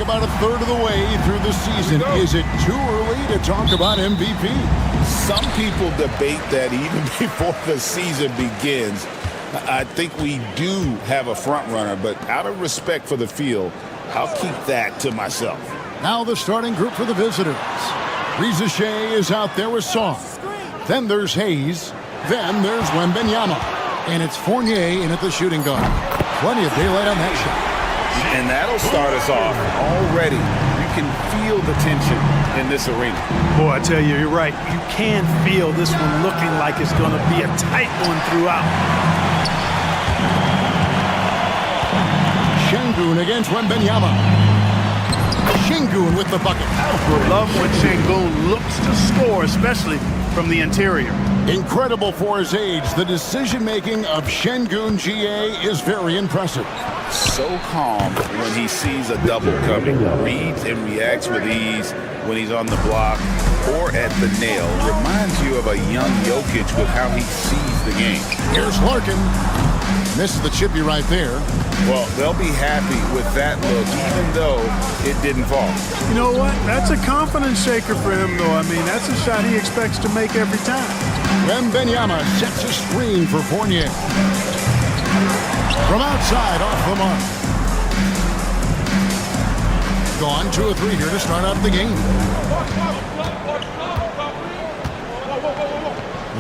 About a third of the way through the season. Is it too early to talk about MVP? Some people debate that even before the season begins. I think we do have a front runner, but out of respect for the field, I'll keep that to myself. Now the starting group for the visitors. Riza is out there with Song. Then there's Hayes. Then there's Wembanyama. And it's Fournier in at the shooting guard. Plenty of daylight on that shot. And that'll start us off already. You can feel the tension in this arena. Boy, I tell you, you're right. You can feel this one looking like it's going to be a tight one throughout. Şengün against Wembanyama. Şengün with the bucket. Love when Şengün looks to score, especially from the interior. Incredible for his age. The decision-making of Şengün GA is very impressive. So calm when he sees a double coming. Reads and reacts with ease when he's on the block or at the nail. Reminds you of a young Jokic with how he sees the game. Here's Larkin. Misses the chippy right there. Well, they'll be happy with that look, even though it didn't fall. You know what? That's a confidence shaker for him, though. I mean, that's a shot he expects to make every time. Wembanyama sets a screen for Fournier. From outside, off the mark. Gone 2 of 3 here to start out the game.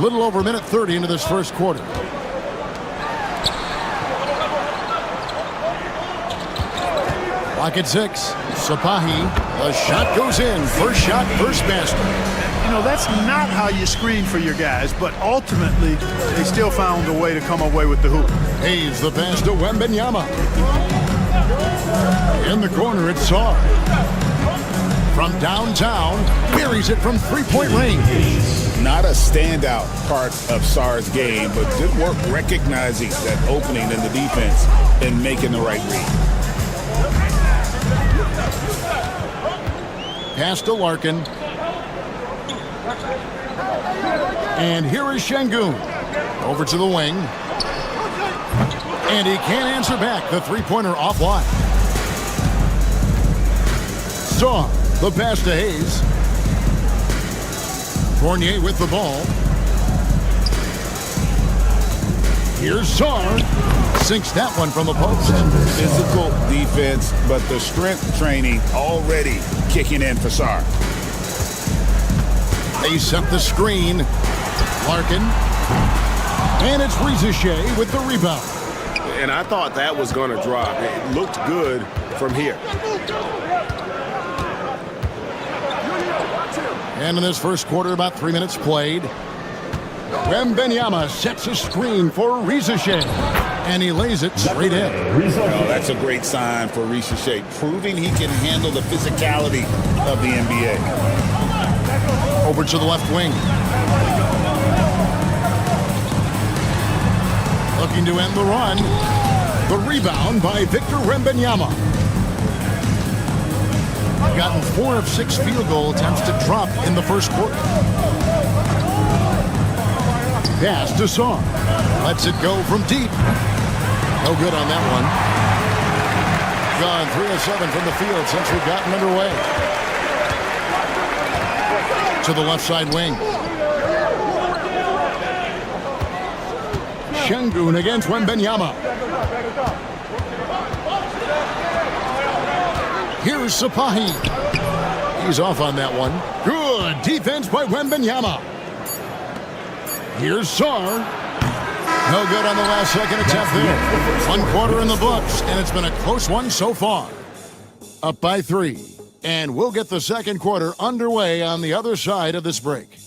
Little over a minute 30 into this first quarter. Clock at 6. Sapahi. The shot goes in. First shot, first basket. You know, that's not how you screen for your guys, but ultimately, they still found a way to come away with the hoop. Hayes the pass to Wembanyama. In the corner, it's Sarr. From downtown, buries it from three-point range. Not a standout part of Sarr's game, but good work recognizing that opening in the defense and making the right read. Pass to Larkin. And here is Şengün. Over to the wing. And he can't answer back. The three-pointer offline. Sarr, the pass to Hayes. Fournier with the ball. Here's Sarr. Sinks that one from the post. Physical defense, but the strength training already kicking in for Sarr. They set the screen. Larkin. And it's Riza with the rebound. And I thought that was going to drop. It looked good from here. And in this first quarter, about 3 minutes played. Wembanyama sets a screen for Riza. And he lays it straight in. Oh, that's a great sign for Riza, proving he can handle the physicality of the NBA. Over to the left wing. Looking to end the run. The rebound by Victor Wembanyama. Gotten 4 of 6 field goal attempts to drop in the first quarter. Pass to Sarr. Lets it go from deep. No good on that one. Gone 3 of 7 from the field since we've gotten underway. To the left side wing. Şengün against Wembanyama. Here's Sapahi. He's off on that one. Good defense by Wembanyama. Here's Sarr. No good on the last second attempt there. 1 quarter in the books, and it's been a close one so far. Up by 3. And we'll get the second quarter underway on the other side of this break.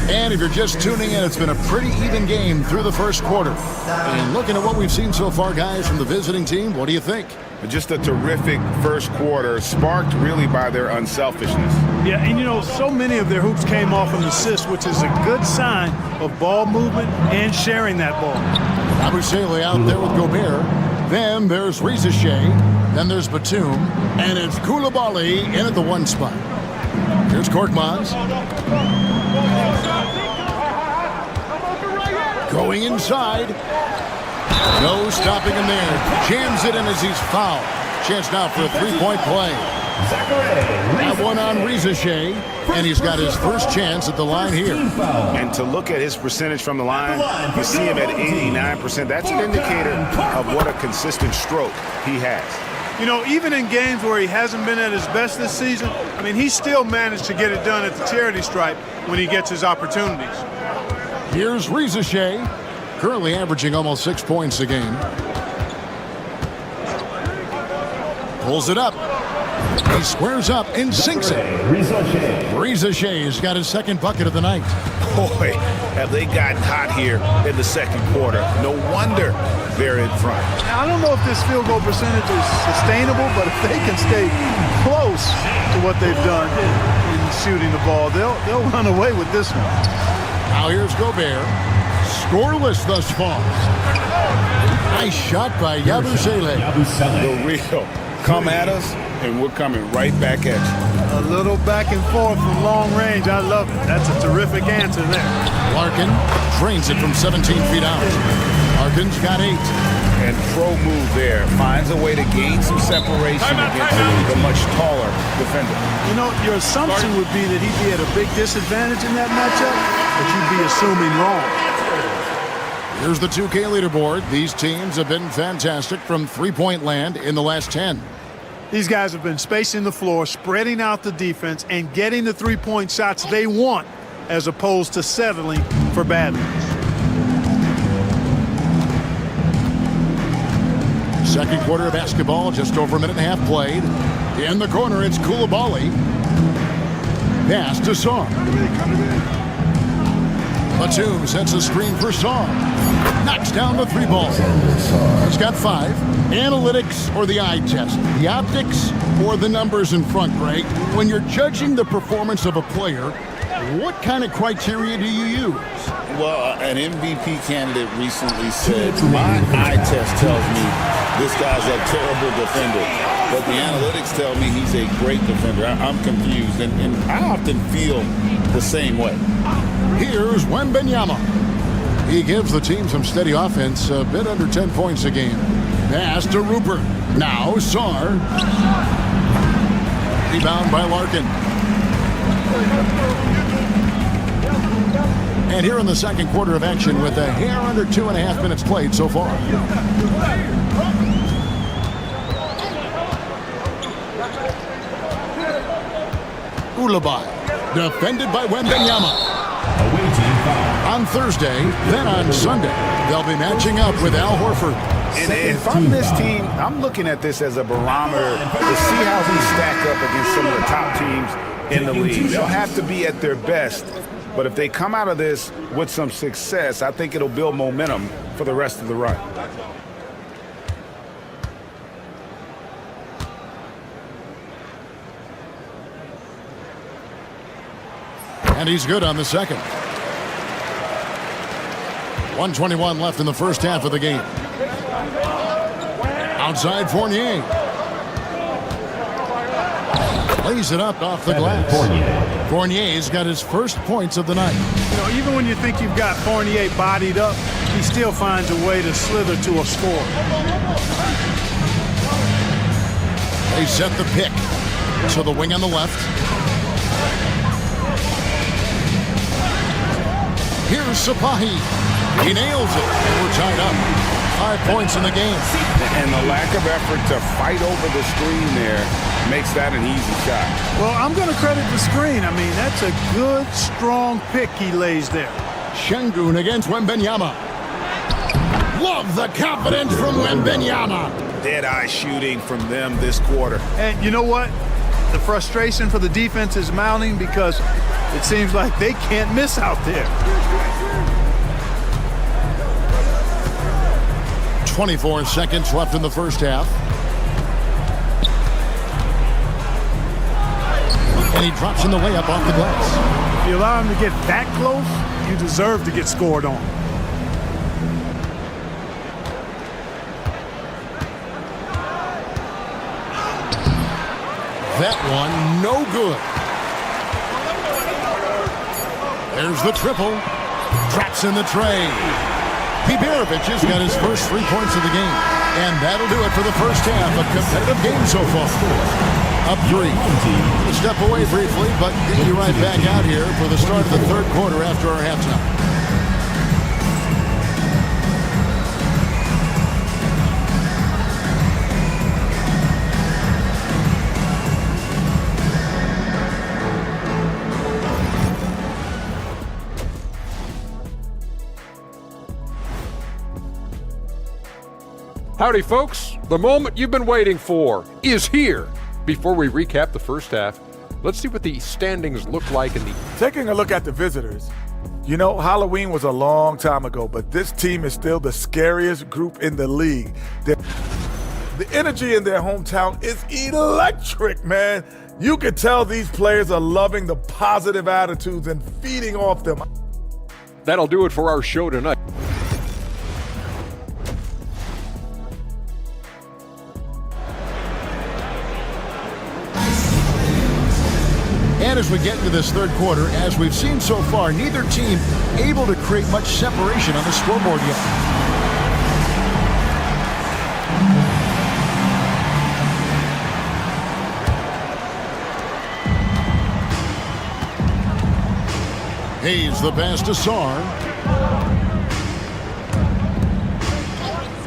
And if you're just tuning in, it's been a pretty even game through the first quarter. And looking at what we've seen so far, guys, from the visiting team, what do you think? Just a terrific first quarter, sparked really by their unselfishness. Yeah, and you know, so many of their hoops came off an assist, which is a good sign of ball movement and sharing that ball. Abusele out there with Gobert. Then there's Rizashea. Then there's Batum. And it's Koulibaly in at the one spot. Here's Korkmaz. Going inside. No stopping him there. Jams it in as he's fouled. Chance now for a three-point play. That one on Rizashea, and he's got his first chance at the line here. And to look at his percentage from the line, you see him at 89%. That's an indicator of what a consistent stroke he has. You know, even in games where he hasn't been at his best this season, I mean, he still managed to get it done at the charity stripe when he gets his opportunities. Here's Rizashea, currently averaging almost 6 points a game. Pulls it up. He squares up and sinks it. Rizashea's got his second bucket of the night. Boy, have they gotten hot here in the second quarter. No wonder they're in front. Now, I don't know if this field goal percentage is sustainable, but if they can stay close to what they've done in shooting the ball, they'll run away with this one. Now here's Gobert. Scoreless thus far. Nice shot by Abusele. The real. Come at us, and we're coming right back at you. A little back and forth from long range. I love it. That's a terrific answer there. Larkin drains it from 17 feet out. Larkin's got 8. And pro move there. Finds a way to gain some separation against the much taller defender. You know, your assumption would be that he'd be at a big disadvantage in that matchup, but you'd be assuming wrong. Here's the 2K leaderboard. These teams have been fantastic from three-point land in the last 10. These guys have been spacing the floor, spreading out the defense, and getting the three-point shots they want as opposed to settling for bad ones. Second quarter of basketball, just over a minute and a half played. In the corner, it's Koulibaly. Pass to Song. Batum sets a screen for Song. Knocks down the three ball. He's got 5. Analytics or the eye test? The optics or the numbers in front, Greg? When you're judging the performance of a player, what kind of criteria do you use? Well, an MVP candidate recently said, my eye test tells me this guy's a terrible defender, but the analytics tell me he's a great defender. I'm confused, and I often feel the same way. Here's Wembanyama. He gives the team some steady offense, a bit under 10 points a game. Pass to Rupert. Now Sarr. Rebound by Larkin. And here in the second quarter of action with a hair under 2.5 minutes played so far. Koulibaly, defended by Wembanyama. On Thursday, then on Sunday, they'll be matching up with Al Horford. And if I'm this team, I'm looking at this as a barometer to see how we stack up against some of the top teams in the league. They'll have to be at their best, but if they come out of this with some success, I think it'll build momentum for the rest of the run. And he's good on the second. 1:21 left in the first half of the game. Outside Fournier. Lays it up off the glass. Fournier's got his first points of the night. You know, even when you think you've got Fournier bodied up, he still finds a way to slither to a score. They set the pick to the wing on the left. Here's Sapahi. He nails it, and we're tied up. 5 points in the game. And the lack of effort to fight over the screen there makes that an easy shot. Well, I'm going to credit the screen. I mean, that's a good, strong pick he lays there. Şengün against Wembanyama. Love the confidence from Wembanyama. Dead-eye shooting from them this quarter. And you know what? The frustration for the defense is mounting because it seems like they can't miss out there. 24 seconds left in the first half. And he drops in the layup off the glass. If you allow him to get that close, you deserve to get scored on. That one, no good. There's the triple. Traps in the tray. Biberovic has got his first 3 points of the game. And that'll do it for the first half. A competitive game so far. Up 3. Step away briefly, but get you right back out here for the start of the third quarter after our halftime. Howdy, folks. The moment you've been waiting for is here. Before we recap the first half, let's see what the standings look like in the... Taking a look at the visitors, you know, Halloween was a long time ago, but this team is still the scariest group in the league. The energy in their hometown is electric, man. You can tell these players are loving the positive attitudes and feeding off them. That'll do it for our show tonight. And as we get into this third quarter, as we've seen so far, neither team able to create much separation on the scoreboard yet. Hayes the pass to Sarr.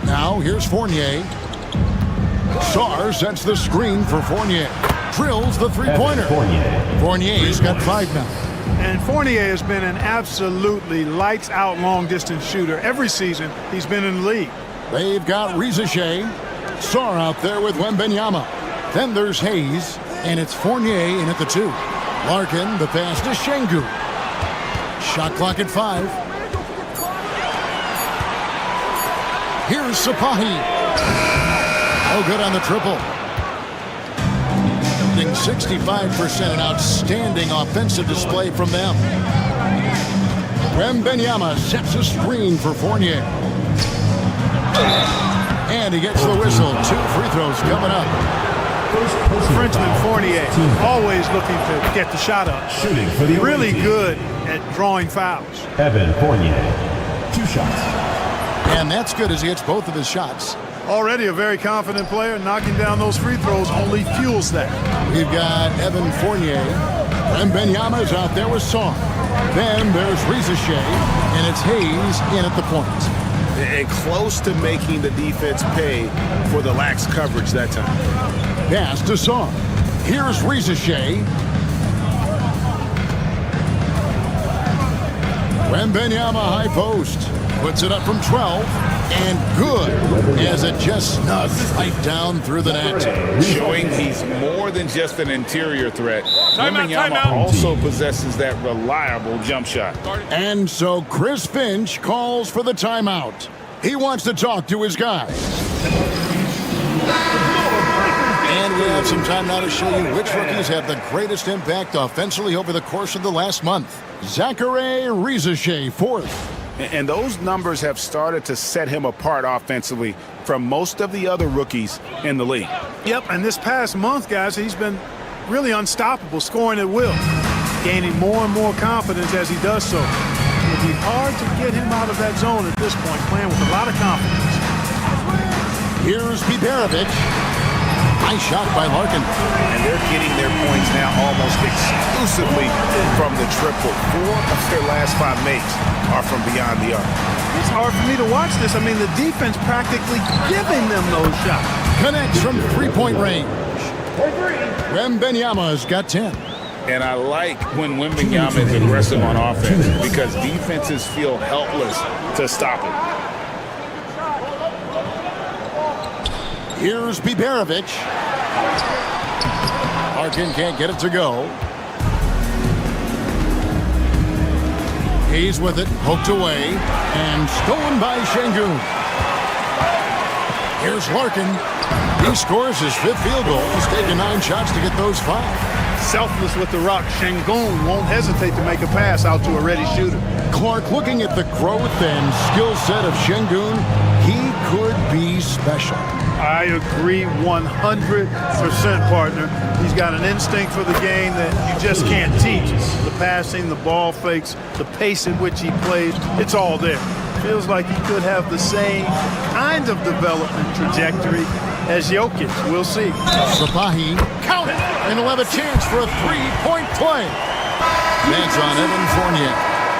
Now here's Fournier. Sarr sets the screen for Fournier. Drills the three-pointer. Fournier's got 5 now. And Fournier has been an absolutely lights-out long-distance shooter every season he's been in the league. They've got Rizeshe. Sarr out there with Wembanyama. Then there's Hayes, and it's Fournier in at the 2. Larkin, the pass to Şengün. Shot clock at 5. Here's Sapahi. Oh, good on the triple. 65%, an outstanding offensive display from them. Wembanyama sets a screen for Fournier. And he gets the whistle. 2 free throws coming up. Frenchman Fournier, always looking to get the shot up. Shooting for the really good at drawing fouls. Evan Fournier, 2 shots. And that's good as he hits both of his shots. Already a very confident player. Knocking down those free throws only fuels that. We've got Evan Fournier. Wembanyama's out there with Sarr. Then there's Rizeshe, and it's Hayes in at the point. And close to making the defense pay for the lax coverage that time. Pass to Sarr. Here's Rizeshe. Wembanyama high post. Puts it up from 12. And good as it just snugs right down through the net. Showing he's more than just an interior threat. Wembanyama also possesses that reliable jump shot. And so Chris Finch calls for the timeout. He wants to talk to his guys. And we have some time now to show you which rookies have the greatest impact offensively over the course of the last month. Zachary Rizeshe, 4th. And those numbers have started to set him apart offensively from most of the other rookies in the league. Yep, and this past month, guys, he's been really unstoppable, scoring at will, gaining more and more confidence as he does so. It'll be hard to get him out of that zone at this point, playing with a lot of confidence. Here's Biberovic. Nice shot by Larkin. And they're getting their points now almost exclusively from the triple. 4 of their last 5 makes are from beyond the arc. It's hard for me to watch this. I mean, the defense practically giving them those shots. Connects from 3-point range. Wembanyama's got 10. And I like when Wembanyama is aggressive on offense because defenses feel helpless to stop him. Here's Biberovic. Larkin can't get it to go. Hayes with it, poked away, and stolen by Şengün. Here's Larkin. He scores his 5th field goal. He's taken 9 shots to get those 5. Selfless with the rock. Şengün won't hesitate to make a pass out to a ready shooter. Clark, looking at the growth and skill set of Şengün, he could be special. I agree 100%, partner. He's got an instinct for the game that you just can't teach. The passing, the ball fakes, the pace at which he plays, it's all there. Feels like he could have the same kind of development trajectory as Jokic. We'll see. Sapahi, count it, and he'll have a chance for a 3-point play. That's on Evan Fournier.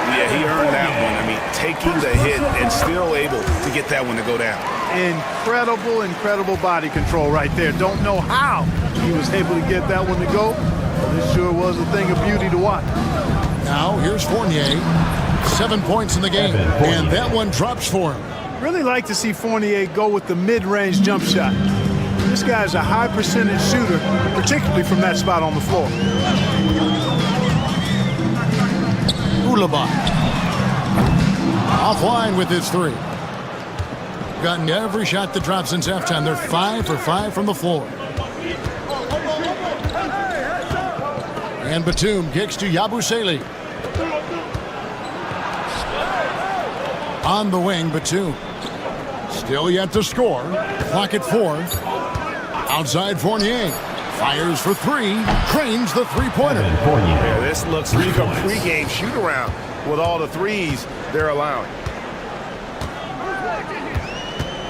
Yeah, he earned that one. I mean, taking the hit and still able to get that one to go down. Incredible body control right there. Don't know how he was able to get that one to go, but it sure was a thing of beauty to watch. Now, here's Fournier. 7 points in the game, and that one drops for him. Really like to see Fournier go with the mid-range jump shot. This guy's a high percentage shooter, particularly from that spot on the floor. Ulabak. Offline with his 3. Gotten every shot that dropped since halftime. They're 5 for 5 from the floor. And Batum kicks to Yabusele. On the wing, Batum. Still yet to score. Clock at 4. Outside Fournier. Fires for 3. Cranes the 3-pointer. Yeah, this looks like a pregame shoot-around with all the threes they're allowing.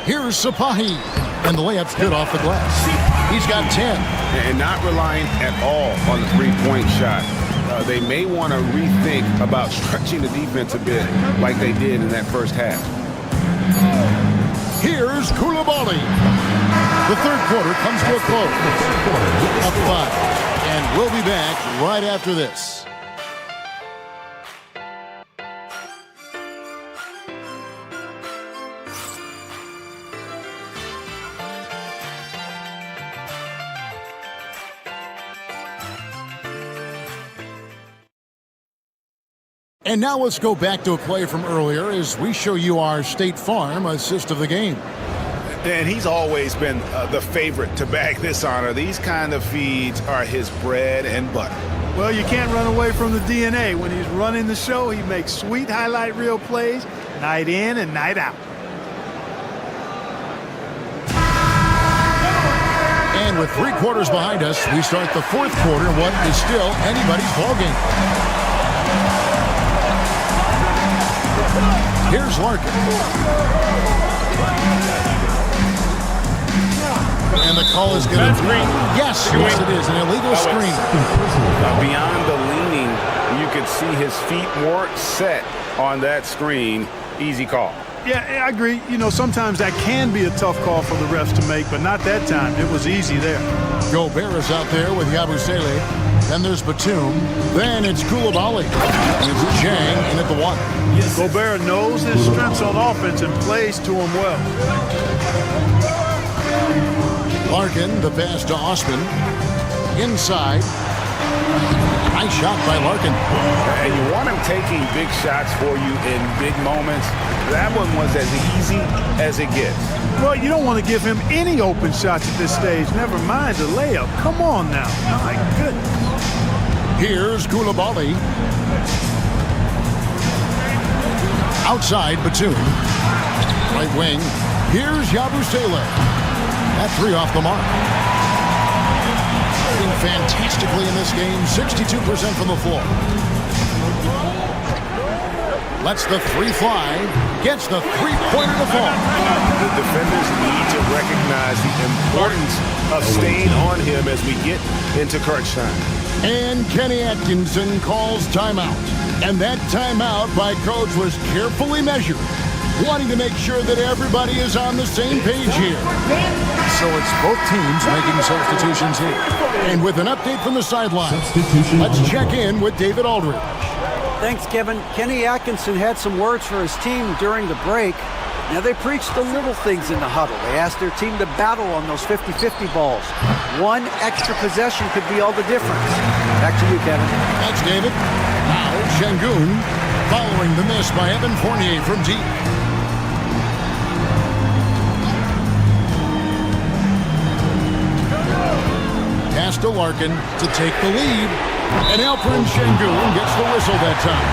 Here's Sapahi. And the layup's good off the glass. He's got 10. And not relying at all on the three-point shot. They may want to rethink about stretching the defense a bit like they did in that first half. Here's Coulibaly. The third quarter comes to a close. Up 5. And we'll be back right after this. And now let's go back to a play from earlier as we show you our State Farm assist of the game. And he's always been the favorite to bag this honor. These kind of feeds are his bread and butter. Well, you can't run away from the DNA. When he's running the show, he makes sweet highlight reel plays night in and night out. And with 3 quarters behind us, we start the fourth quarter in what is still anybody's ballgame. Here's Larkin. And the call is going to be... Yes, it is. An illegal screen. Beyond the leaning, you could see his feet more set on that screen. Easy call. Yeah, I agree. You know, sometimes that can be a tough call for the refs to make, but not that time. It was easy there. Gobert is out there with Yabusele. Then there's Batum. Then it's Coulibaly. And it's Zhang in at the 1. Gobert knows his strengths on offense and plays to him well. Larkin, the pass to Osman. Inside. Nice shot by Larkin. And you want him taking big shots for you in big moments. That one was as easy as it gets. Well, you don't want to give him any open shots at this stage. Never mind the layup. Come on now. My goodness. Here's Coulibaly. Outside, Batum. Right wing. Here's Yabusele. That 3 off the mark. Shooting fantastically in this game. 62% from the floor. Lets the 3 fly. Gets the 3-pointer to fall. The defenders need to recognize the importance of staying on him as we get into crunch time. And Kenny Atkinson calls timeout. And that timeout by Coach was carefully measured. wanting to make sure that everybody is on the same page here. So it's both teams making substitutions here. And with an update from the sideline, Substitution let's on the check in with David Aldridge. Thanks, Kevin. Kenny Atkinson had some words for his team during the break. Now, they preached the little things in the huddle. They asked their team to battle on those 50-50 balls. One extra possession could be all the difference. Back to you, Kevin. Thanks, David. Now, Şengün, following the miss by Evan Fournier from deep. Pass to Larkin to take the lead. And Alperen Şengün gets the whistle that time.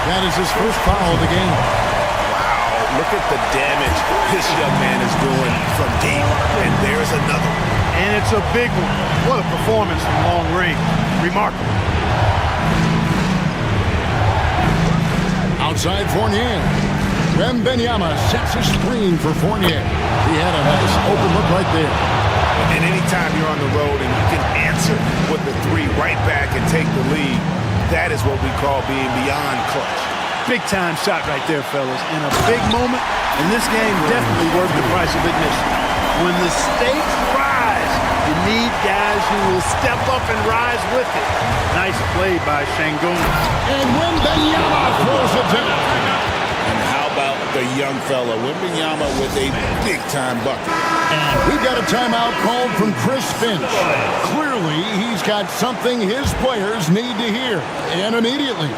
That is his first foul of the game. Wow, look at the damage this young man is doing from deep. And there's another. And it's a big one. What a performance from long range. Remarkable. Outside Fournier. Wembanyama sets a screen for Fournier. He had a nice open look right there. And anytime you're on the road and you can answer with the three right back and take the lead, that is what we call being beyond clutch. Big time shot right there, fellas. In a big moment, and this game definitely worth the price of admission. When the stakes rise, you need guys who will step up and rise with it. Nice play by Şengün. And Wembanyama throws it down. And how about the young fella, Wembanyama, with a big-time bucket. And we've got a timeout called from Chris Finch. Clearly, he's got something his players need to hear, and immediately.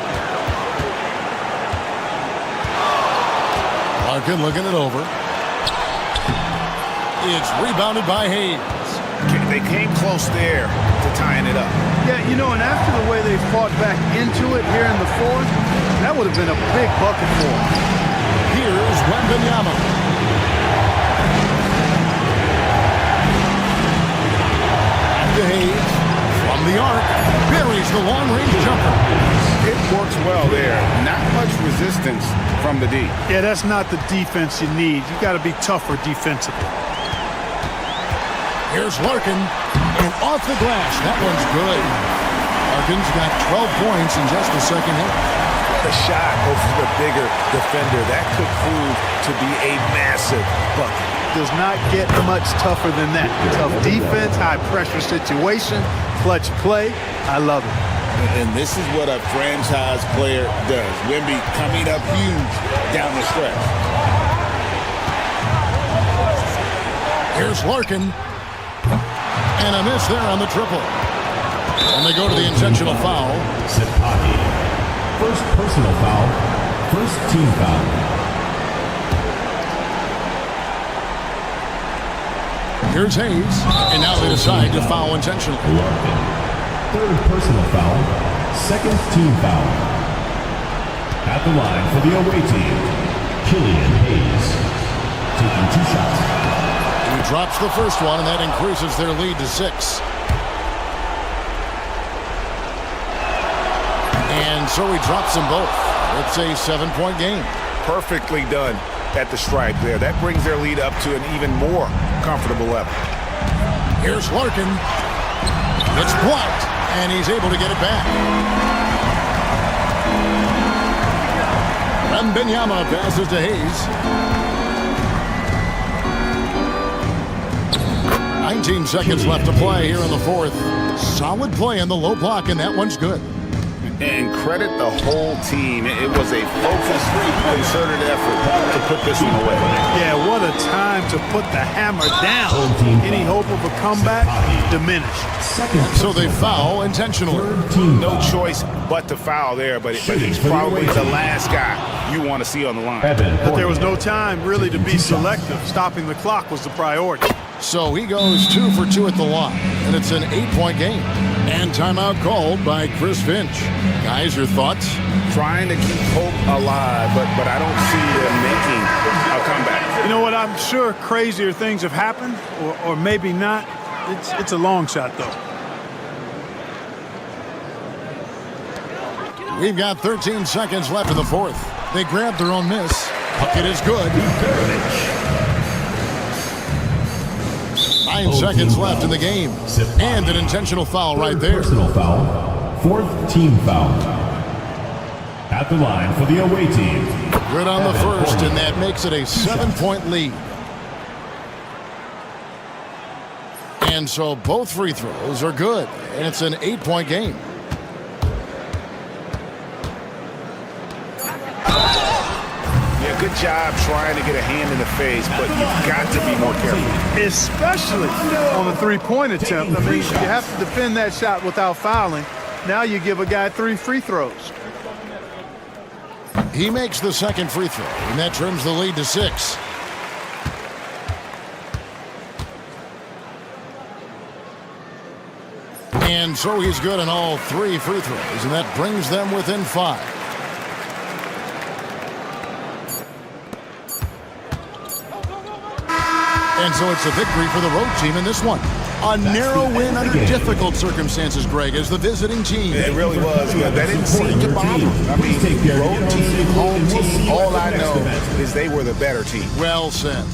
Larkin looking it over. It's rebounded by Hayes. They came close there to tying it up. Yeah, you know, and after the way they fought back into it here in the fourth, that would have been a big bucket for them. Here's Wembanyama. To Hayes from the arc, buries the long-range jumper. It works well there. Not much resistance from the D. Yeah, that's not the defense you need. You got to be tougher defensively. Here's Larkin, and off the glass. That one's good. Larkin's got 12 points in just the second hit. The shot over the bigger defender. That could prove to be a massive bucket. Does not get much tougher than that. Tough defense, high pressure situation, clutch play. I love it. And this is what a franchise player does. Wemby coming up huge down the stretch. Here's Larkin. And a miss there on the triple. And they go to the intentional foul. Serbia. First personal foul. First team foul. Here's Hayes, and now they decide to foul intentionally. Larkin. Third personal foul. Second team foul. At the line for the away team, Killian Hayes. Taking 2 shots. He drops the first one, and that increases their lead to 6. And so he drops them both. It's a 7-point game. Perfectly done at the stripe there. That brings their lead up to an even more comfortable level. Here's Larkin. It's blocked, and he's able to get it back. Wembanyama passes to Hayes. 19 seconds left to play here in the fourth. Solid play in the low block, and that one's good. And credit the whole team. It was a focused, concerted effort to put this one away. Yeah, what a time to put the hammer down. Any hope of a comeback diminished. So they foul intentionally. No choice but to foul there, but he's probably the last guy you want to see on the line. But there was no time really to be selective. Stopping the clock was the priority. So he goes 2 for 2 at the line, and it's an 8-point game. And timeout called by Chris Finch. Guys, your thoughts? Trying to keep hope alive, but I don't see them making a comeback. You know what? I'm sure crazier things have happened, or maybe not. It's a long shot, though. We've got 13 seconds left in the fourth. They grab their own miss. Bucket is good. 9 seconds left in the game. And an intentional foul right there. Personal foul. Fourth team foul. At the line for the away team, Good on the first, and that makes it a 7-point lead. And so both free throws are good, and it's an 8-point game. Yeah, good job trying to get a hand in the face, but you've got to be more careful. Especially on the three-point attempt. I mean, you have to defend that shot without fouling. Now you give a guy 3 free throws. He makes the second free throw, and that trims the lead to 6. And so he's good on all 3 free throws, and that brings them within 5. And so it's a victory for the road team in this one. A narrow win under difficult circumstances, Greg, as the visiting team. It really was, but that didn't seem to bother them. I mean, road team, home team, all I know is they were the better team. Well said.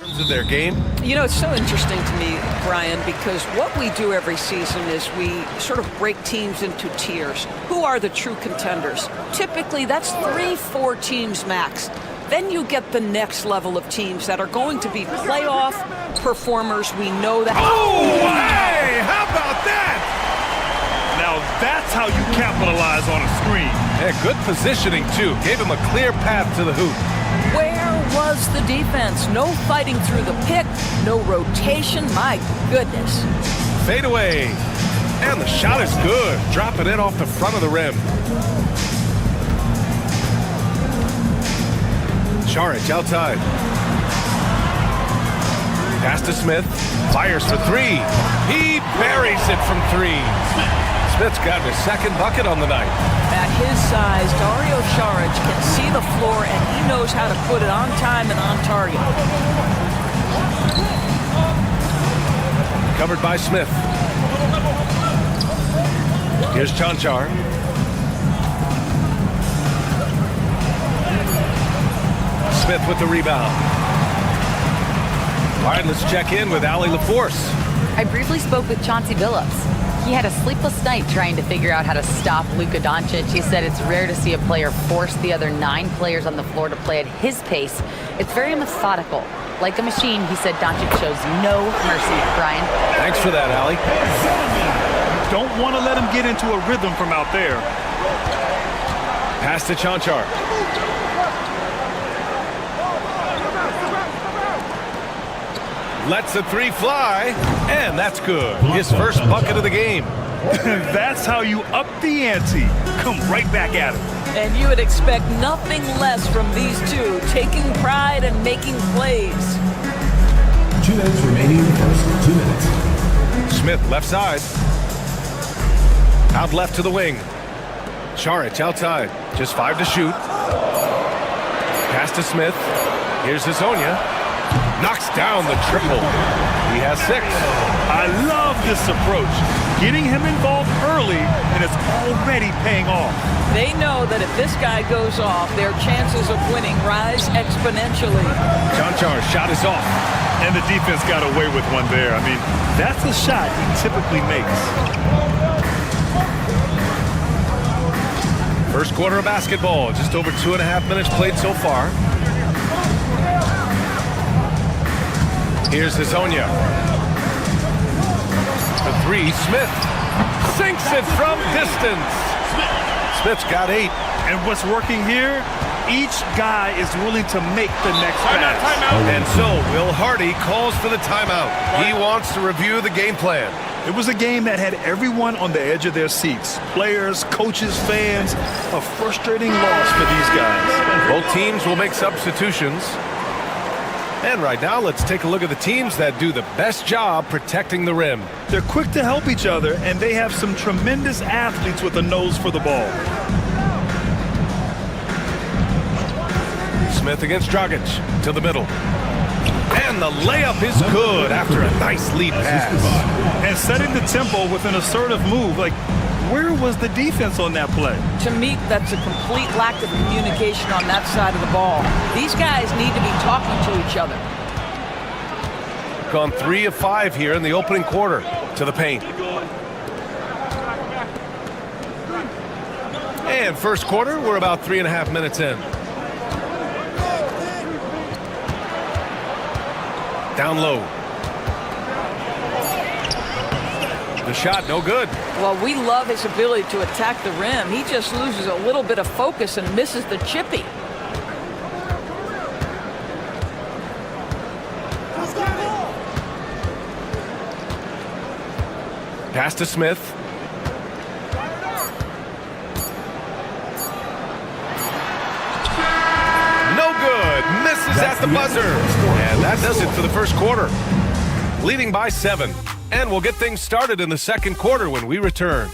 of their game? You know, it's so interesting to me, Brian, because what we do every season is we sort of break teams into tiers. Who are the true contenders? Typically, that's 3-4 teams max. Then you get the next level of teams that are going to be playoff performers. We know that. Oh, hey, how about that? Now that's how you capitalize on a screen. Yeah, good positioning, too. Gave him a clear path to the hoop. Where was the defense? No fighting through the pick, no rotation. My goodness. Fade away. And the shot is good. Dropping it off the front of the rim. Šarić outside. Pass to Smith. Fires for three. He buries it from three. Smith's got his second bucket on the night. At his size, Dario Šarić can see the floor, and he knows how to put it on time and on target. Covered by Smith. Here's Cancar. Smith with the rebound. All right, let's check in with Allie LaForce. I briefly spoke with Chauncey Billups. He had a sleepless night trying to figure out how to stop Luka Doncic. He said it's rare to see a player force the other 9 players on the floor to play at his pace. It's very methodical. Like a machine, he said Doncic shows no mercy. Brian? Thanks for that, Allie. Don't want to let him get into a rhythm from out there. Pass to Cancar. Lets the three fly, and that's good. His first bucket of the game. That's how you up the ante. Come right back at him. And you would expect nothing less from these two, taking pride and making plays. 2 minutes remaining in the first. 2 minutes. Smith left side. Out left to the wing. Šarić outside. Just 5 to shoot. Pass to Smith. Here's Hezonja. Knocks down the triple. He has 6. I love this approach. Getting him involved early, and it's already paying off. They know that if this guy goes off, their chances of winning rise exponentially. Cancar's shot is off. And the defense got away with one there. I mean, that's a shot he typically makes. First quarter of basketball. Just over 2.5 minutes played so far. Here's Hezonja. The three, Smith sinks it from distance. Smith's got 8. And what's working here, each guy is willing to make the next pass. And so Will Hardy calls for the timeout. He wants to review the game plan. It was a game that had everyone on the edge of their seats. Players, coaches, fans. A frustrating loss for these guys. Both teams will make substitutions. And right now, let's take a look at the teams that do the best job protecting the rim. They're quick to help each other, and they have some tremendous athletes with a nose for the ball. Smith against Dragic to the middle. And the layup is good after a nice lead pass. And setting the tempo with an assertive move. Like, where was the defense on that play? To me, that's a complete lack of communication on that side of the ball. These guys need to be talking to each other. Gone 3 of 5 here in the opening quarter to the paint. And first quarter, we're about 3.5 minutes in. Down low. The shot, no good. Well, we love his ability to attack the rim. He just loses a little bit of focus and misses the chippy. Pass to Smith. No good. Misses at the buzzer. And that does it for the first quarter. Leading by 7. And we'll get things started in the second quarter when we return.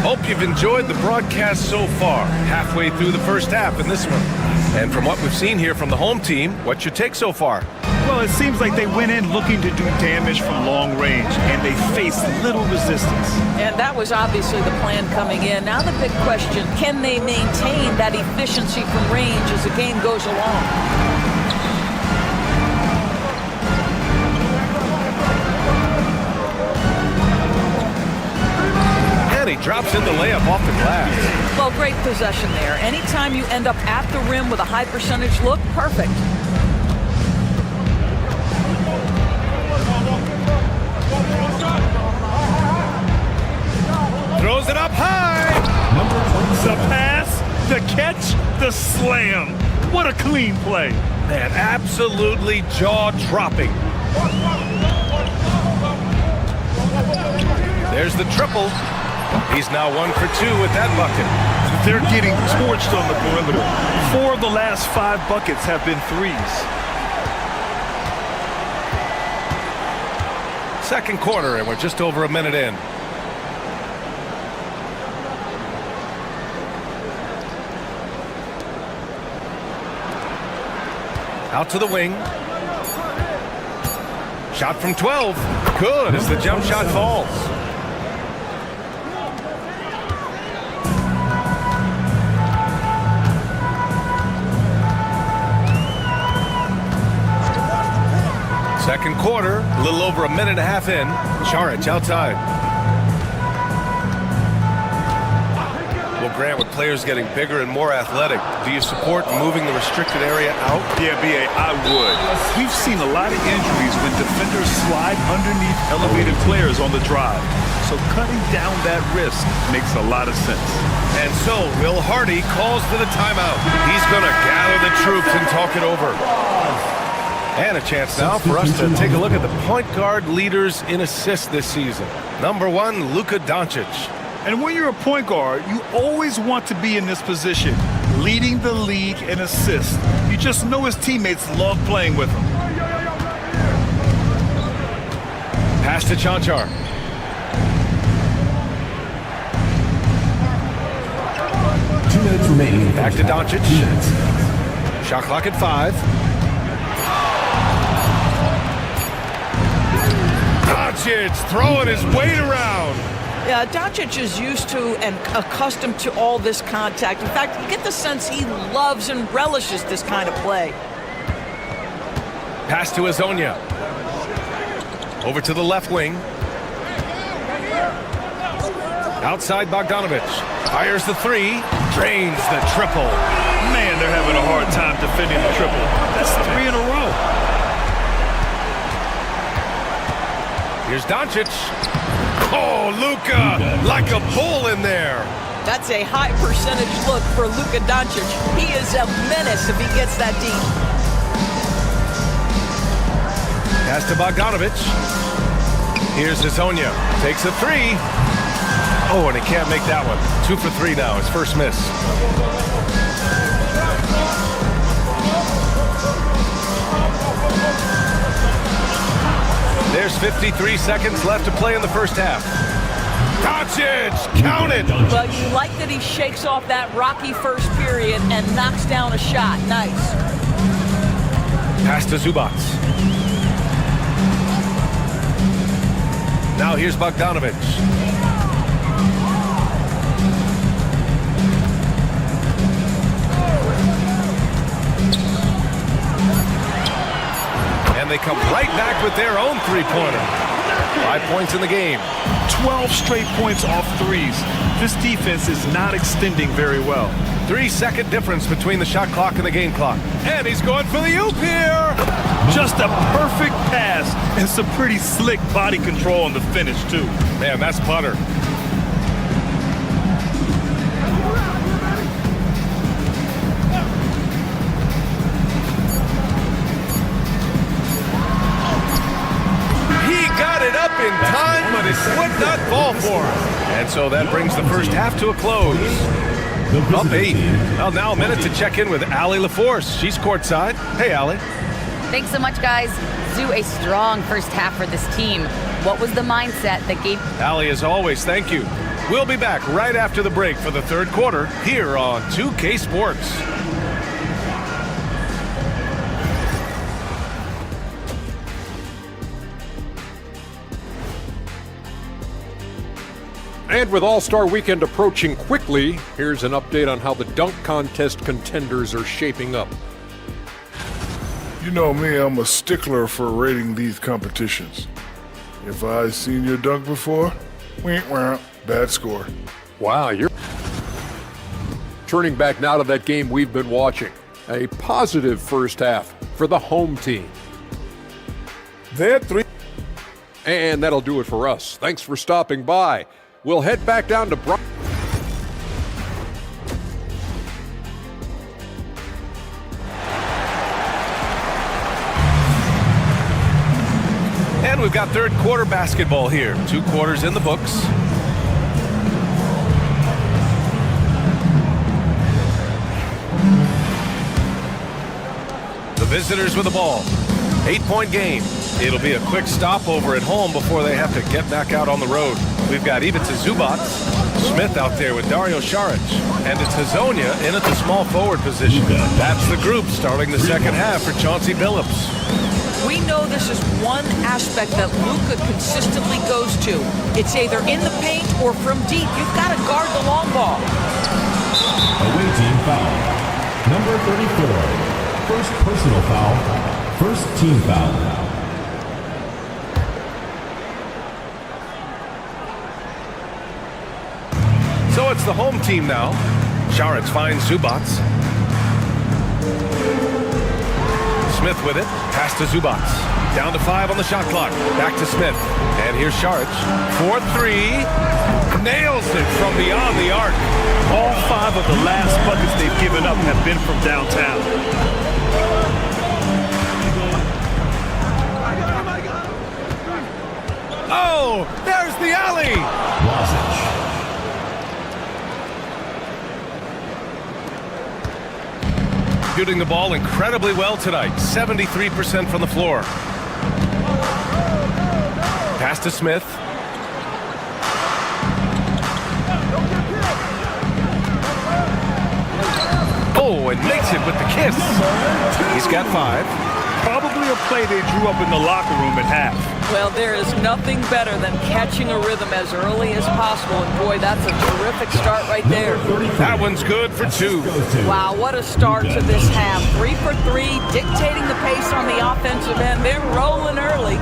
Hope you've enjoyed the broadcast so far, halfway through the first half in this one. And from what we've seen here from the home team, what's your take so far? Well, it seems like they went in looking to do damage from long range, and they faced little resistance. And that was obviously the plan coming in. Now the big question, can they maintain that efficiency from range as the game goes along? And he drops in the layup off the glass. Well, great possession there. Anytime you end up at the rim with a high percentage look, perfect. Throws it up high. The pass, the catch, the slam. What a clean play. Man, absolutely jaw-dropping. There's the triple. He's now 1 for 2 with that bucket. They're getting torched on the perimeter. 4 of the last 5 buckets have been threes. Second quarter, and we're just over a minute in. Out to the wing. Shot from 12. Good as the jump shot falls. Second quarter, a little over a minute and a half in. Charic outside. Well, Grant, with players getting bigger and more athletic, do you support moving the restricted area out? Yeah, B.A., I would. We've seen a lot of injuries when defenders slide underneath elevated players on the drive. So cutting down that risk makes a lot of sense. And so Will Hardy calls for the timeout. He's going to gather the troops and talk it over. And a chance now for us to take a look at the point guard leaders in assists this season. Number 1, Luka Doncic. And when you're a point guard, you always want to be in this position, leading the league in assists. You just know his teammates love playing with him. Pass to Chanchar. Remaining. Back to Doncic. Shot clock at 5. Doncic throwing his weight around. Yeah, Doncic is used to and accustomed to all this contact. In fact, you get the sense he loves and relishes this kind of play. Pass to Azonia. Over to the left wing. Outside Bogdanovic. Fires the 3. Drains the triple. Man, they're having a hard time defending the triple. That's 3 in a row. Here's Doncic. Oh, Luka, like a bull in there. That's a high percentage look for Luka Doncic. He is a menace if he gets that deep. Pass to Bogdanovic. Here's Azonia. Takes a 3. Oh, and he can't make that one. 2 for 3 now. His first miss. There's 53 seconds left to play in the first half. Doncic, count it. Well, you like that he shakes off that rocky first period and knocks down a shot. Nice. Pass to Zubac. Now here's Bogdanovic. They come right back with their own three-pointer. 5 points in the game. 12 straight points off threes. This defense is not extending very well. 3-second difference between the shot clock and the game clock. And he's going for the oop here. Just a perfect pass and some pretty slick body control on the finish, too. Man, that's butter. In time, but it would not fall for him. And so that brings the first half to a close. Up 8. Well, now a minute to check in with Allie LaForce. She's courtside. Hey, Allie. Thanks so much, guys. Zoo, a strong first half for this team. What was the mindset that gave... Allie, as always, thank you. We'll be back right after the break for the third quarter here on 2K Sports. And with All-Star Weekend approaching quickly, here's an update on how the dunk contest contenders are shaping up. You know me, I'm a stickler for rating these competitions. If I've seen your dunk before, bad score. Wow, you're turning back now to that game we've been watching. A positive first half for the home team. They're three. And that'll do it for us. Thanks for stopping by. We'll head back down to And we've got third quarter basketball here. 2 quarters in the books. The visitors with the ball. 8-point game. It'll be a quick stopover at home before they have to get back out on the road. We've got Ivica Zubac, Smith out there with Dario Saric, and it's Hazonia in at the small forward position. That's the group starting the second half for Chauncey Billups. We know this is one aspect that Luka consistently goes to. It's either in the paint or from deep. You've got to guard the long ball. Away team foul. Number 34. First personal foul. First team foul. So it's the home team now. Saric finds Zubac. Smith with it. Pass to Zubac. Down to 5 on the shot clock. Back to Smith. And here's Saric. 4-3. Nails it from beyond the arc. All 5 of the last buckets they've given up have been from downtown. Oh, there's the alley. Shooting the ball incredibly well tonight. 73% from the floor. Pass to Smith. Oh, and makes it with the kiss. He's got 5. Probably a play they drew up in the locker room at half. Well, there is nothing better than catching a rhythm as early as possible. And boy, that's a terrific start right there. That one's good for 2. Wow, what a start to this half. 3 for 3, dictating the pace on the offensive end. They're rolling early.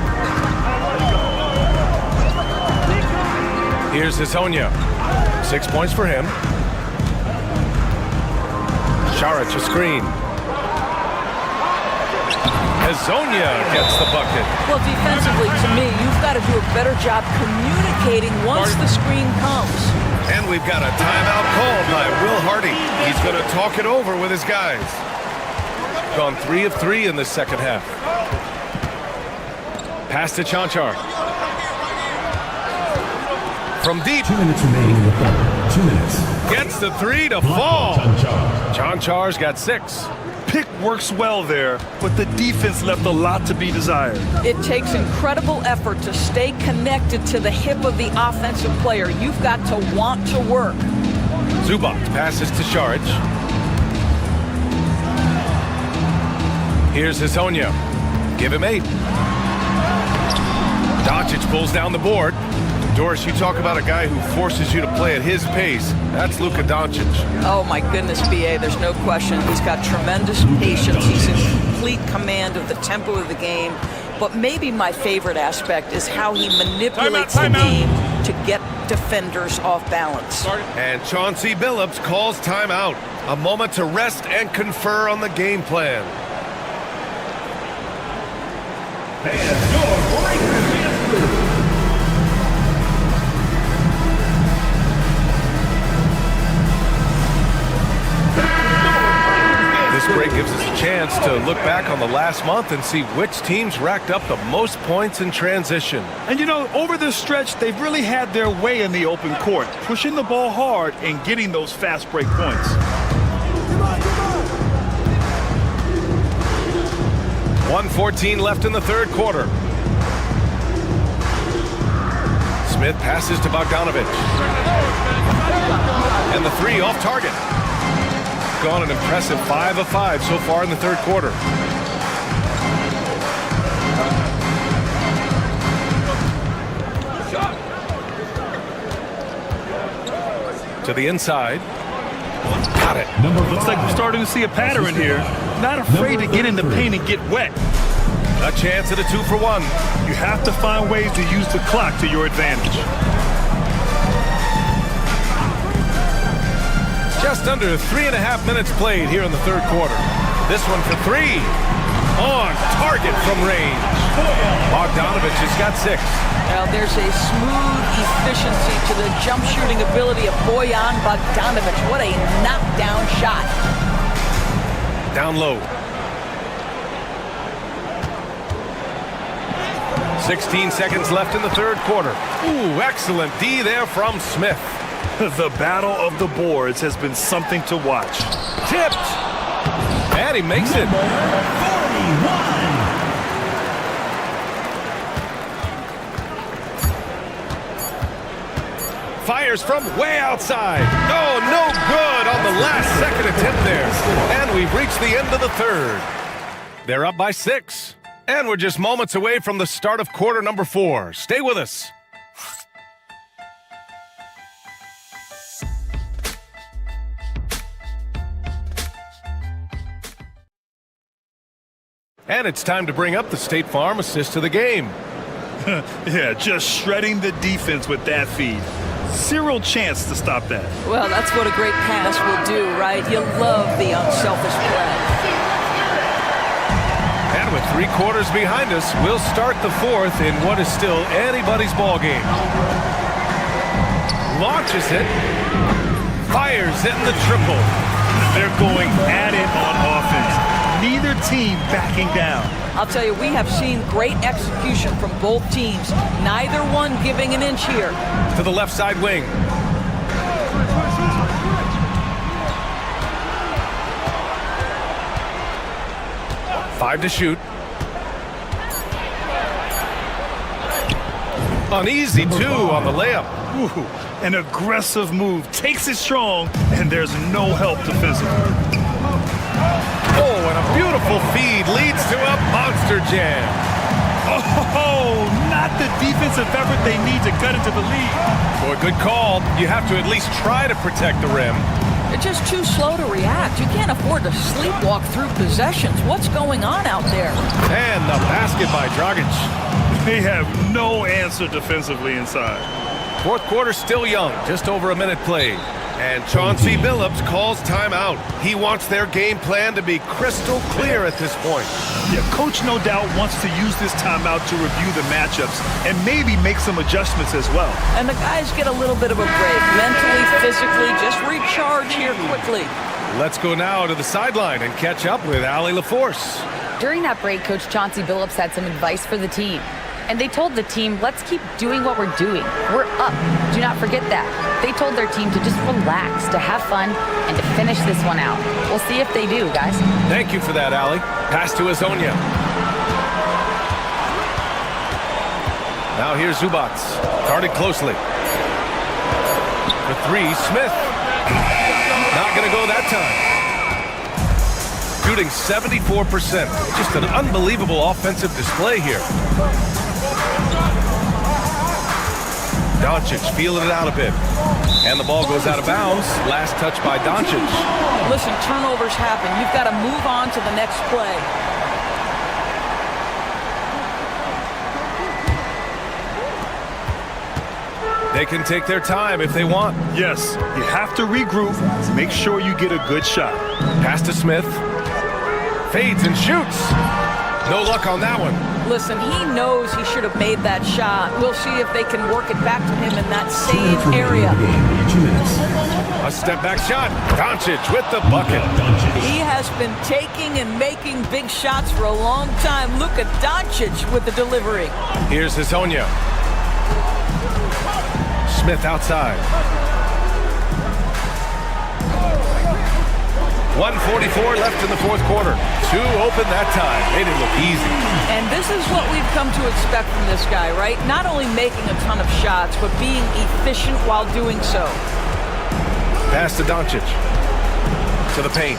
Here's Hazonia. 6 points for him. Saric a screen. Hazonia gets the bucket. Well, defensively, to me, you've got to do a better job communicating once the screen comes. And we've got a timeout called by Will Hardy. He's going to talk it over with his guys. Gone 3 of 3 in this second half. Pass to Chanchar. From deep. 2 minutes remaining in the quarter. 2 minutes. Gets the 3 to fall. Chanchar's got 6. Pick works well there, but the defense left a lot to be desired. It takes incredible effort to stay connected to the hip of the offensive player. You've got to want to work. Zubac passes to Saric. Here's Hazonia. Give him 8. Doncic pulls down the board. Doris, you talk about a guy who forces you to play at his pace. That's Luka Doncic. Oh, my goodness, B.A., there's no question. He's got tremendous patience. He's in complete command of the tempo of the game. But maybe my favorite aspect is how he manipulates the game to get defenders off balance. And Chauncey Billups calls timeout. A moment to rest and confer on the game plan. This break gives us a chance to look back on the last month and see which teams racked up the most points in transition. And you know, over this stretch, they've really had their way in the open court, pushing the ball hard and getting those fast break points. 1:14 left in the third quarter. Smith passes to Bogdanovic. And the 3 off target. Gone an impressive 5 of 5 so far in the third quarter. To the inside. Got it. Looks like we're starting to see a pattern here. Not afraid to get in the paint and get wet. A chance at a 2-for-1. You have to find ways to use the clock to your advantage. Just under 3.5 minutes played here in the third quarter. This one for 3. On target from range. Bogdanovich has got 6. Well, there's a smooth efficiency to the jump shooting ability of Bojan Bogdanovich. What a knockdown shot. Down low. 16 seconds left in the third quarter. Ooh, excellent D there from Smith. The battle of the boards has been something to watch. Tipped. And he makes it. Fires from way outside. Oh, no good on the last second attempt there. And we've reached the end of the third. They're up by 6. And we're just moments away from the start of quarter number 4. Stay with us. And it's time to bring up the State Farm assist to the game. Yeah, just shredding the defense with that feed. Zero chance to stop that. Well, that's what a great pass will do, right? You love the unselfish play. And with 3 quarters behind us, we'll start the 4th in what is still anybody's ball game. Launches it. Fires it in the triple. They're going at it on offense. Neither team backing down. I'll tell you, we have seen great execution from both teams. Neither one giving an inch here. To the left side wing. Five to shoot. An easy 2 on the layup. Ooh, an aggressive move. Takes it strong, and there's no help defensively. Oh, and a beautiful feed leads to a monster jam. Oh, not the defensive effort they need to cut into the lead. Boy, good call. You have to at least try to protect the rim. They're just too slow to react. You can't afford to sleepwalk through possessions. What's going on out there? And the basket by Dragic. They have no answer defensively inside. Fourth quarter still young, just over a minute played. And Chauncey Billups calls timeout. He wants their game plan to be crystal clear at this point. Yeah, coach no doubt wants to use this timeout to review the matchups and maybe make some adjustments as well. And the guys get a little bit of a break. Mentally, physically, just recharge here quickly. Let's go now to the sideline and catch up with Allie LaForce. During that break, Coach Chauncey Billups had some advice for the team. And they told the team, let's keep doing what we're doing. We're up. Do not forget that. They told their team to just relax, to have fun, and to finish this one out. We'll see if they do, guys. Thank you for that, Allie. Pass to Azonia. Now here's Zubats. Guarded closely. For 3, Smith. Not going to go that time. Shooting 74%. Just an unbelievable offensive display here. Doncic feeling it out a bit. And the ball goes out of bounds. Last touch by Doncic. Listen, turnovers happen. You've got to move on to the next play. They can take their time if they want. Yes, you have to regroup to make sure you get a good shot. Pass to Smith. Fades and shoots. No luck on that one. Listen, he knows he should have made that shot. We'll see if they can work it back to him in that same area. A step back shot. Doncic with the bucket. He has been taking and making big shots for a long time. Look at Doncic with the delivery. Here's Hazonia. Smith outside. 1:44 left in the fourth quarter. 2 open that time. Made it look easy. And this is what we've come to expect from this guy, right? Not only making a ton of shots, but being efficient while doing so. Pass to Doncic. To the paint.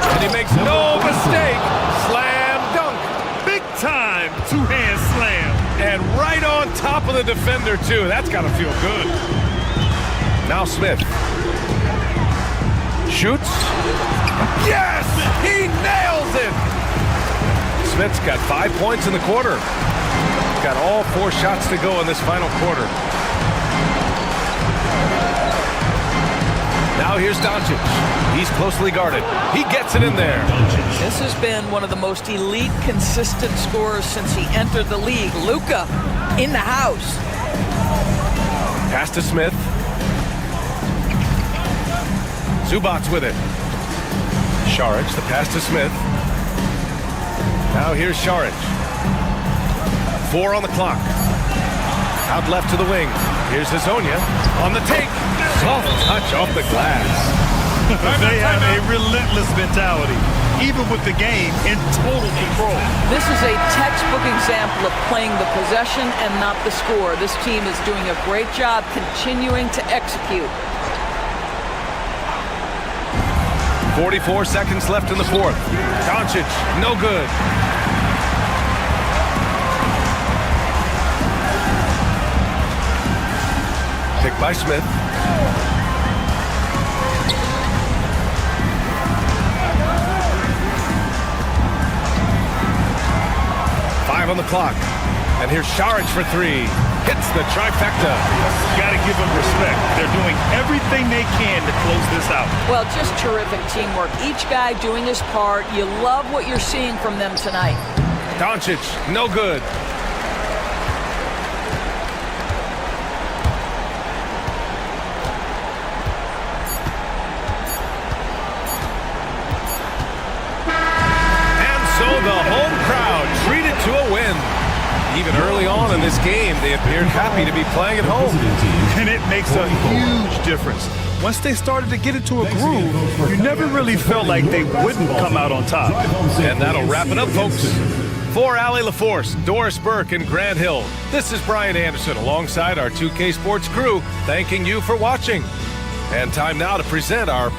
And he makes no mistake. Slam dunk. Big time two-hand slam. And right on top of the defender, too. That's got to feel good. Now Smith. Shoots. Yes! He nails it! Smith's got 5 points in the quarter. Got all 4 shots to go in this final quarter. Now here's Doncic. He's closely guarded. He gets it in there. This has been one of the most elite, consistent scorers since he entered the league. Luka in the house. Pass to Smith. Zubac's with it. Šarić, the pass to Smith. Now here's Šarić. 4 on the clock. Out left to the wing. Here's Hazonia on the take. Soft touch off the glass. They have a relentless mentality, even with the game in total control. This is a textbook example of playing the possession and not the score. This team is doing a great job continuing to execute. 44 seconds left in the fourth. Doncic, no good. Picked by Smith. On the clock. And here's Šarić for 3. Hits the trifecta. Got to give them respect. They're doing everything they can to close this out. Well, just terrific teamwork. Each guy doing his part. You love what you're seeing from them tonight. Doncic, no good. And so the home crowd treated to a win. Even early on in this game, they appeared happy to be playing at home. And it makes a huge difference. Once they started to get into a groove, you never really felt like they wouldn't come out on top. And that'll wrap it up, folks. For Allie LaForce, Doris Burke, and Grant Hill, this is Brian Anderson alongside our 2K Sports crew, thanking you for watching. And time now to present our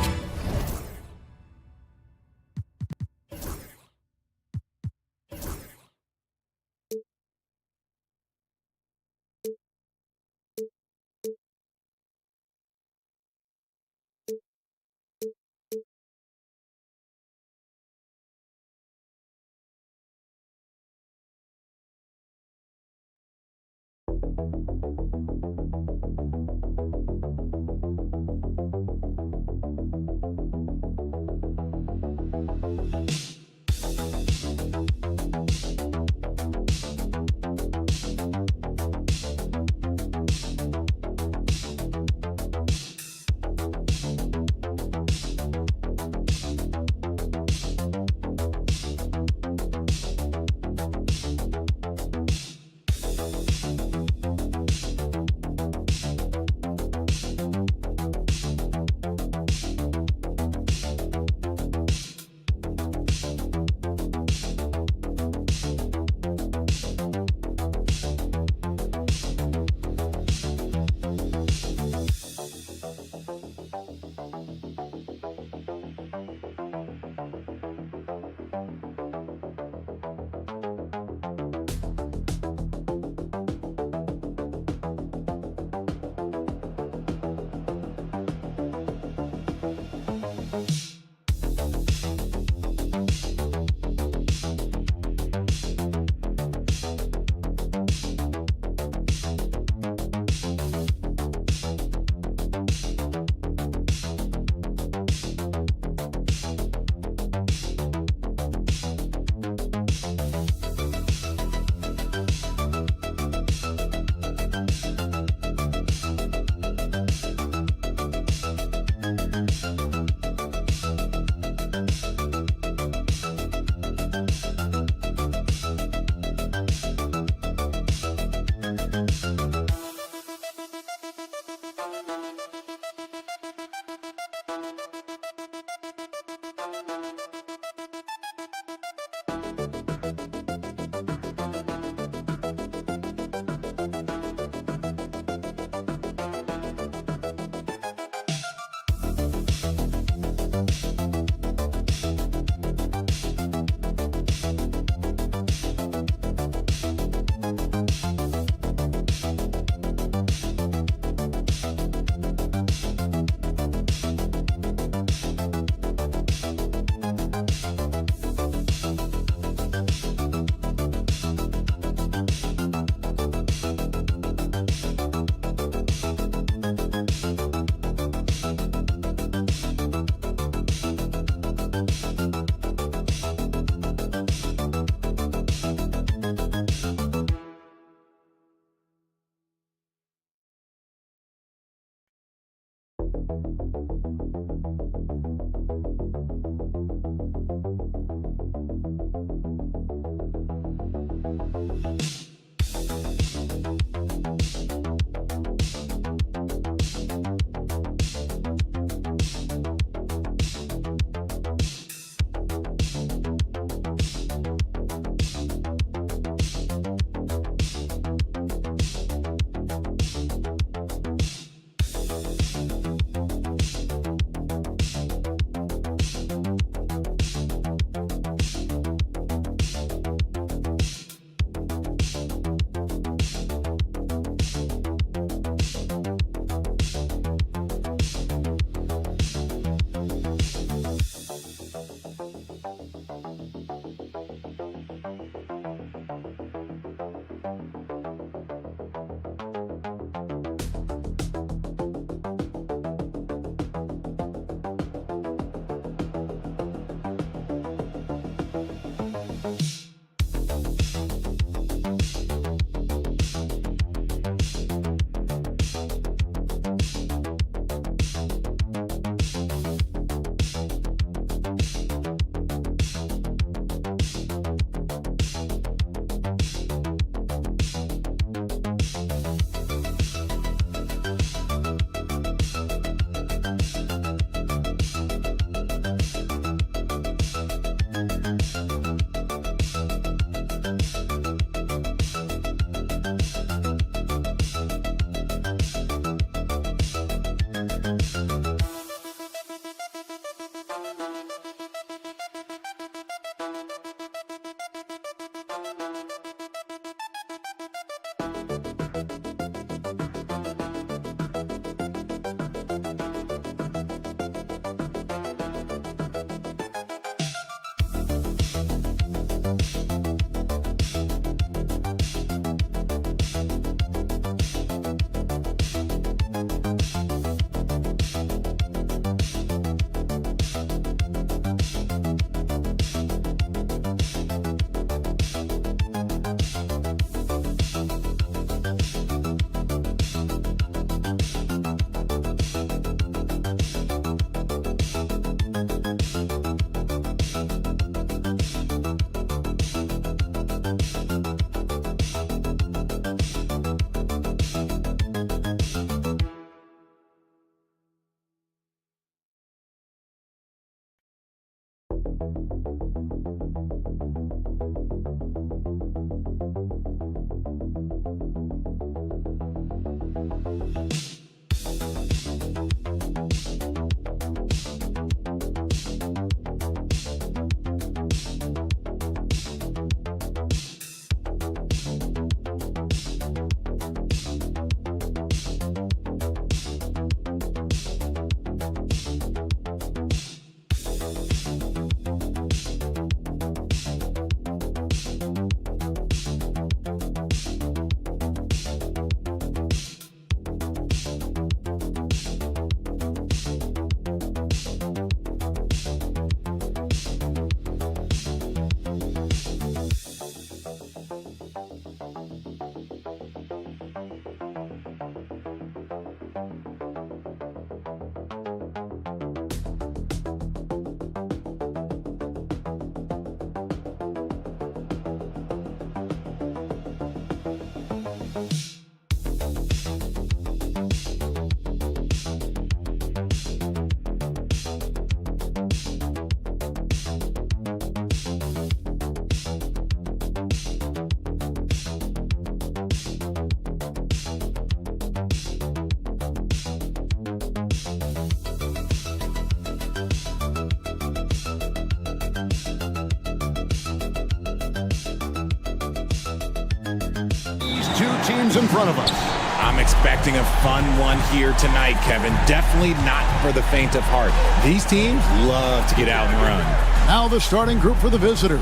Teams in front of us. I'm expecting a fun one here tonight, Kevin. Definitely not for the faint of heart. These teams love to get out and run. Now the starting group for the visitors.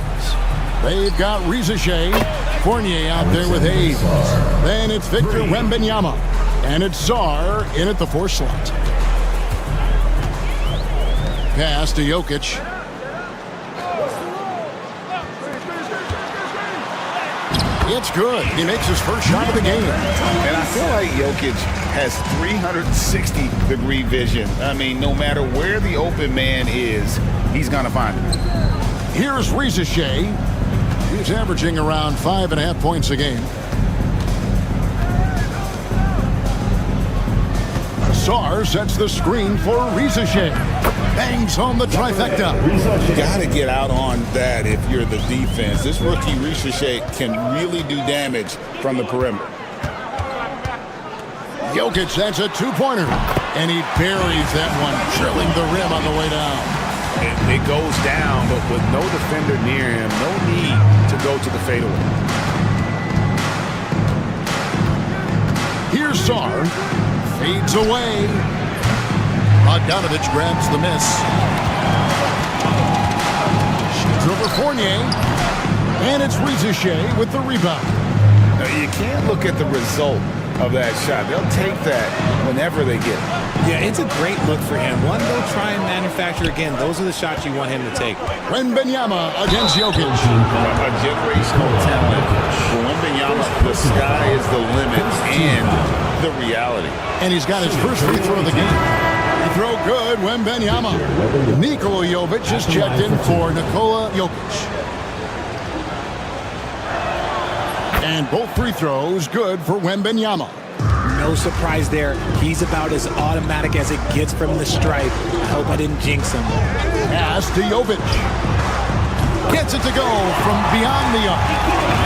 They've got Riza-Shea, Fournier out there with Hayes. Then it's Victor Wembanyama. And it's Czar in at the 4 slot. Pass to Jokic. It's good. He makes his first shot of the game. And I feel like Jokic has 360-degree vision. I mean, no matter where the open man is, he's going to find him. Here's Riza-Shea. He's averaging around 5.5 points a game. Czar sets the screen for Riza-Shea. Bangs home the trifecta. You got to get out on that if you're the defense. This rookie Riza-Shea can really do damage from the perimeter. Jokic, that's a 2-pointer. And he buries that one, drilling the rim on the way down. It goes down, but with no defender near him, no need to go to the fadeaway. Here's Czar. Fades away. Bogdanovich grabs the miss. Shoots over Fournier. And it's Riza-Shea with the rebound. Now, you can't look at the result of that shot. They'll take that whenever they get it. Yeah, it's a great look for him. One, they'll try and manufacture again. Those are the shots you want him to take. Wembanyama against Jokic. A generational talent. For Wembanyama, the sky is the limit and the reality. And he's got his first free throw of the game. Free throw good, Wembanyama. Nikola Jovic is checked in for Nikola Jokic. And both free throws good for Wembanyama. No surprise there. He's about as automatic as it gets from the stripe. I hope I didn't jinx him. Pass to Jovic. Gets it to go from beyond the arc.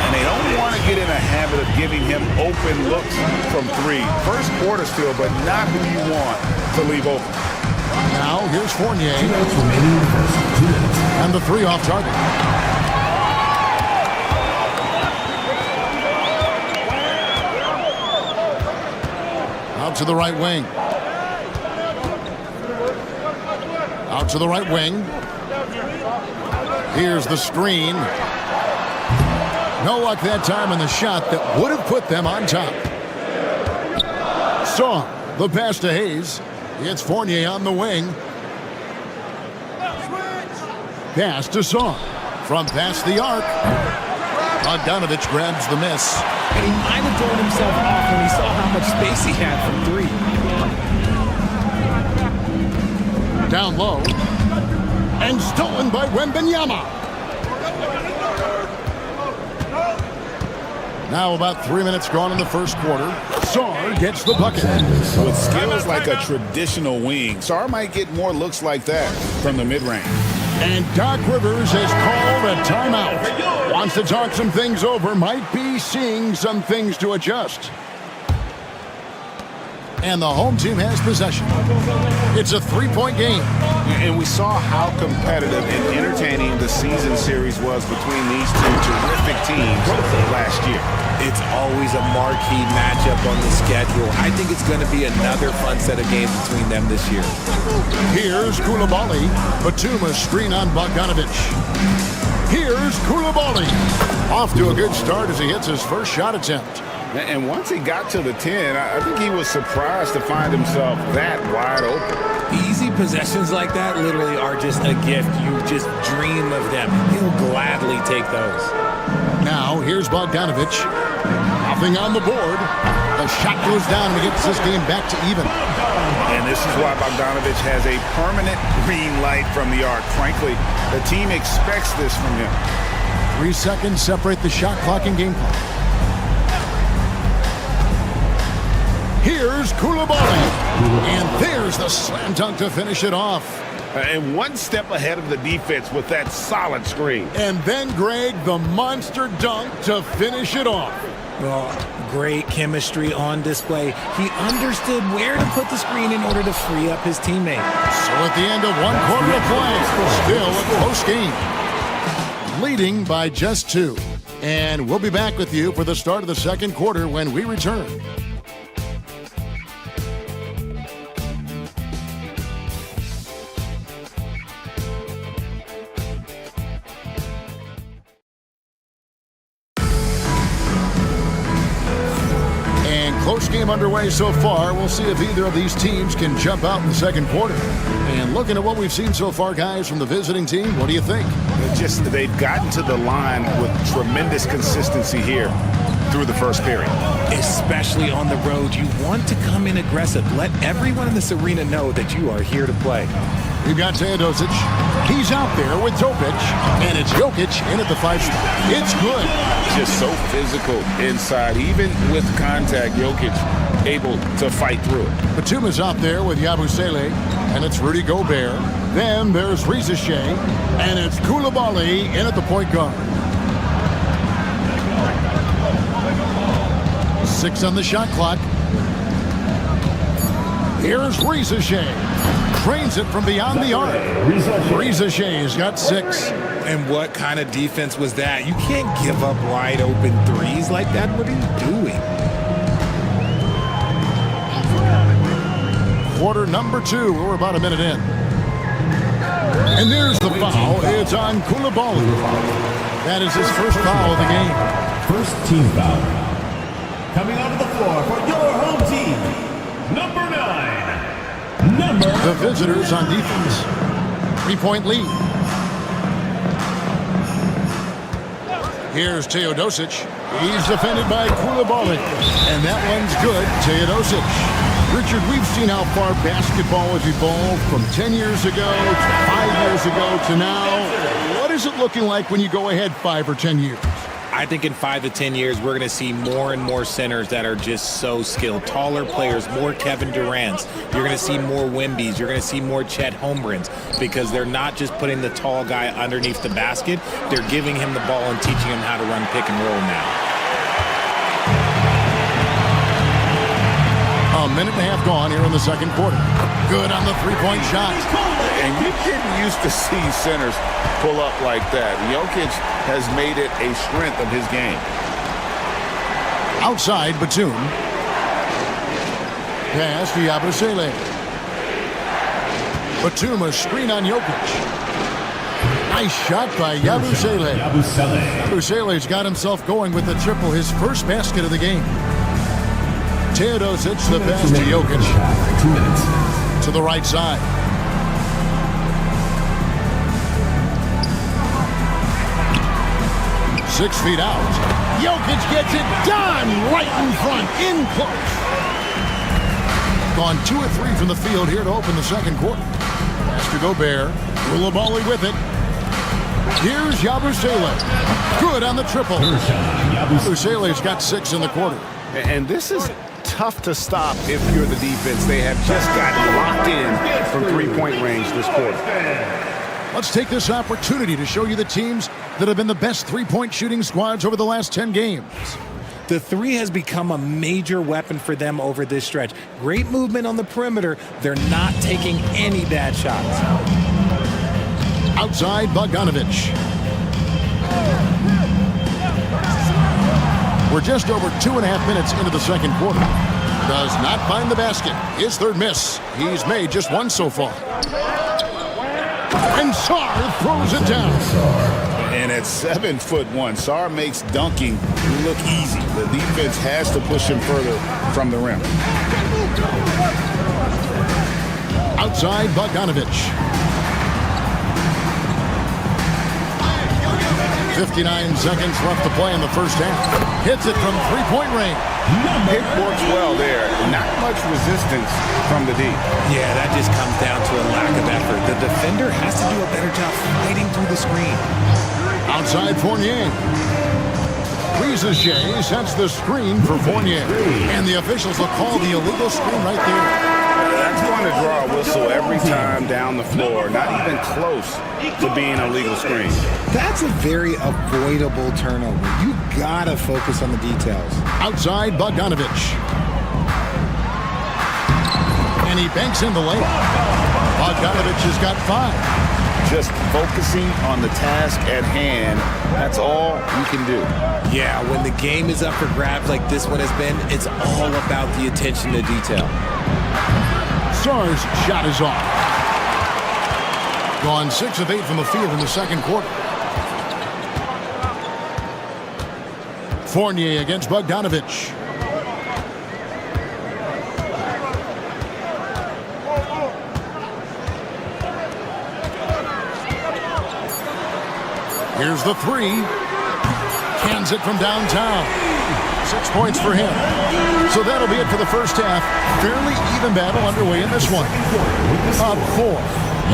And they don't want to get in a habit of giving him open looks from 3. First quarter still, but not who you want to leave open. Now here's Fournier. And the 3 off target. to the right wing. Out to the right wing. Here's the screen. No luck that time on the shot that would have put them on top. Saw the pass to Hayes. It's Fournier on the wing. Pass to Saw. From past the arc. Bogdanovich grabs the miss. And he might have thrown himself off when he saw how much space he had from three. Down low. And stolen by Wembanyama. Now about 3 minutes gone in the first quarter. Sarr gets the bucket. With skills like a traditional wing, Sarr might get more looks like that from the mid-range. And Doc Rivers has called a timeout. Wants to talk some things over. Might be seeing some things to adjust. And the home team has possession. It's a three-point game. And we saw how competitive and entertaining the season series was between these two terrific teams last year. It's always a marquee matchup on the schedule. I think it's going to be another fun set of games between them this year. Here's Koulibaly. Batum's screen on Bogdanovich. Here's Koulibaly. Off to a good start as he hits his first shot attempt. And once he got to the 10, I think he was surprised to find himself that wide open. Easy possessions like that literally are just a gift. You just dream of them. He'll gladly take those. Now, here's Bogdanovich. Nothing on the board. The shot goes down and he gets this game back to even. And this is why Bogdanovich has a permanent green light from the arc. Frankly, the team expects this from him. 3 seconds separate the shot clock and game clock. Here's Koulibaly. And there's the slam dunk to finish it off. And one step ahead of the defense with that solid screen. And then, Greg, the monster dunk to finish it off. Well, great chemistry on display. He understood where to put the screen in order to free up his teammate. So at the end of one quarter of play, still a close game. Leading by just 2. And we'll be back with you for the start of the second quarter when we return. Close game underway so far. We'll see if either of these teams can jump out in the second quarter. And looking at what we've seen so far, guys, from the visiting team, what do you think? They've gotten to the line with tremendous consistency here through the first period. Especially on the road, you want to come in aggressive. Let everyone in this arena know that you are here to play. We've got Teodosic. He's out there with Topic, and it's Jokic in at the 5 spot. It's good. Just so physical inside. Even with contact, Jokic able to fight through it. Batum is out there with Yabusele, and it's Rudy Gobert. Then there's Rizachet, and it's Koulibaly in at the point guard. 6 on the shot clock. Here's Rizachet. Trains it from beyond the arc. Rizachet's got 6. And what kind of defense was that? You can't give up wide open threes like that. What are you doing? Quarter number 2. We're about a minute in. And there's the foul. It's on Koulibaly. That is his first foul of the game. First team foul. Coming onto the floor for your home team, number 9. The visitors on defense. 3-point lead. Here's Teodosic. He's defended by Koulibaly. And that one's good. Teodosic. Richard, we've seen how far basketball has evolved from 10 years ago to 5 years ago to now. What is it looking like when you go ahead 5 or 10 years? I think in 5 to 10 years, we're going to see more and more centers that are just so skilled. Taller players, more Kevin Durant's. You're going to see more Wemby's. You're going to see more Chet Holmgrens because they're not just putting the tall guy underneath the basket. They're giving him the ball and teaching him how to run pick and roll now. A minute and a half gone here in the second quarter. Good on the 3-point shot. And you didn't used to see centers pull up like that. Jokic has made it a strength of his game. Outside, Batum. Pass to Yabusele. Batum, screen on Jokic. Nice shot by Yabusele. Yabusele's got himself going with the triple, his first basket of the game. Teodosic, the pass to Jokic. 2 minutes. To the right side. Six feet out. Jokic gets it done right in front, in close. Gone 2 of 3 from the field here to open the second quarter. Pass to Gobert. Koulibaly with it. Here's Yabusele. Good on the triple. Yabusele's got 6 in the quarter. And this is tough to stop if you're the defense. They have just gotten locked in from three-point range this quarter. Let's take this opportunity to show you the teams that have been the best three-point shooting squads over the last 10 games. The three has become a major weapon for them over this stretch. Great movement on the perimeter. They're not taking any bad shots. Outside, Bogdanovic. We're just over 2.5 minutes into the second quarter. Does not find the basket. His third miss. He's made just 1 so far. And Sarr throws it down. And at 7'1", Sarr makes dunking look easy. The defense has to push him further from the rim. Outside, Bogdanovic. 59 seconds left to play in the first half. Hits it from three-point range. It works well there. Not much resistance from the D. Yeah, that just comes down to a lack of effort. The defender has to do a better job fighting through the screen. Outside, Fournier. Rizachet sets the screen for Fournier. And the officials will call the illegal screen right there. That's going to draw a whistle every time down the floor. Not even close to being a legal screen. That's a very avoidable turnover. You gotta focus on the details. Outside, Bogdanovic. And he banks in the lane. Bogdanovic has got 5. Just focusing on the task at hand. That's all you can do. Yeah, when the game is up for grabs like this one has been, it's all about the attention to detail. Sarr's shot is off. Gone 6 of 8 from the field in the second quarter. Fournier against Bogdanovic. Here's the 3. Cans it from downtown. 6 points for him. So that'll be it for the first half. Fairly even battle underway in this one. Up 4.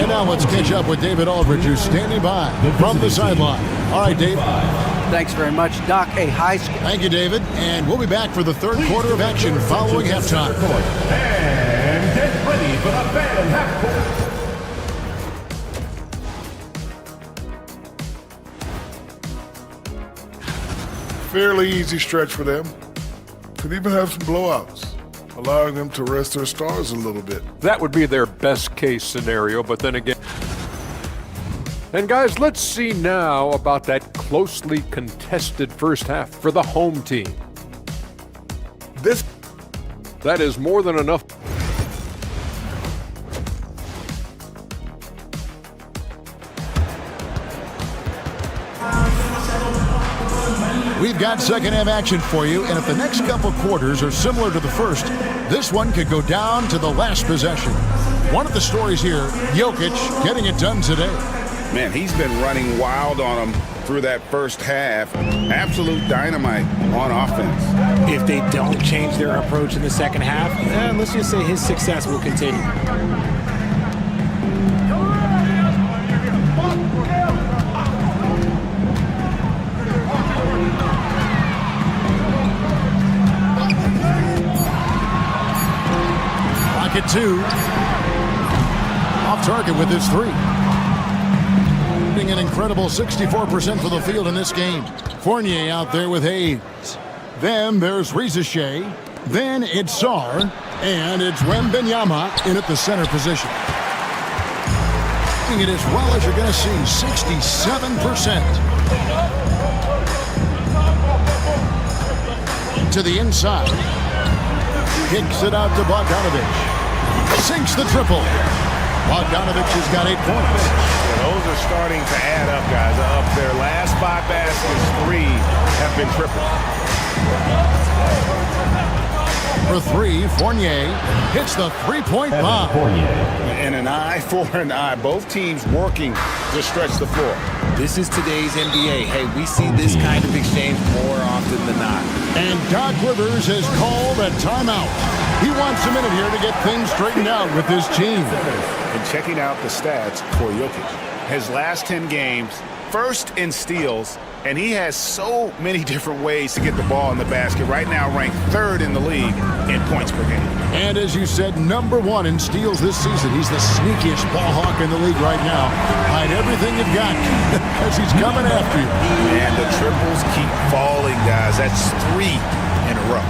And now let's catch up with David Aldridge, who's standing by from the sideline. All right, Dave. Thanks very much, Doc. A high score. Thank you, David. And we'll be back for the third quarter of action following halftime. And get ready for the fan half court. Fairly easy stretch for them. Could even have some blowouts, allowing them to rest their stars a little bit. That would be their best case scenario, but then again. And guys, let's see now about that closely contested first half for the home team. That is more than enough. We've got second half action for you, and if the next couple quarters are similar to the first, this one could go down to the last possession. One of the stories here, Jokic getting it done today. Man, he's been running wild on them through that first half. Absolute dynamite on offense. If they don't change their approach in the second half, let's just say his success will continue. Rocket 2. Off target with his 3. An incredible 64% for the field in this game. Fournier out there with Hayes. Then there's Rizachet. Then it's Sarr. And it's Wembanyama in at the center position. Doing it as well as you're going to see, 67%. To the inside. Kicks it out to Bogdanovic. Sinks the triple. Bogdanovic has got 8 points. Yeah, those are starting to add up, guys. Of their last 5 baskets, 3 have been tripled. For 3, Fournier hits the three-point bomb. And an eye for an eye. Both teams working to stretch the floor. This is today's NBA. Hey, we see this kind of exchange more often than not. And Doc Rivers has called a timeout. He wants a minute here to get things straightened out with his team. And checking out the stats for Jokic. His last 10 games, first in steals, and he has so many different ways to get the ball in the basket. Right now ranked 3rd in the league in points per game. And as you said, #1 in steals this season. He's the sneakiest ball hawk in the league right now. Hide everything you've got because he's coming after you. And the triples keep falling, guys. That's 3 in a row.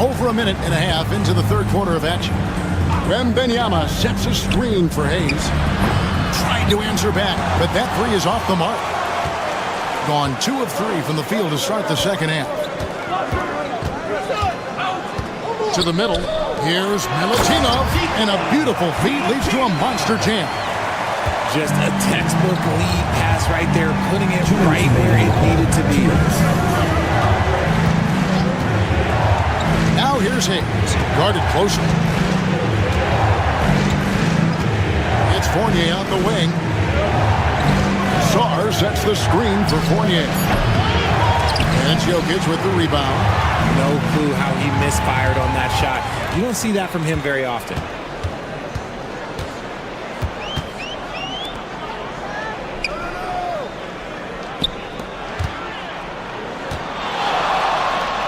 Over a minute and a half into the 3rd quarter of action. Wembanyama sets a screen for Hayes. Trying to answer back, but that 3 is off the mark. Gone 2 of 3 from the field to start the second half. To the middle, here's Milutinov, and a beautiful feed leads to a monster jam. Just a textbook lead pass right there, putting it right where it needed to be. Now here's Hayes, guarded closely. It's Fournier on the wing. Sarr sets the screen for Fournier. And Jokic with the rebound. No clue how he misfired on that shot. You don't see that from him very often.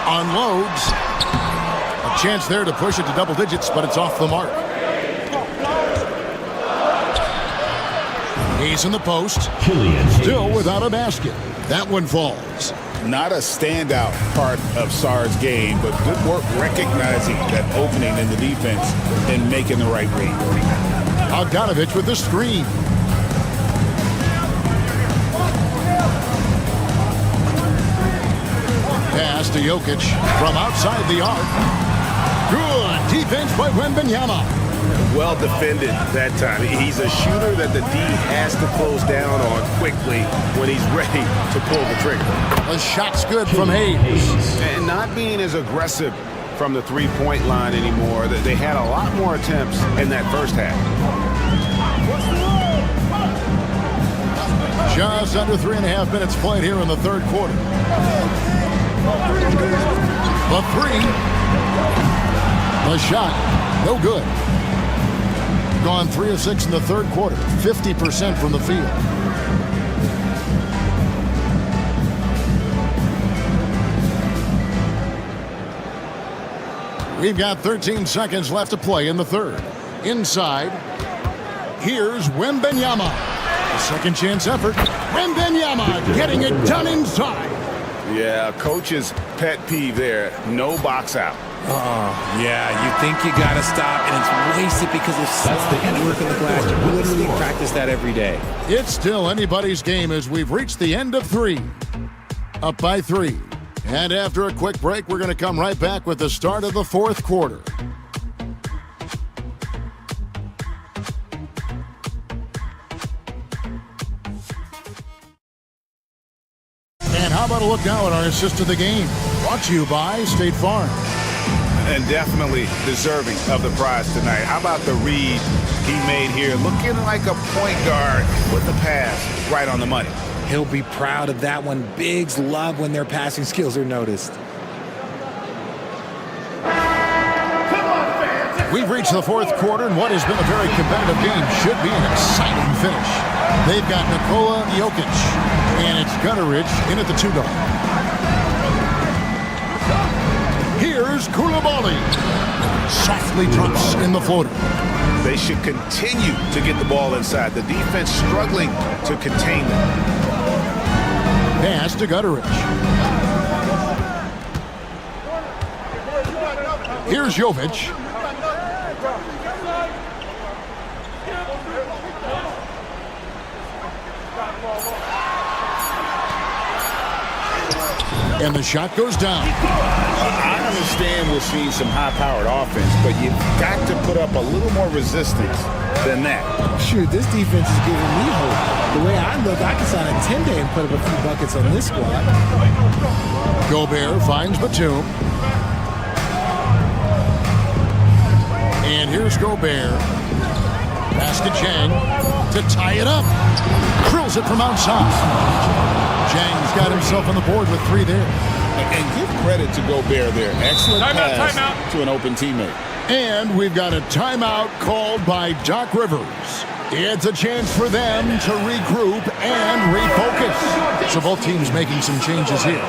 Unloads. A chance there to push it to double digits, but it's off the mark. He's in the post. Still without a basket. That one falls. Not a standout part of Sarr's game, but good work recognizing that opening in the defense and making the right read. Bogdanovic with the screen. Pass to Jokic from outside the arc. Good defense by Wembanyama. Well defended that time. He's a shooter that the D has to close down on quickly when he's ready to pull the trigger. The shot's good from Hayes. And not being as aggressive from the three-point line anymore. They had a lot more attempts in that first half. Just under 3.5 minutes played here in the 3rd quarter. The 3. The shot, no good. Gone 3 of 6 in the 3rd quarter, 50% from the field. We've got 13 seconds left to play in the 3rd. Inside, here's Wembanyama. A second chance effort. Wembanyama getting it done inside. Yeah, coach's pet peeve there. No box out. Oh, yeah, you think you got to stop, and it's wasted because of slow and work on the glass. You literally practice that every day. It's still anybody's game as we've reached the end of 3. Up by 3. And after a quick break, we're going to come right back with the start of the 4th quarter. And how about a look now at our assist of the game? Brought to you by State Farm. And definitely deserving of the prize tonight. How about the read he made here? Looking like a point guard with the pass right on the money. He'll be proud of that one. Bigs love when their passing skills are noticed. We've reached the 4th quarter, and what has been a very competitive game should be an exciting finish. They've got Nikola Jokic, and it's Gutteridge in at the 2 guard. Here's Koulibaly. Softly drops in the floater. They should continue to get the ball inside. The defense struggling to contain them. Pass to Gutteridge. Here's Jovic. And the shot goes down. I understand we're seeing some high-powered offense, but you've got to put up a little more resistance than that. Shoot, this defense is giving me hope. The way I look, I can sign a 10-day and put up a few buckets on this squad. Gobert finds Batum. And here's Gobert. Pass to Chang to tie it up. Drills it from outside. Chang's got himself on the board with 3 there. And give credit to Gobert there. Excellent pass to an open teammate. And we've got a timeout called by Doc Rivers. It's a chance for them to regroup and refocus. So both teams making some changes here.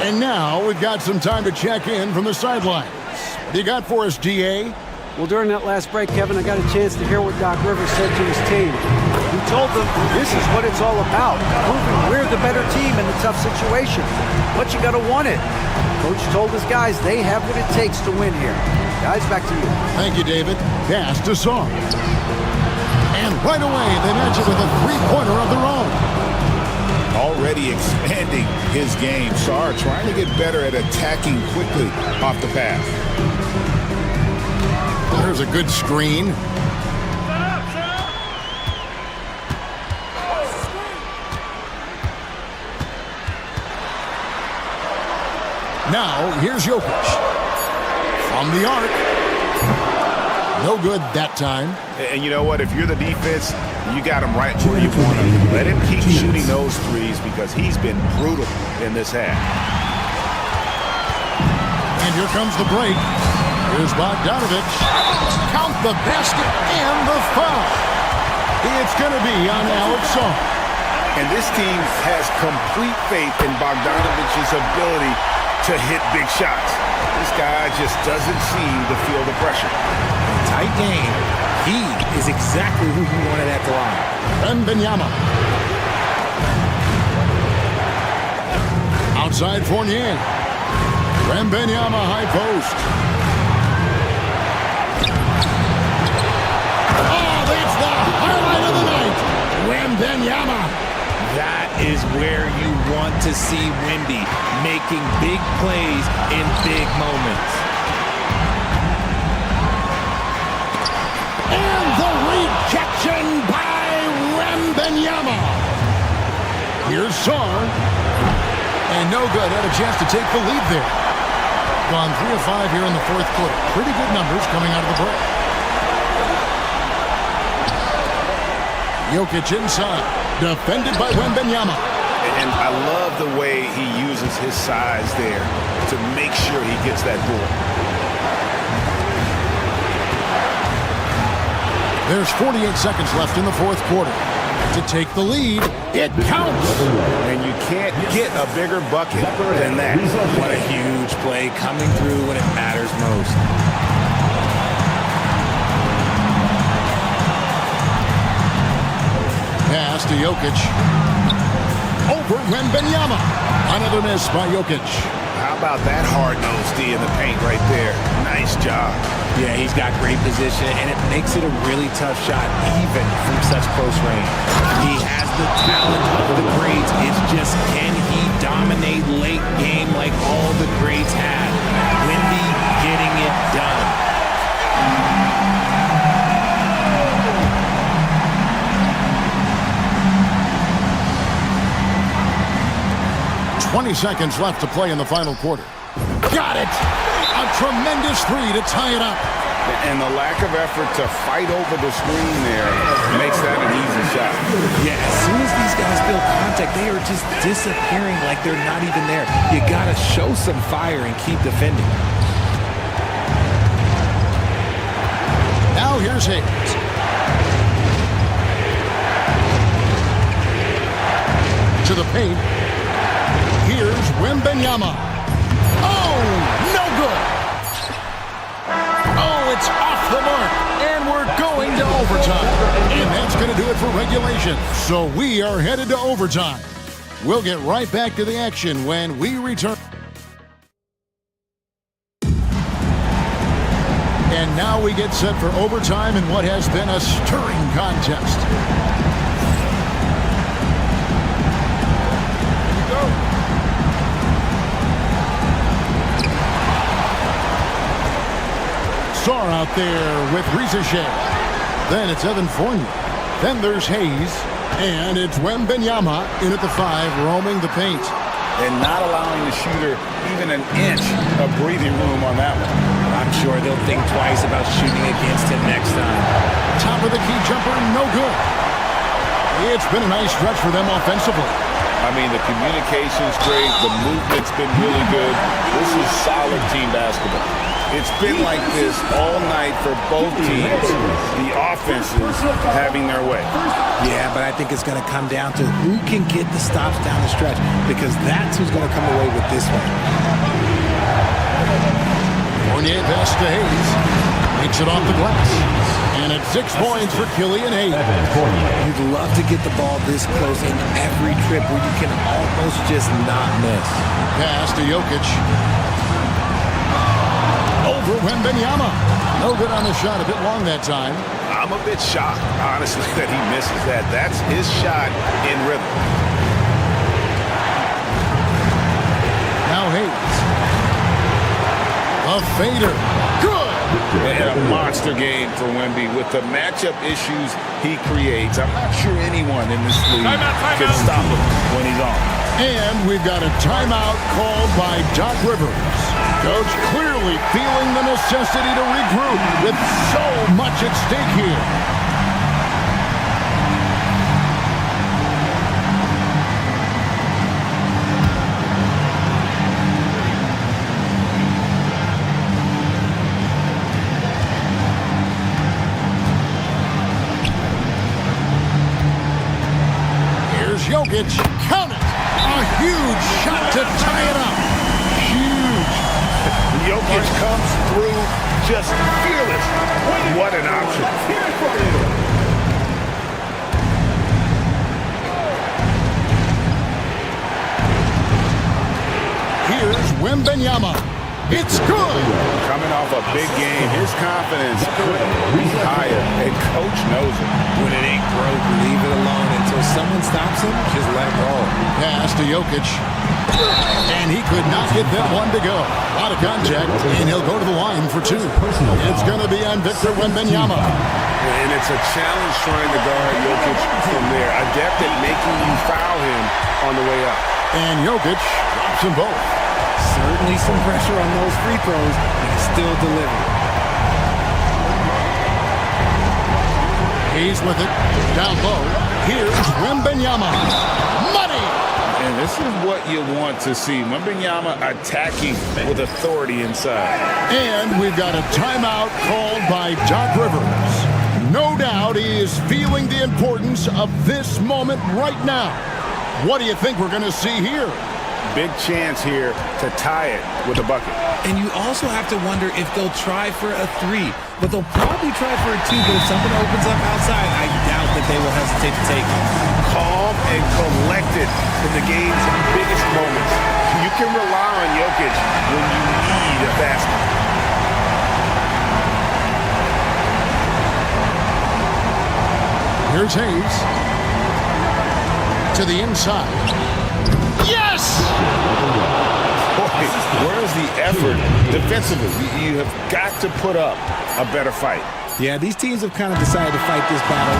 And now we've got some time to check in from the sidelines. What do you got for us, DA? Well, during that last break, Kevin, I got a chance to hear what Doc Rivers said to his team. He told them this is what it's all about, proving we're the better team in a tough situation. But you got to want it. Coach told his guys they have what it takes to win here. Guys, back to you. Thank you, David. Pass to Song. And right away, they match it with a three-pointer of their own. Already expanding his game. Sar trying to get better at attacking quickly off the pass. There's a good screen. Now, here's Jokic. From the arc. No good that time. And you know what? If you're the defense, you got him right where you want him. Let him keep shooting those threes because he's been brutal in this half. And here comes the break. Here's Bogdanovich. Count the basket and the foul. It's going to be on Alex Song. And this team has complete faith in Bogdanovich's ability to hit big shots. This guy just doesn't seem to feel the pressure. In a tight game, he is exactly who you wanted at the line. Wembanyama. Outside Fournier. Wembanyama high post. Oh, that's the highlight of the night. Wembanyama. That is where you want to see Wemby, making big plays in big moments. And the rejection by Wembanyama. Here's Sar. And no good. Had a chance to take the lead there. Gone 3 of 5 here in the fourth quarter. Pretty good numbers coming out of the break. Jokic inside. Defended by Wembanyama. And I love the way he uses his size there to make sure he gets that ball. There's 48 seconds left in the fourth quarter. To take the lead, it counts. And you can't get a bigger bucket than that. What a huge play coming through when it matters most. Pass to Jokic. Over Wembanyama. Another miss by Jokic. How about that hard-nosed D in the paint right there? Nice job. Yeah, he's got great position, and it makes it a really tough shot, even from such close range. He has the talent of the greats. It's just, can he dominate late game like all the greats had? Wemby getting it done. 20 seconds left to play in the final quarter. Got it! A tremendous three to tie it up. And the lack of effort to fight over the screen there makes that an easy shot. Yeah, as soon as these guys feel contact, they are just disappearing like they're not even there. You got to show some fire and keep defending. Now here's Hayes. To the paint. Here's Wembanyama. Oh, no good. Oh, it's off the mark. And we're going to overtime. And that's going to do it for regulation. So we are headed to overtime. We'll get right back to the action when we return. And now we get set for overtime in what has been a stirring contest. are out there with Rizachet. Then it's Evan Fournier. Then there's Hayes. And it's Wembanyama in at the 5, roaming the paint. And not allowing the shooter even an inch of breathing room on that one. I'm sure they'll think twice about shooting against him next time. Top of the key jumper, no good. It's been a nice stretch for them offensively. I mean, the communication's great. The movement's been really good. This is solid team basketball. It's been like this all night for both teams. The offenses having their way. Yeah, but I think it's going to come down to who can get the stops down the stretch, because that's who's going to come away with this one. Fournier pass to Hayes. Makes it off the glass. And it's 6 points for Killian Hayes. You'd love to get the ball this close in every trip where you can almost just not miss. Pass to Jokic. Over Wembanyama. No good on the shot. A bit long that time. I'm a bit shocked, honestly, that he misses that. That's his shot in rhythm. Now Hayes. A fader. Good. And a monster game for Wemby with the matchup issues he creates. I'm not sure anyone in this league can stop him when he's on. And we've got a timeout called by Doc Rivers. Coach clearly feeling the necessity to regroup with so much at stake here. Jokic, count it! A huge shot to tie it up. Huge. Jokic comes through just fearless. What an option. Here's Wembanyama. It's good. Coming off a big game, his confidence couldn't be higher, and coach knows it. When it ain't broke, leave it alone until someone stops him. Just let it go. Pass to Jokic, and he could not get that one to go. Out of contact, and he'll go to the line for 2. It's going to be on Victor Wembanyama. And it's a challenge trying to guard Jokic from there. Adept at making you foul him on the way up. And Jokic drops them both. Certainly some pressure on those free throws, but he still delivered. He's with it. Down low. Here's Wembanyama. Money! And this is what you want to see. Wembanyama attacking with authority inside. And we've got a timeout called by Doc Rivers. No doubt he is feeling the importance of this moment right now. What do you think we're going to see here? Big chance here to tie it with a bucket. And you also have to wonder if they'll try for a 3. But they'll probably try for a 2. But if something opens up outside, I doubt that they will hesitate to take it. Calm and collected in the game's biggest moments. You can rely on Jokic when you need a basket. Here's Hayes. To the inside. Yes! Boy, where's the effort defensively? You have got to put up a better fight. Yeah, these teams have kind of decided to fight this battle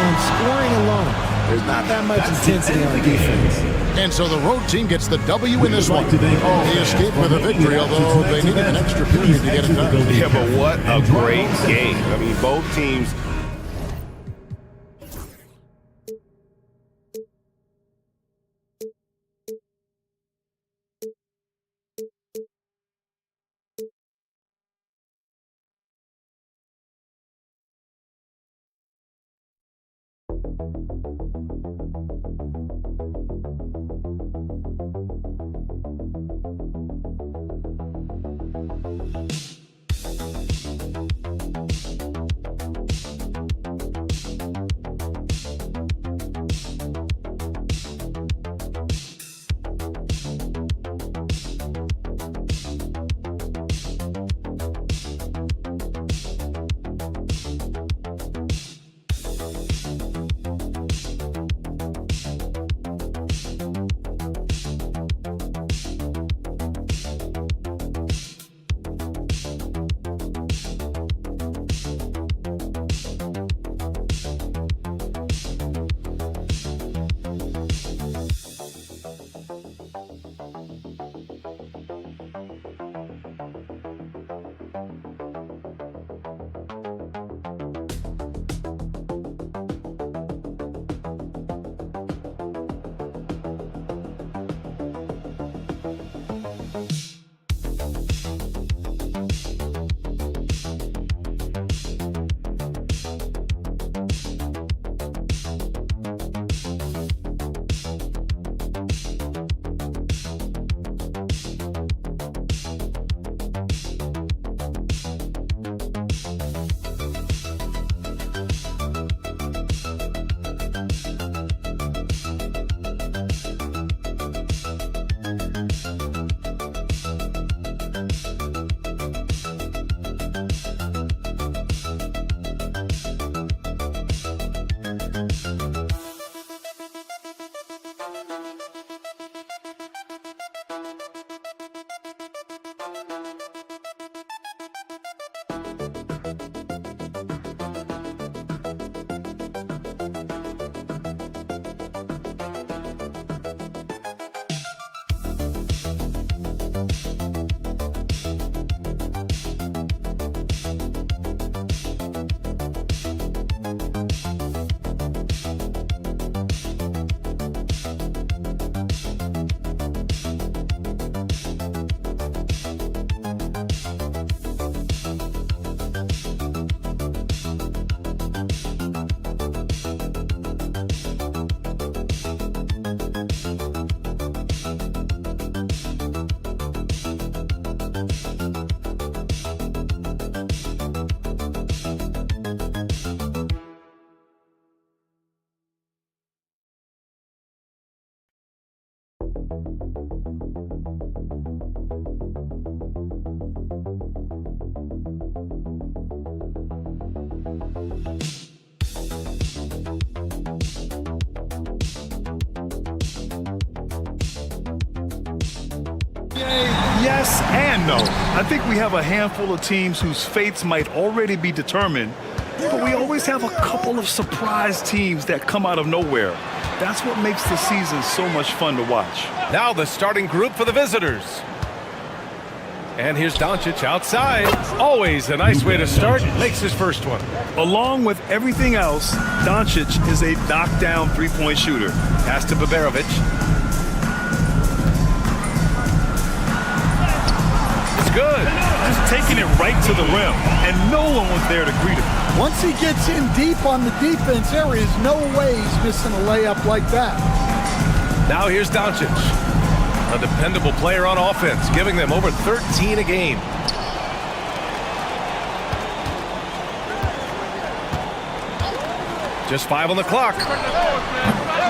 on scoring alone. There's not that much intensity on defense. And so the road team gets the W in this one. They escaped with a victory, although they needed an extra period to get it done. Yeah, but what a great game. I mean, both teams Yes and no. I think we have a handful of teams whose fates might already be determined, but we always have a couple of surprise teams that come out of nowhere. That's what makes the season so much fun to watch. Now the starting group for the visitors. And here's Doncic outside. Always a nice way to start. Makes his first one. Along with everything else, Doncic is a knockdown three-point shooter. Pass to Baberovic. It's good. Just taking it right to the rim, and no one was there to greet him. Once he gets in deep on the defense, there is no way he's missing a layup like that. Now here's Doncic. A dependable player on offense, giving them over 13 a game. Just 5 on the clock.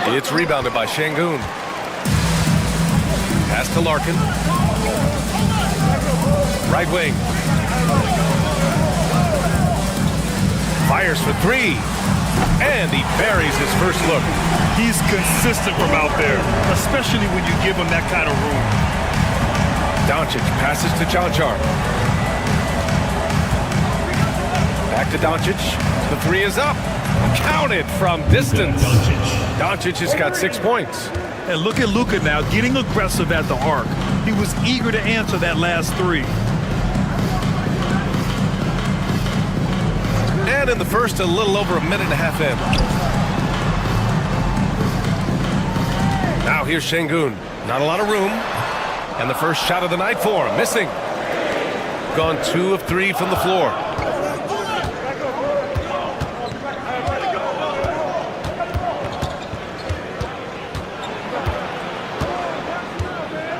It's rebounded by Şengün. Pass to Larkin. Right wing. Fires for 3. And he buries his first look. He's consistent from out there, especially when you give him that kind of room. Doncic passes to Cancar. Back to Doncic. The 3 is up. Counted from distance. Doncic has got 6 points. And look at Luka now, getting aggressive at the arc. He was eager to answer that last 3. And in the first, a little over a minute and a half in. Now here's Şengün. Not a lot of room. And the first shot of the night for him. Missing. Gone 2 of 3 from the floor.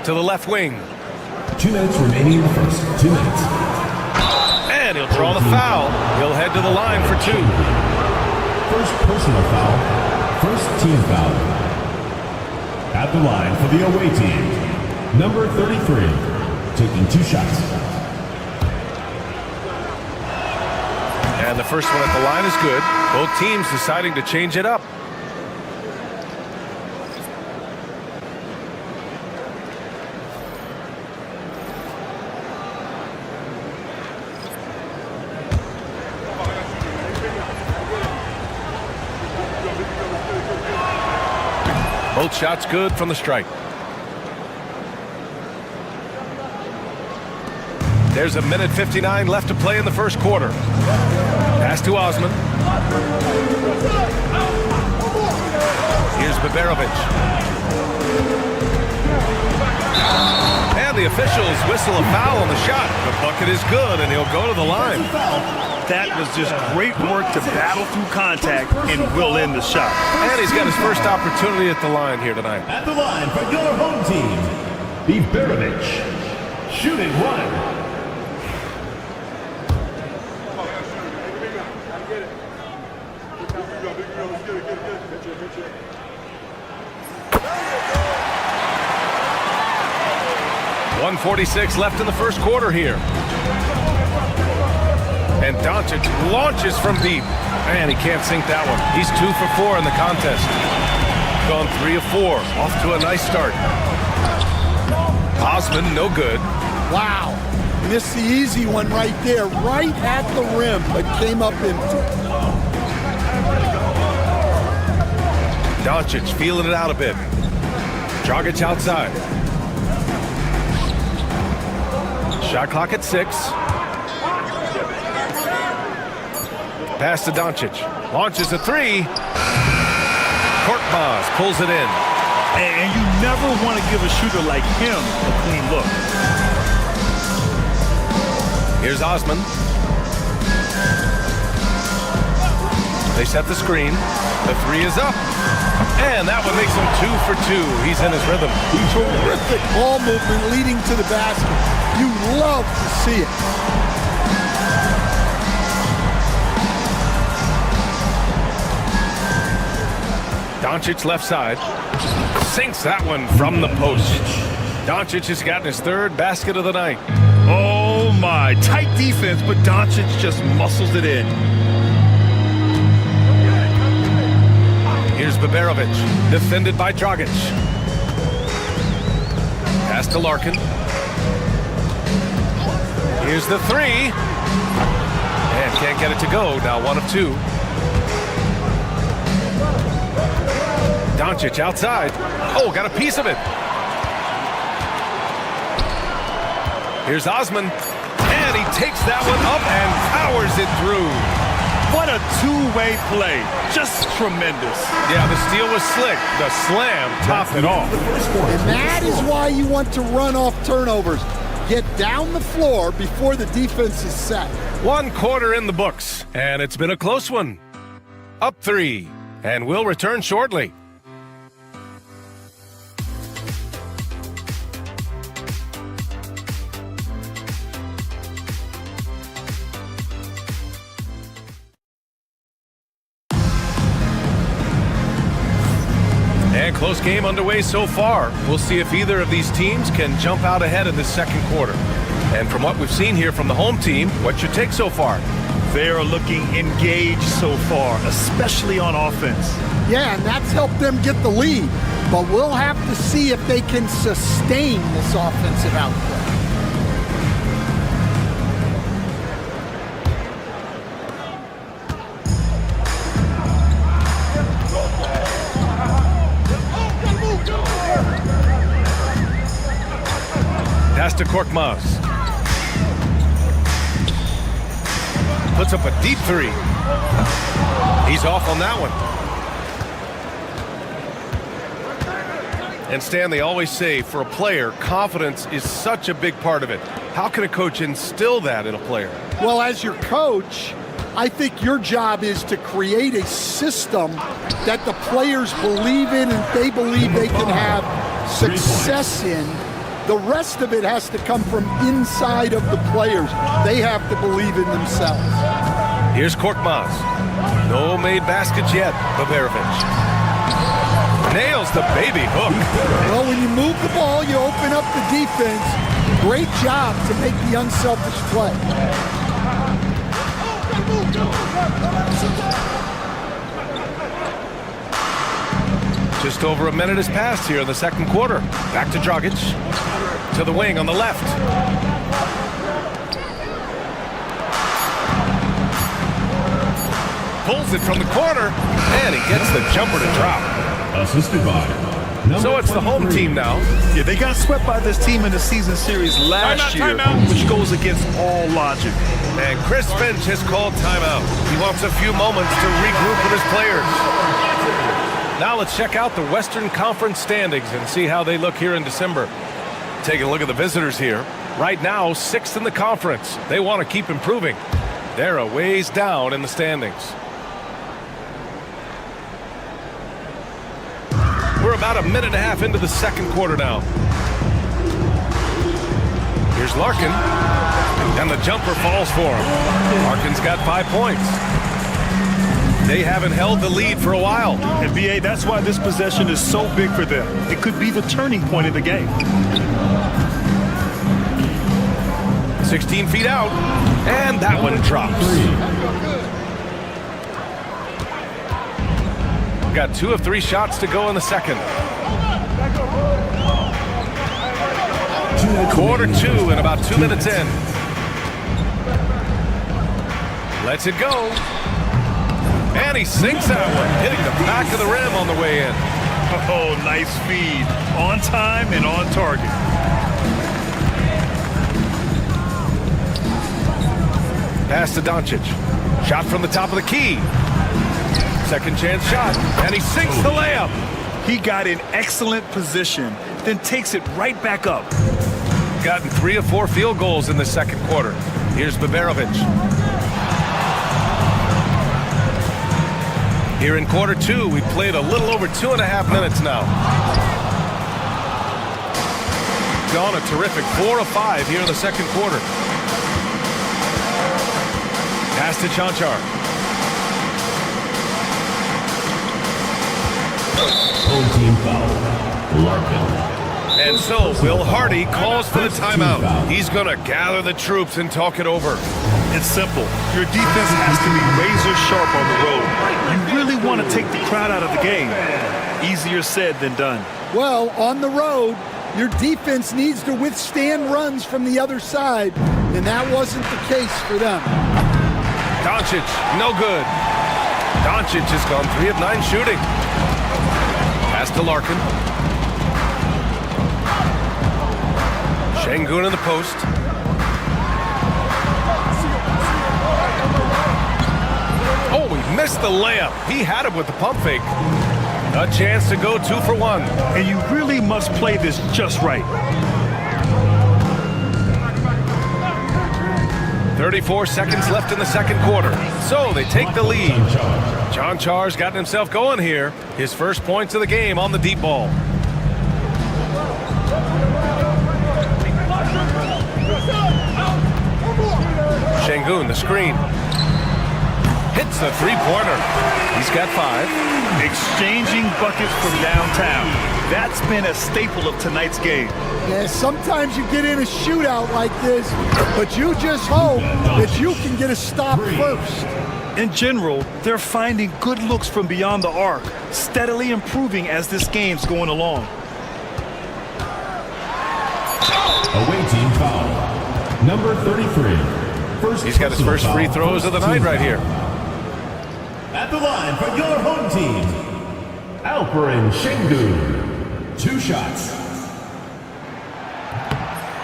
To the left wing. 2 minutes remaining in the first. 2 minutes. And he'll draw the foul. He'll head to the line for 2. First personal foul. First team foul. At the line for the away team, number 33, taking 2 shots. And the first one at the line is good. Both teams deciding to change it up. Both shots good from the strike. There's a minute 59 left to play in the first quarter. Pass to Osman. Here's Baberovic. And the officials whistle a foul on the shot. The bucket is good, and he'll go to the line. That was just great work to battle through contact and will end the shot. And he's got his first opportunity at the line here tonight. At the line for your home team, Baberovic, shooting 1. .146 left in the first quarter here. And Doncic launches from deep. Man, he can't sink that one. He's 2 for 4 in the contest. Gone 3 of 4. Off to a nice start. Osman, no good. Wow. Missed the easy one right there, right at the rim, but came up empty. Doncic feeling it out a bit. Dragic outside. Shot clock at 6. Pass to Doncic. Launches a 3. Korkmaz pulls it in. And you never want to give a shooter like him a clean look. Here's Osman. They set the screen. The 3 is up. And that one makes him 2 for 2. He's in his rhythm. Terrific ball movement leading to the basket. You love to see it. Doncic left side. Sinks that one from the post. Doncic has gotten his 3rd basket of the night. Oh my, tight defense, but Doncic just muscles it in. Here's Baberovic, defended by Dragic. Pass to Larkin. Here's the 3. And can't get it to go, now 1 of 2. Doncic outside. Oh, got a piece of it. Here's Osman. And he takes that one up and powers it through. What a two-way play. Just tremendous. Yeah, the steal was slick. The slam topped it off. And that is why you want to run off turnovers. Get down the floor before the defense is set. 1 quarter in the books, and it's been a close one. Up 3, and we'll return shortly. And close game underway so far. We'll see if either of these teams can jump out ahead in this 2nd quarter. And from what we've seen here from the home team, what's your take so far? They are looking engaged so far, especially on offense. Yeah, and that's helped them get the lead. But we'll have to see if they can sustain this offensive output. Pass to Korkmaz. Puts up a deep 3. He's off on that one. And Stan, they always say, for a player, confidence is such a big part of it. How can a coach instill that in a player? Well, as your coach, I think your job is to create a system that the players believe in and they believe they can have success in. The rest of it has to come from inside of the players. They have to believe in themselves. Here's Korkmaz. No made baskets yet, Baberovic. Nails the baby hook. Well, when you move the ball, you open up the defense. Great job to make the unselfish play. Just over a minute has passed here in the 2nd quarter. Back to Dragic. To the wing on the left. Pulls it from the corner, and he gets the jumper to drop. Assisted by. So it's the home team now. Yeah, they got swept by this team in the season series last year, which goes against all logic. And Chris Finch has called timeout. He wants a few moments to regroup with his players. Now let's check out the Western Conference standings and see how they look here in December. Taking a look at the visitors here. Right now, 6th in the conference. They want to keep improving. They're a ways down in the standings. We're about a minute and a half into the 2nd quarter now. Here's Larkin. And the jumper falls for him. Larkin's got 5 points. They haven't held the lead for a while. And BA, that's why this possession is so big for them. It could be the turning point of the game. 16 feet out, and that one drops. We've got 2 of 3 shots to go in the 2nd. Quarter 2 and about 2 minutes in. Lets it go. And he sinks that one, hitting the back of the rim on the way in. Oh, nice feed. On time and on target. Pass to Doncic. Shot from the top of the key. Second chance shot. And he sinks the layup. He got in excellent position, then takes it right back up. Gotten 3 of 4 field goals in the second quarter. Here's Baberovic. Here in quarter 2, we played a little over 2.5 minutes now. Gone a terrific 4 of 5 here in the second quarter. Pass to Chanchar. Home team foul. Larkin. And so Will Hardy calls for the timeout. He's going to gather the troops and talk it over. It's simple. Your defense has to be razor sharp on the road. You really want to take the crowd out of the game. Easier said than done. Well, on the road, your defense needs to withstand runs from the other side, and that wasn't the case for them. Doncic, no good. Doncic has gone 3 of 9 shooting. Pass to Larkin. Şengün in the post. Oh, he missed the layup. He had it with the pump fake. A chance to go 2 for 1. And you really must play this just right. 34 seconds left in the second quarter. So they take the lead. Chanchar's gotten himself going here. His first points of the game on the deep ball. Şengün, the screen. Hits the three-pointer. He's got 5. Exchanging buckets from downtown. That's been a staple of tonight's game. Yeah, sometimes you get in a shootout like this, but you just hope that you can get a stop first. In general, they're finding good looks from beyond the arc, steadily improving as this game's going along. Away team foul. Number 33. He's got his first free throws of the night right here. At the line for your home team, Alperen Şengün. 2 shots.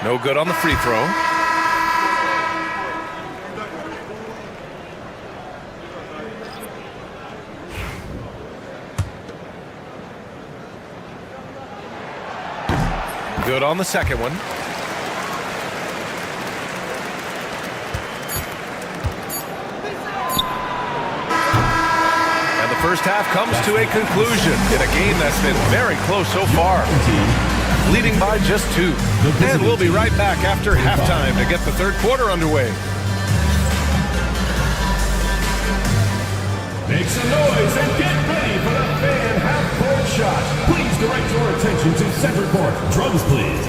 No good on the free throw. Good on the second one. And the first half comes to a conclusion in a game that's been very close so far. Leading by just 2. And we'll be right back after halftime to get the third quarter underway. Make some noise and get ready for the fan half-court shot. Please direct your attention to center court. Drums, please.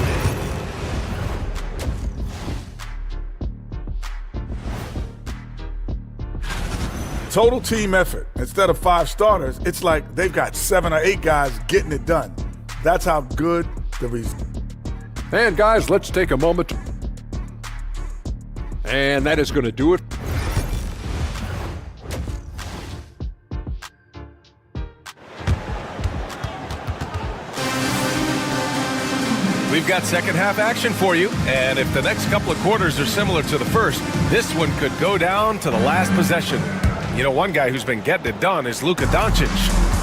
Total team effort. Instead of 5 starters, it's like they've got 7 or 8 guys getting it done. That's how good the result. And guys, let's take a moment. And that is going to do it. We've got second half action for you, and if the next couple of quarters are similar to the first, this one could go down to the last possession. You know, one guy who's been getting it done is Luka Doncic.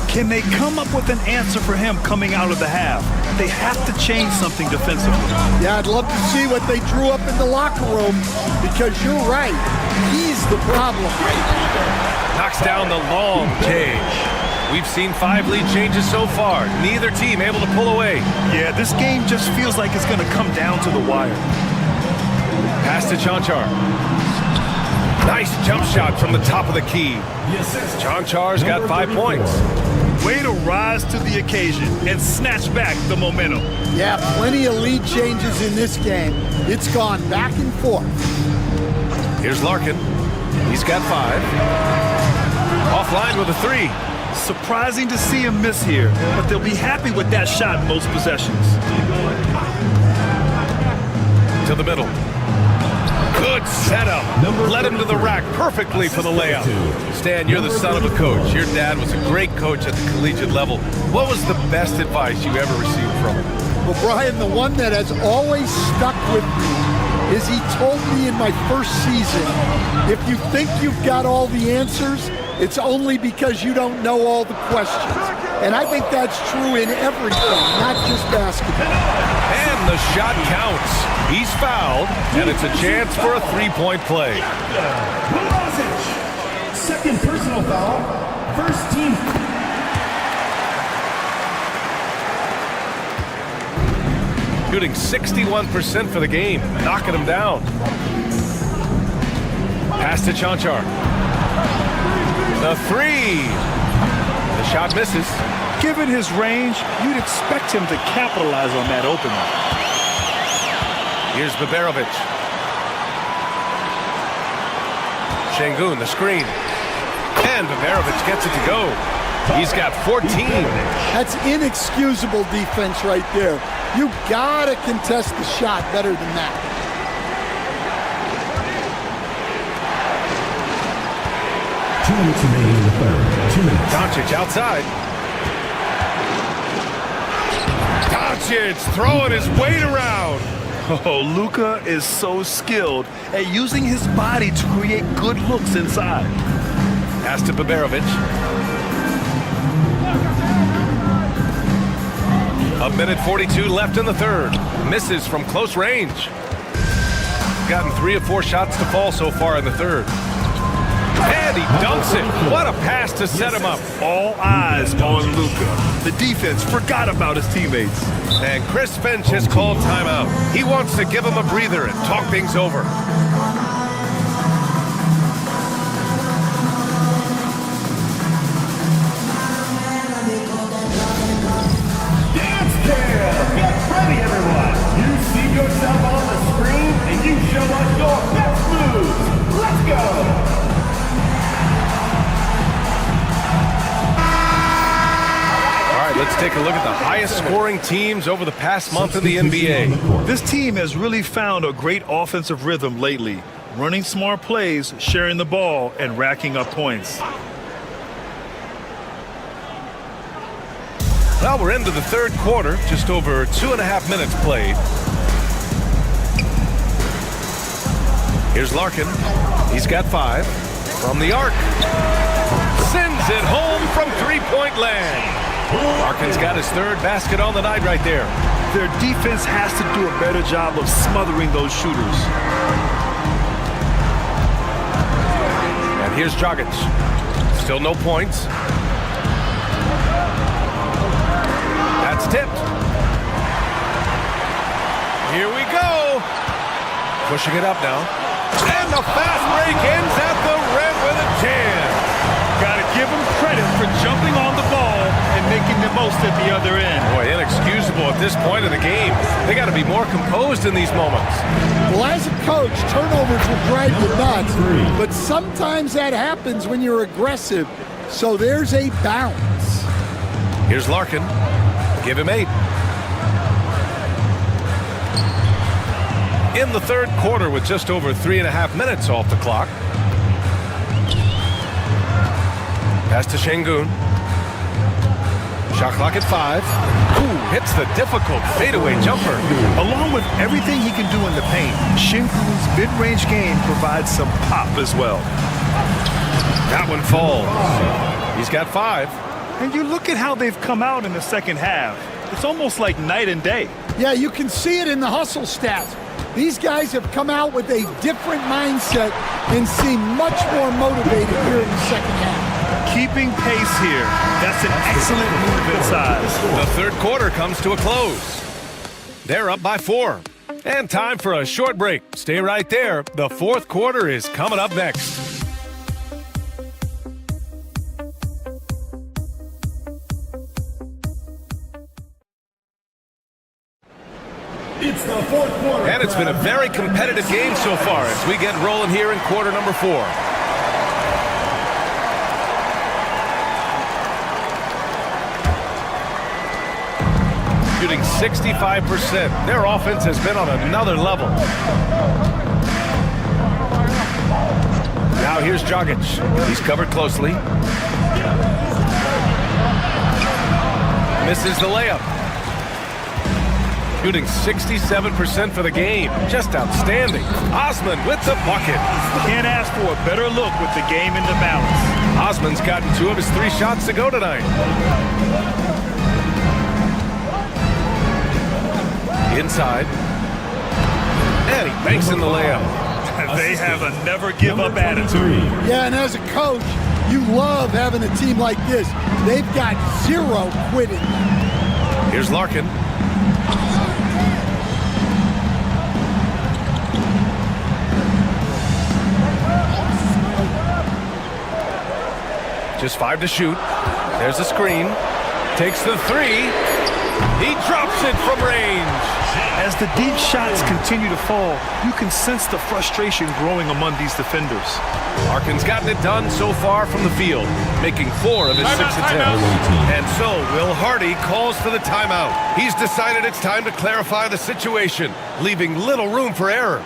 Can they come up with an answer for him coming out of the half? They have to change something defensively. Yeah, I'd love to see what they drew up in the locker room, because you're right. He's the problem. Knocks down the long change. We've seen 5 lead changes so far. Neither team able to pull away. Yeah, this game just feels like it's going to come down to the wire. Pass to Chanchar. Nice jump shot from the top of the key. Chanchar's got 5 points. Way to rise to the occasion and snatch back the momentum. Yeah, plenty of lead changes in this game. It's gone back and forth. Here's Larkin. He's got 5. Offline with a 3. Surprising to see him miss here, but they'll be happy with that shot most possessions. to the middle. Good setup. Led him to the rack perfectly for the layup. Stan, you're the son of a coach. Your dad was a great coach at the collegiate level. What was the best advice you ever received from him? Well, Brian, the one that has always stuck with me is he told me in my first season, if you think you've got all the answers, it's only because you don't know all the questions. And I think that's true in everything, not just basketball. And the shot counts. He's fouled, and it's a chance for a three-point play. Second personal foul. First team. Shooting 61% for the game, knocking him down. Pass to Chanchar. The three. The shot misses. Given his range, you'd expect him to capitalize on that opening. Here's Baberovic. Şengün, the screen. And Baberovic gets it to go. He's got 14. That's inexcusable defense right there. You gotta contest the shot better than that. Two minutes remaining in the third. 2 minutes. Doncic outside. Doncic throwing his weight around. Oh, Luka is so skilled at using his body to create good looks inside. Pass to Baberovic. A minute 42 left in the third. Misses from close range. Gotten 3 of 4 shots to fall so far in the third. And he dunks it. What a pass to set him up. All eyes on Luka. The defense forgot about his teammates. And Chris Finch has called timeout. He wants to give him a breather and talk things over. Dance Cam! Get ready, everyone! You see yourself on the screen, and you show us your best moves. Let's go! Let's take a look at the highest scoring teams over the past month in the NBA. This team has really found a great offensive rhythm lately, running smart plays, sharing the ball, and racking up points. Well, we're into the third quarter, just over 2.5 minutes played. Here's Larkin. He's got 5 from the arc. Sends it home from three-point land. Larkin's got his third basket on the night right there. Their defense has to do a better job of smothering those shooters. And here's Dragic. Still no points. That's tipped. Here we go. Pushing it up now. And the fast break ends at the rim with a jam. Gotta give him credit for jumping on the ball and making the most at the other end. Boy, inexcusable at this point of the game. They got to be more composed in these moments. Well, as a coach, turnovers will drive you nuts, but sometimes that happens when you're aggressive. So there's a balance. Here's Larkin. Give him 8. In the third quarter with just over 3.5 minutes off the clock. Pass to Şengün. Shot clock at 5. Ooh, hits the difficult fadeaway jumper. Along with everything he can do in the paint, Şengün's mid-range game provides some pop as well. That one falls. He's got 5. And you look at how they've come out in the second half. It's almost like night and day. Yeah, you can see it in the hustle stats. These guys have come out with a different mindset and seem much more motivated here in the second half. Keeping pace here. That's an excellent move inside. The third quarter comes to a close. They're up by 4. And time for a short break. Stay right there. The fourth quarter is coming up next. It's the fourth quarter. And it's been a very competitive game so far as we get rolling here in quarter number 4. shooting 65%. Their offense has been on another level. Now here's Dragic. He's covered closely. Misses the layup. Shooting 67% for the game. Just outstanding. Osman with the bucket. Can't ask for a better look with the game in the balance. Osman's gotten 2 of his 3 shots to go tonight. Inside. And he banks in the layup. They have a never-give-up attitude. Yeah, and as a coach, you love having a team like this. They've got 0 quitting. Here's Larkin. Just 5 to shoot. There's a screen. Takes the 3. He drops it from range. As the deep shots continue to fall, you can sense the frustration growing among these defenders. Larkin's gotten it done so far from the field, making 4 of his 6 attempts. And so Will Hardy calls for the timeout. He's decided it's time to clarify the situation, leaving little room for error.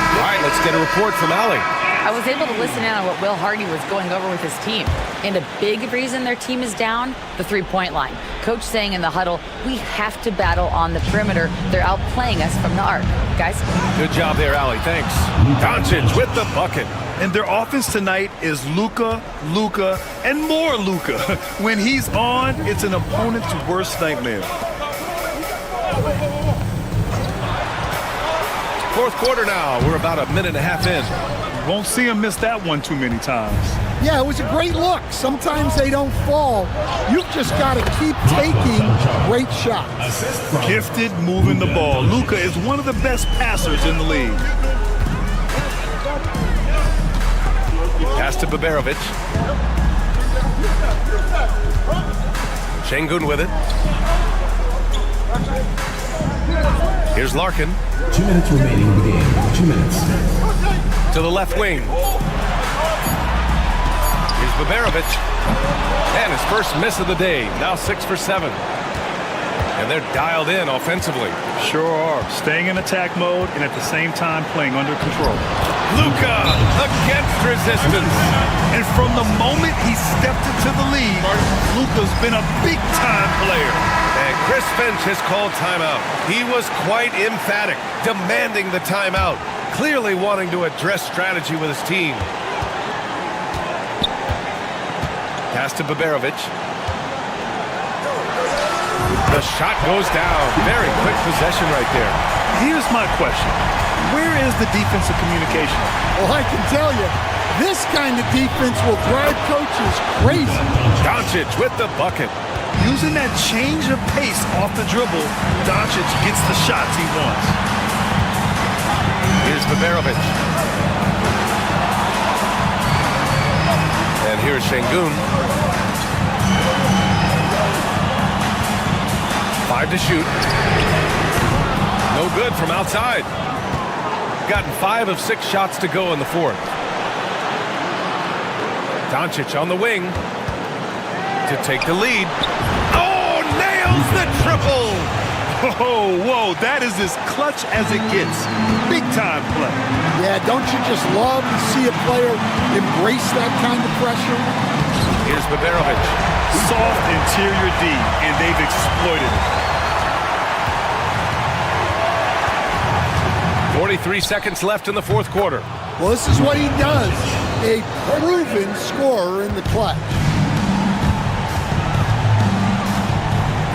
All right, let's get a report from Allie. I was able to listen in on what Will Hardy was going over with his team. And a big reason their team is down, the three-point line. Coach saying in the huddle, we have to battle on the perimeter. They're outplaying us from the arc. Guys? Good job there, Allie. Thanks. Doncic with the bucket. And their offense tonight is Luka, and more Luka. When he's on, it's an opponent's worst nightmare. Fourth quarter now. We're about a minute and a half in. Won't see him miss that one too many times. Yeah, it was a great look. Sometimes they don't fall. You've just got to keep taking great shots. Gifted moving the ball. Luka is one of the best passers in the league. Pass to Baberovic. Şengün with it. Here's Larkin. 2 minutes remaining in the game. 2 minutes. To the left wing. Here's Baberovic. And his first miss of the day. Now 6 for 7. And they're dialed in offensively. Sure are. Staying in attack mode and at the same time playing under control. Luka against resistance. And from the moment he stepped into the league, Luka's been a big-time player. And Chris Finch has called timeout. He was quite emphatic, demanding the timeout, clearly wanting to address strategy with his team. Pass to Baberovic. The shot goes down. Very quick possession right there. Here's my question. Where is the defensive communication? Well, I can tell you, this kind of defense will drive coaches crazy. Doncic with the bucket. Using that change of pace off the dribble, Doncic gets the shots he wants. Here's Baberovic. And here's Şengün. 5 to shoot. No good from outside. Gotten 5 of 6 shots to go in the fourth. Doncic on the wing to take the lead. Oh, nails the triple! Whoa, that is as clutch as it gets. Big time play. Yeah, don't you just love to see a player embrace that kind of pressure? Here's Baberovic. Soft interior D, and they've exploited it. 43 seconds left in the fourth quarter. Well, this is what he does. A proven scorer in the clutch.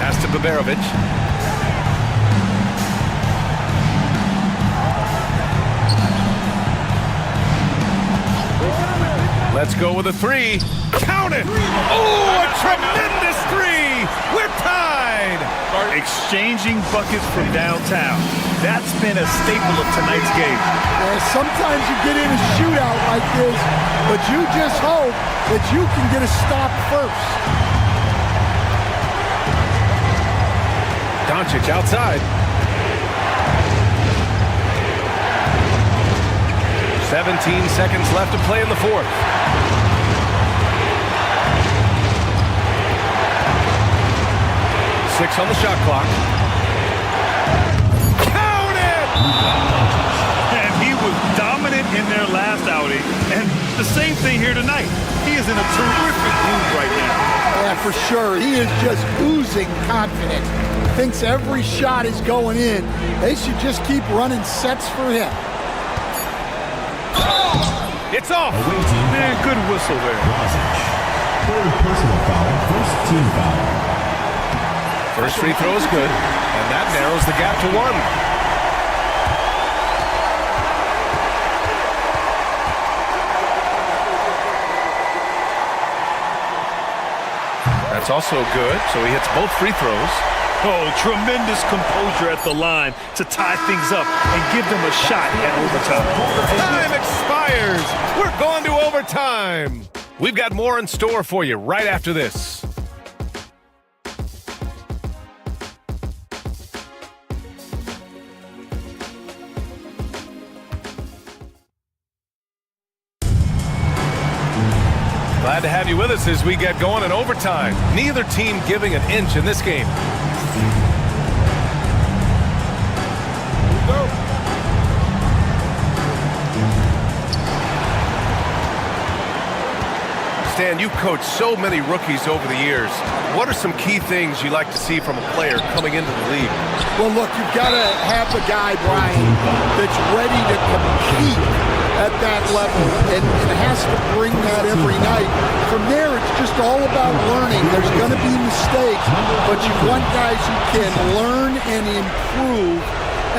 Pass to Baberovic. Let's go with a 3. Count it! Oh, a tremendous 3! We're tied! Exchanging buckets from downtown. That's been a staple of tonight's game. Yeah, sometimes you get in a shootout like this, but you just hope that you can get a stop first. Doncic outside. 17 seconds left to play in the fourth. 6 on the shot clock. Count it! And he was dominant in their last outing. And the same thing here tonight. He is in a terrific mood right now. Yeah, for sure. He is just oozing confidence. Thinks every shot is going in. They should just keep running sets for him. It's off. Man, good whistle there. Third personal foul, first team foul. First free throw is good, and that narrows the gap to 1. That's also good, so he hits both free throws. Oh, tremendous composure at the line to tie things up and give them a shot at overtime. Time expires. We're going to overtime. We've got more in store for you right after this. Glad to have you with us as we get going in overtime. Neither team giving an inch in this game. Stan, you've coached so many rookies over the years. What are some key things you like to see from a player coming into the league? Well, look, you've got to have a guy, Brian, that's ready to compete at that level and has to bring that every night. From there, it's just all about learning. There's going to be mistakes, but you want guys who can learn and improve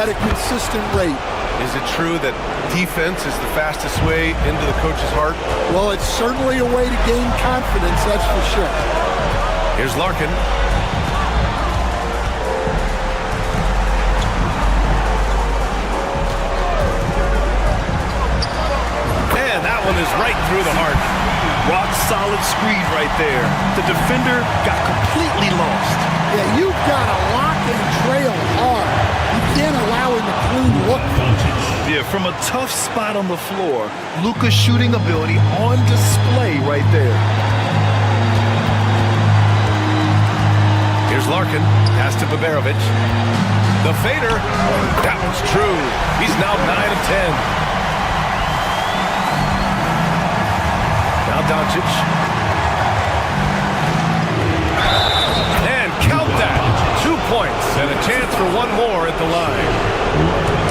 at a consistent rate. Is it true that defense is the fastest way into the coach's heart? Well, it's certainly a way to gain confidence, that's for sure. Here's Larkin. And that one is right through the heart. Rock solid screen right there. The defender got completely lost. Yeah, you've got to lock and trail hard. You can't allow him to clean look. Yeah, from a tough spot on the floor, Luka's shooting ability on display right there. Here's Larkin. Pass to Baberovic. The fader. That one's true. He's now 9 of 10. Now Doncic. And count that. 2 points and a chance for one more at the line.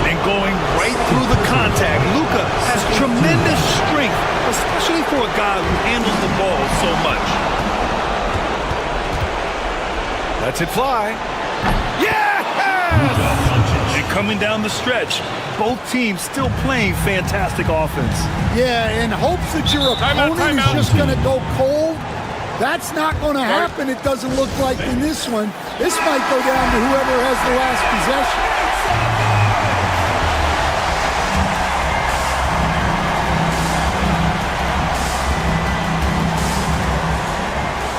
And going right through the contact, Luka has tremendous strength, especially for a guy who handles the ball so much. Lets it fly. Yes! And coming down the stretch, both teams still playing fantastic offense. Yeah, in hopes that your opponent is just going to go cold. That's not going to happen, it doesn't look like in this one. This might go down to whoever has the last possession.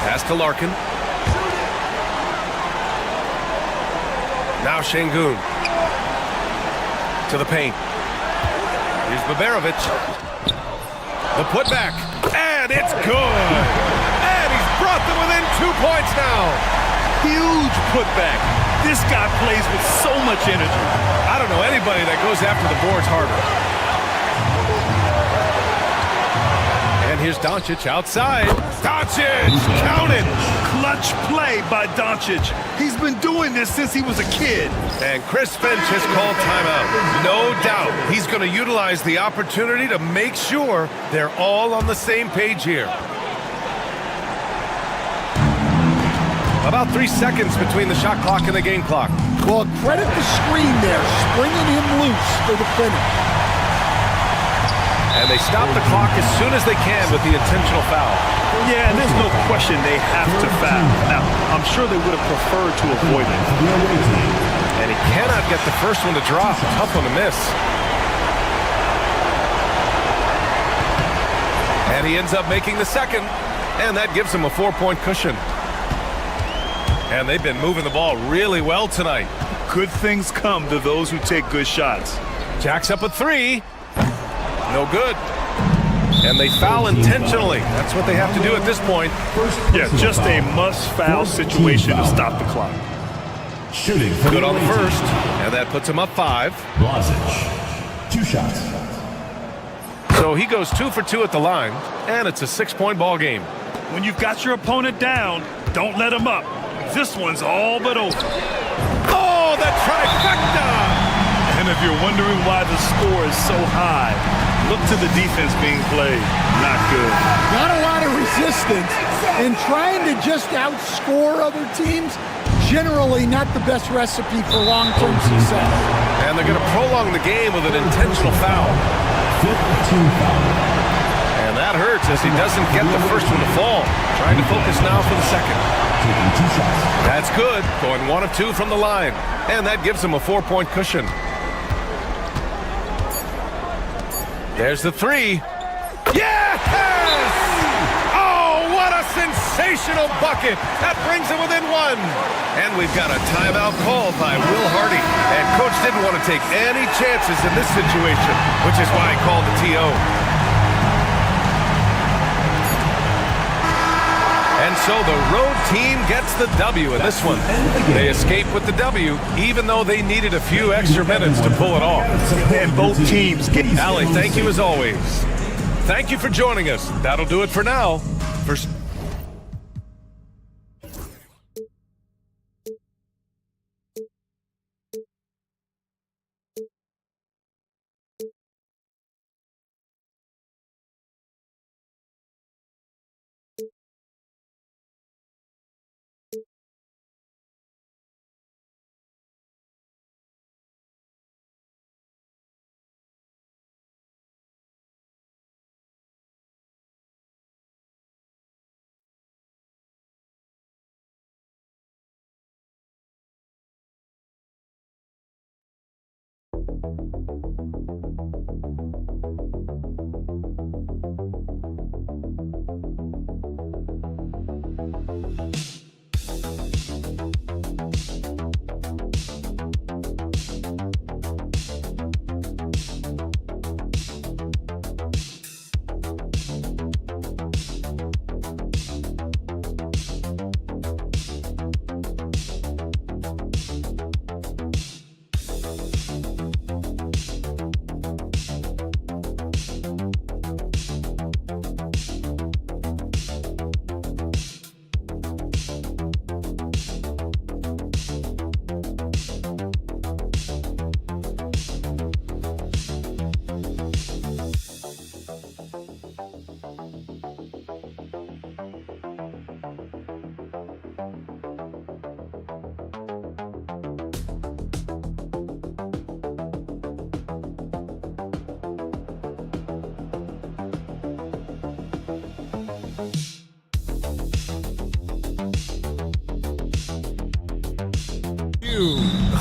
Pass to Larkin. Now Şengün. To the paint. Here's Baberovic. The putback. And it's good. And he's brought them within 2 points now. Huge putback. This guy plays with so much energy. I don't know anybody that goes after the boards harder. And here's Doncic outside. Doncic, count it. Clutch play by Doncic. He's been doing this since he was a kid. And Chris Finch has called timeout. No doubt he's going to utilize the opportunity to make sure they're all on the same page here. About 3 seconds between the shot clock and the game clock. Well, credit the screen there, springing him loose for the finish. And they stop the clock as soon as they can with the intentional foul. Yeah, and there's no question they have to foul. Now, I'm sure they would have preferred to avoid it. And he cannot get the first one to drop. Tough one to miss. And he ends up making the second. And that gives him a 4-point cushion. And they've been moving the ball really well tonight. Good things come to those who take good shots. Jacks up a 3. No good. And they foul intentionally. That's what they have to do at this point. Yeah, just a must-foul situation to stop the clock. Shooting for Good the on the away first, team. and that puts him up 5. Blasic, 2 shots. So he goes 2 for 2 at the line, and it's a 6-point ball game. When you've got your opponent down, don't let him up. This one's all but over. Oh, the trifecta! And if you're wondering why the score is so high, look to the defense being played. Not good. Not a lot of resistance, and trying to just outscore other teams, generally not the best recipe for long-term success. And they're going to prolong the game with an intentional foul. 5th team foul. And that hurts as he doesn't get the first one to fall. Trying to focus now for the second. Taking 2 shots. That's good. Going 1 of 2 from the line. And that gives him a 4-point cushion. There's the 3. Yes! Oh, what a sensational bucket. That brings him within 1. And we've got a timeout called by Will Hardy. And Coach didn't want to take any chances in this situation, which is why he called the TO. And so the road team gets the W in this one. They escape with the W, even though they needed a few extra minutes to pull it off. And both teams get... Allie, thank you as always. Thank you for joining us. That'll do it for now.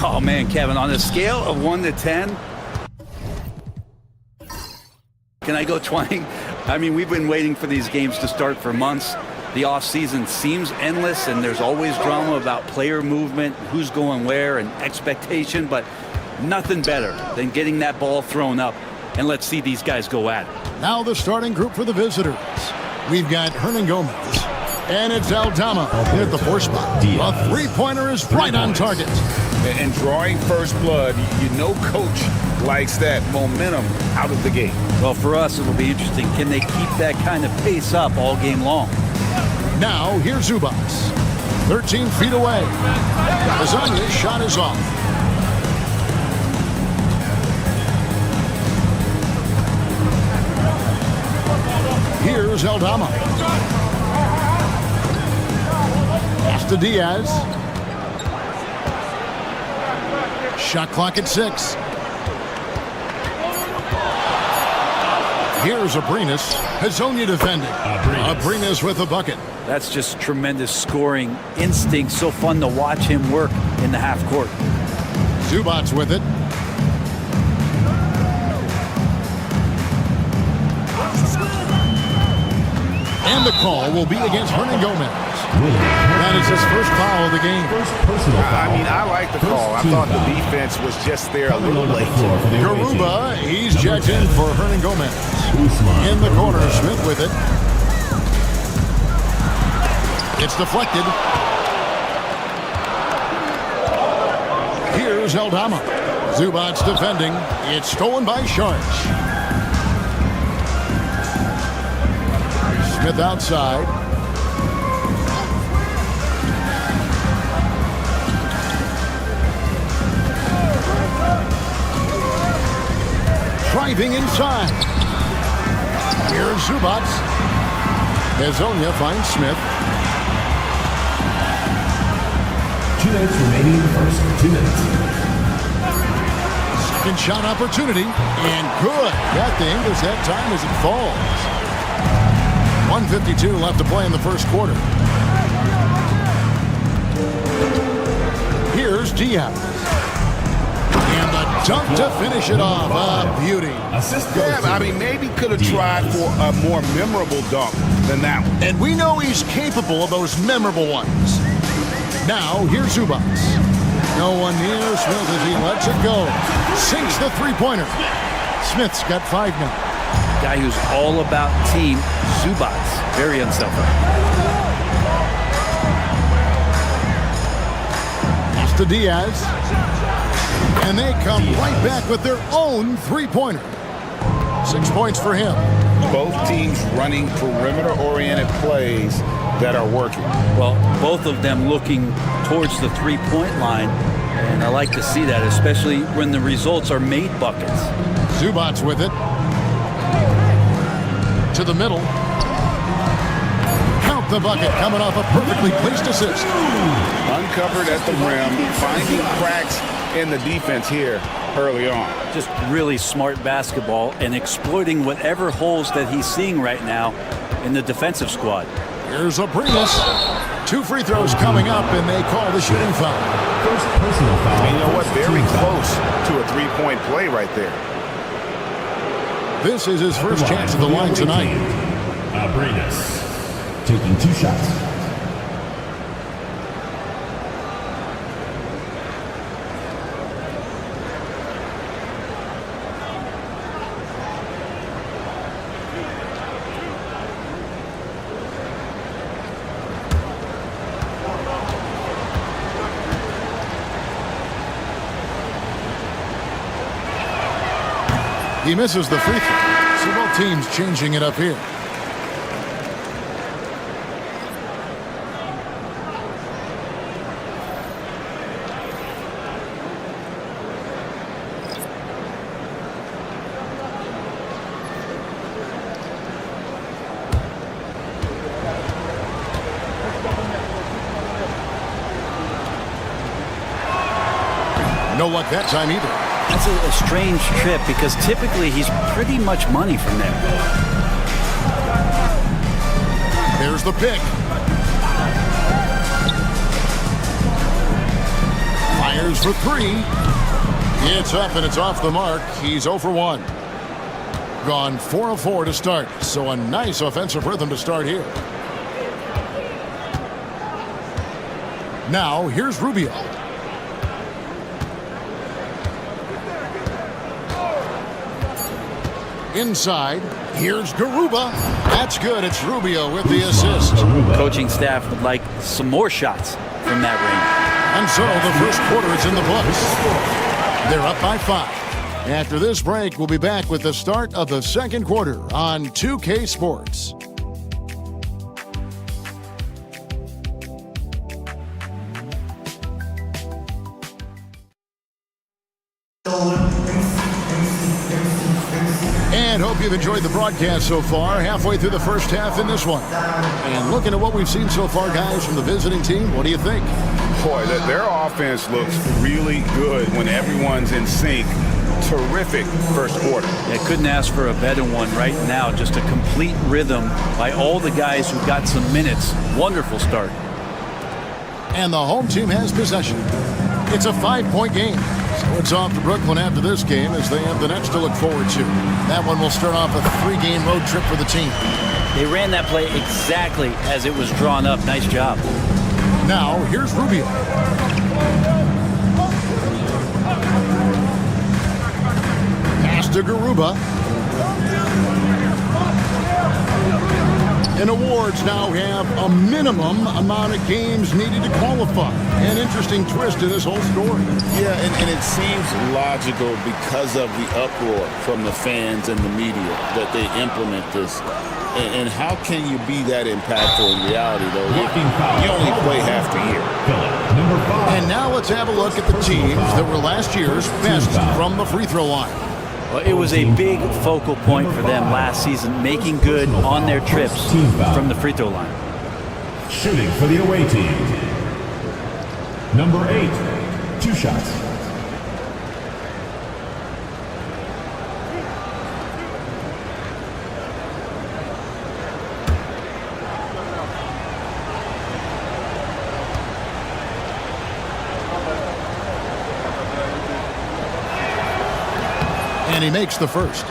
Oh, man, Kevin, on a scale of 1 to 10, can I go 20? I mean, we've been waiting for these games to start for months. The offseason seems endless, and there's always drama about player movement, who's going where, and expectation, but nothing better than getting that ball thrown up, and let's see these guys go at it. Now the starting group for the visitors. We've got Hernan Gomez, and it's Aldama at the 4 spot. A three-pointer is right on target. And drawing first blood, you know Coach likes that momentum out of the gate. Well, for us, it'll be interesting. Can they keep that kind of pace up all game long? Now, here's Zubats. 13 feet away. Kazanya's shot is off. Here's Aldama. Pass to Diaz. Shot clock at 6. Here's Abrinas. Hazonia defending. Abrinas with a bucket. That's just tremendous scoring instinct. So fun to watch him work in the half court. Zubats with it. And the call will be against Hernan Gomez. That is his first foul of the game. I mean, I like the call. I thought the defense was just there a little late. Garuba, he's checked in for Hernan Gomez. In the corner, Smith with it. It's deflected. Here's Aldama. Zubac's defending. It's stolen by Sharch. Smith outside. Driving inside. Here's Zubac. Bezonia finds Smith. 2 minutes remaining in the first. 2 minutes. Second shot opportunity. And good. Got the Ingles that time as it falls. 1:52 left to play in the first quarter. Here's Diaz. And the dunk to finish it off. A beauty. Yeah, I mean, maybe could have tried for a more memorable dunk than that one. And we know he's capable of those memorable ones. Now, here's Zubac. No one near Smith as he lets it go. Sinks the three-pointer. Smith's got 5 now. Guy who's all about team, Zubac. Very unselfish. Pass to Diaz. And they come right back with their own three-pointer. 6 points for him. Both teams running perimeter-oriented plays that are working. Well, both of them looking towards the three-point line, and I like to see that, especially when the results are made buckets. Zubac's with it. To the middle. Count the bucket, coming off a perfectly placed assist. Uncovered at the rim, finding cracks in the defense here early on. Just really smart basketball and exploiting whatever holes that he's seeing right now in the defensive squad. Here's Abrinas. 2 free throws coming up, and they call the shooting foul. First personal foul. And you know what? Very close to a three-point play right there. This is his first chance at the line tonight. Abrinas taking 2 shots. He misses the free throw. So both teams changing it up here. No luck that time either. That's a strange trip because typically he's pretty much money from there. There's the pick. Fires for 3. It's up and it's off the mark. He's 0 for 1. Gone 4 of 4 to start. So a nice offensive rhythm to start here. Now here's Rubio. Inside, here's Garuba. That's good. It's Rubio with the assist. Coaching staff would like some more shots from that range. And so the first quarter is in the books. They're up by 5. After this break, we'll be back with the start of the second quarter on 2K Sports. And hope you've enjoyed the broadcast so far. Halfway through the first half in this one. And looking at what we've seen so far, guys, from the visiting team, what do you think? Boy, their offense looks really good when everyone's in sync. Terrific first quarter. Yeah, couldn't ask for a better one right now. Just a complete rhythm by all the guys who got some minutes. Wonderful start. And the home team has possession. It's a 5-point game. So it's off to Brooklyn after this game as they have the next to look forward to. That one will start off a 3-game road trip for the team. They ran that play exactly as it was drawn up. Nice job. Now, here's Rubio. Pass to Garuba. And awards now have a minimum amount of games needed to qualify. An interesting twist to this whole story. Yeah, and it seems logical because of the uproar from the fans and the media that they implement this. And how can you be that impactful in reality, though? You only play half the year. And now let's have a look at the teams that were last year's best from the free throw line. Well, it was a big focal point for them last season, making good on their trips from the free throw line. Shooting for the away team. Number 8, 2 shots. And he makes the first.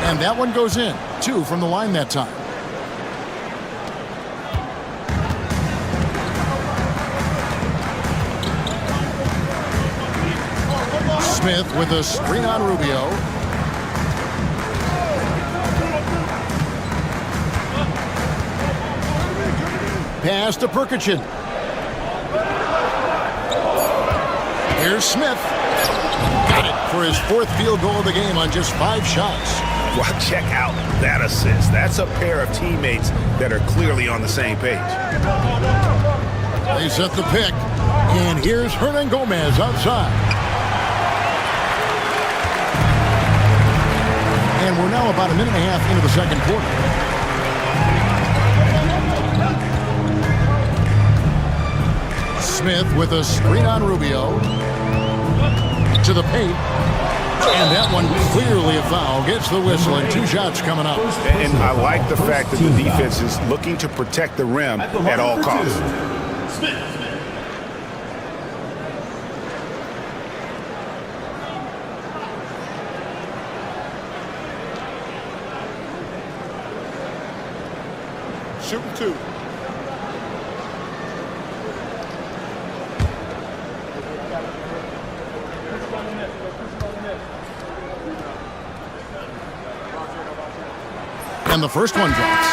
And that one goes in. 2 from the line that time. Smith with a screen on Rubio. Pass to Perkichin. Here's Smith. Got it for his 4th field goal of the game on just 5 shots. Well, check out that assist. That's a pair of teammates that are clearly on the same page. They set the pick, and here's Hernan Gomez outside. And we're now about a minute and a half into the second quarter. Smith with a screen on Rubio. To the paint. And that one clearly a foul. Gets the whistle and 2 shots coming up. And I like the fact that the defense is looking to protect the rim at all costs. Shooting 2. And the first one drops.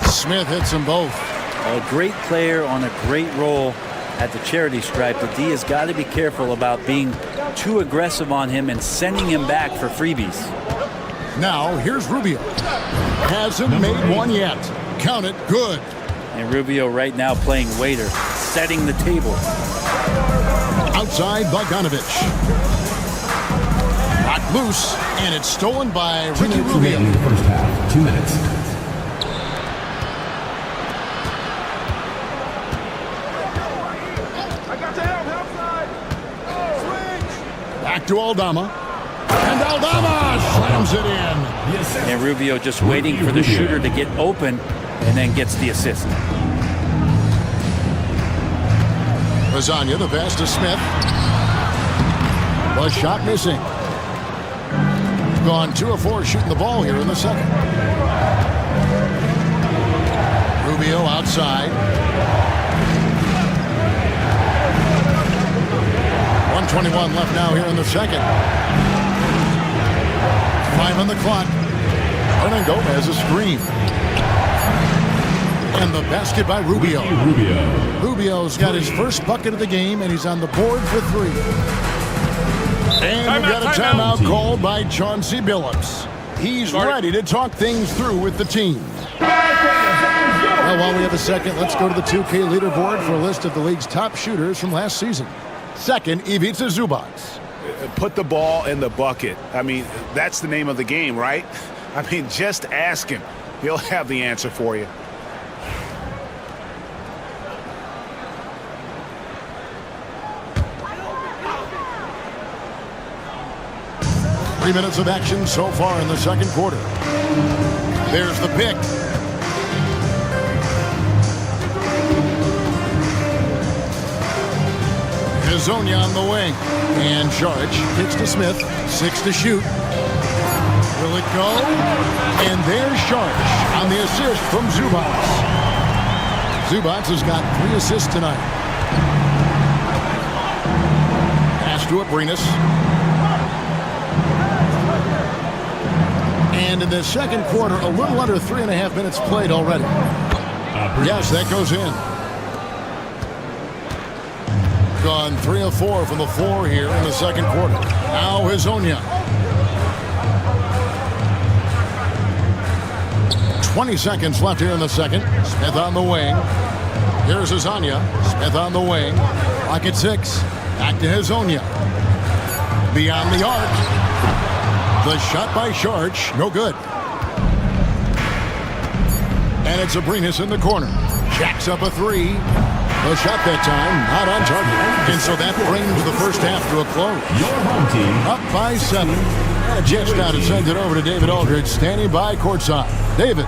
Smith hits them both. A great player on a great role at the charity stripe. The D has got to be careful about being too aggressive on him and sending him back for freebies. Now here's Rubio. Hasn't made one yet. Count it, good. And Rubio right now playing waiter, setting the table. Outside Bogdanovich. Knocked loose, and it's stolen by Ricky Rubio. First half, 2 minutes. Back to Aldama. And Aldama slams it in. And Rubio just waiting for the shooter to get open and then gets the assist. Lasagna, the pass to Smith. The shot missing. Gone 2 of 4 shooting the ball here in the second. Rubio outside. 1:21 left now here in the second. 5 on the clock. Hernan Gomez a screen. And the basket by Rubio. Rubio's got his first bucket of the game, and he's on the board for 3. And we've got a timeout called by Chauncey Billups. He's ready to talk things through with the team. Well, while we have a second, let's go to the 2K leaderboard for a list of the league's top shooters from last season. Second, Ivica Zubac. Put the ball in the bucket. I mean, that's the name of the game, right? I mean, just ask him. He'll have the answer for you. Three minutes of action so far in the second quarter. There's the pick. Hazonia on the wing. And Sharch kicks to Smith. 6 to shoot. Will it go? And there's Sharch on the assist from Zubats. Zubats has got 3 assists tonight. Pass to Abrinas. And in the second quarter, a little under 3.5 minutes played already. Yes, that goes in. Gone 3 of 4 from the floor here in the second quarter. Now Hazonia. 20 seconds left here in the second. Smith on the wing. Here's Hazonia. Smith on the wing. Clock at 6. Back to Hazonia. Beyond the arc. The shot by Sharch, no good. And it's Abrinas in the corner. Jacks up a 3. The shot that time, not on target. And so that brings the first half to a close. Up by 7. And a Jets now to send it over to David Aldridge, standing by courtside. David.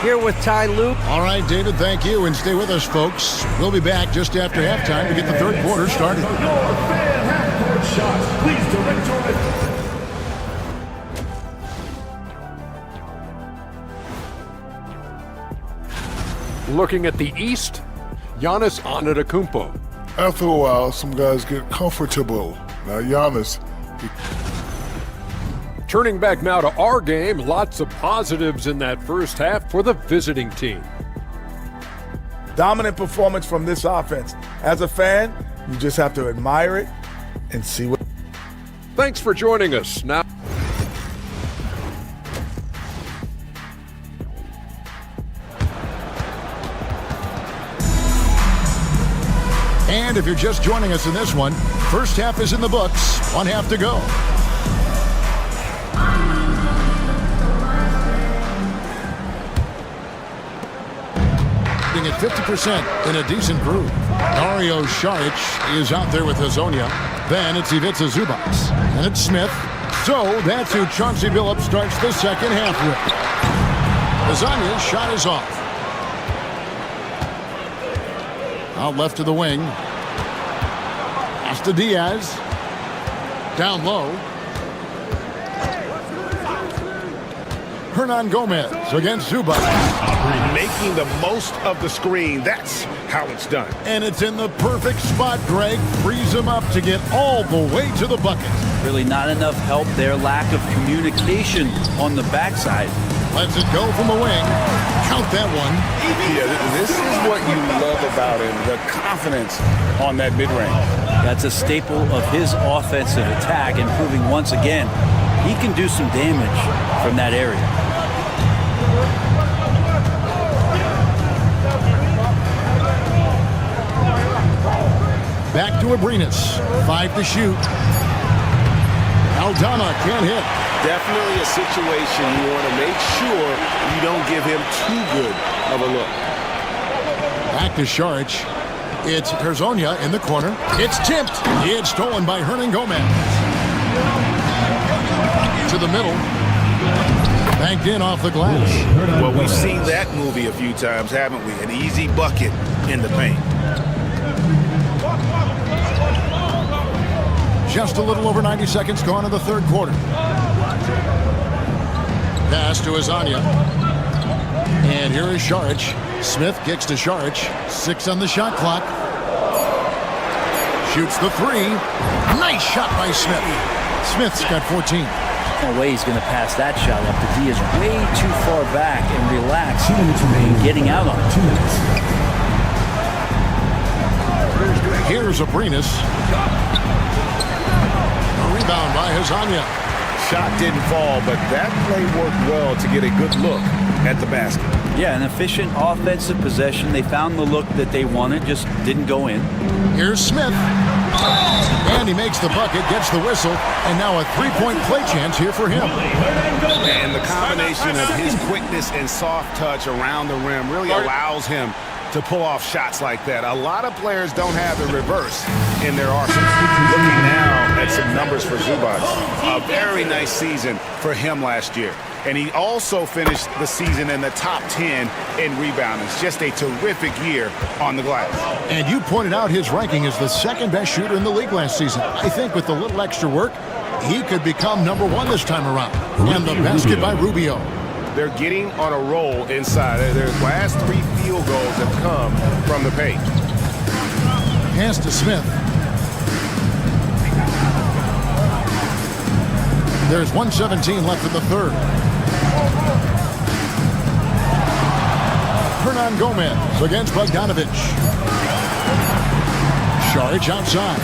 Here with Ty Lue. All right, David, thank you. And stay with us, folks. We'll be back just after halftime to get the third quarter started. Your fan half-court shots. Please direct your attention. Looking at the East, Giannis Antetokounmpo. After a while, some guys get comfortable. Now, Giannis. Turning back now to our game, lots of positives in that first half for the visiting team. Dominant performance from this offense. As a fan, you just have to admire it and see what. Thanks for joining us. Now. And if you're just joining us in this one, first half is in the books. 1 half to go. At 50% in a decent groove. Dario Saric is out there with Hazonia. Then it's Ivica Zubats. And it's Smith. So that's who Chauncey Billups starts the second half with. Hazonia's shot is off. Out left to the wing. Pass to Diaz. Down low. Hernan Gomez against Zubats. Making the most of the screen. That's how it's done. And it's in the perfect spot, Greg. Frees him up to get all the way to the bucket. Really not enough help there. Lack of communication on the backside. Lets it go from the wing. Count that one. Yeah, this is what you love about him. The confidence on that mid-range. That's a staple of his offensive attack, and proving once again he can do some damage from that area. Back to Abrinas. 5 to shoot. Aldama can't hit. Definitely a situation you want to make sure you don't give him too good of a look. Back to Saric. It's Hazonia in the corner. It's tipped. It's stolen by Hernan Gomez. To the middle. Banked in off the glass. Well, we've seen that movie a few times, haven't we? An easy bucket in the paint. Just a little over 90 seconds gone in the third quarter. Pass to Hazonia. And here is Saric. Smith kicks to Saric. 6 on the shot clock. Shoots the 3. Nice shot by Smith. Smith's got 14. No way he's going to pass that shot up. The D is way too far back and relaxed and getting out on it. Here's Abrinas. A rebound by Hazonia. Shot didn't fall, but that play worked well to get a good look at the basket. Yeah, an efficient offensive possession. They found the look that they wanted, just didn't go in. Here's Smith. And he makes the bucket, gets the whistle, and now a three-point play chance here for him. And the combination of his quickness and soft touch around the rim really allows him to pull off shots like that. A lot of players don't have the reverse in their arsenal. Looking now at some numbers for Zubac. A very nice season for him last year. And he also finished the season in the top 10 in rebounding. It's just a terrific year on the glass. And you pointed out his ranking as the second-best shooter in the league last season. I think with a little extra work, he could become #1 this time around. And the basket by Rubio. They're getting on a roll inside. Their last 3 field goals have come from the paint. Pass to Smith. There's 1:17 left in the third. Hernan Gomez against Bogdanovic. Saric outside.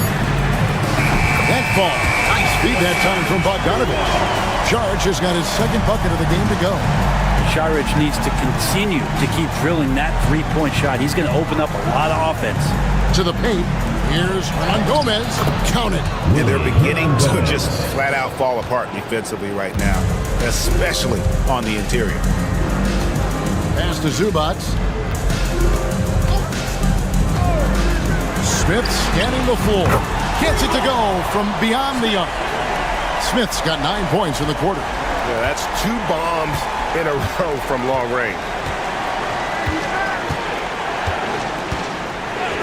That ball. Nice feed that time from Bogdanovic. Saric has got his second bucket of the game to go. Saric needs to continue to keep drilling that three-point shot. He's going to open up a lot of offense. To the paint. Here's Hernan Gomez. Count it. And they're beginning to just flat out fall apart defensively right now, especially on the interior. Pass to Zubac. Smith scanning the floor. Gets it to go from beyond the arc. Smith's got 9 points in the quarter. Yeah, that's 2 bombs in a row from long range.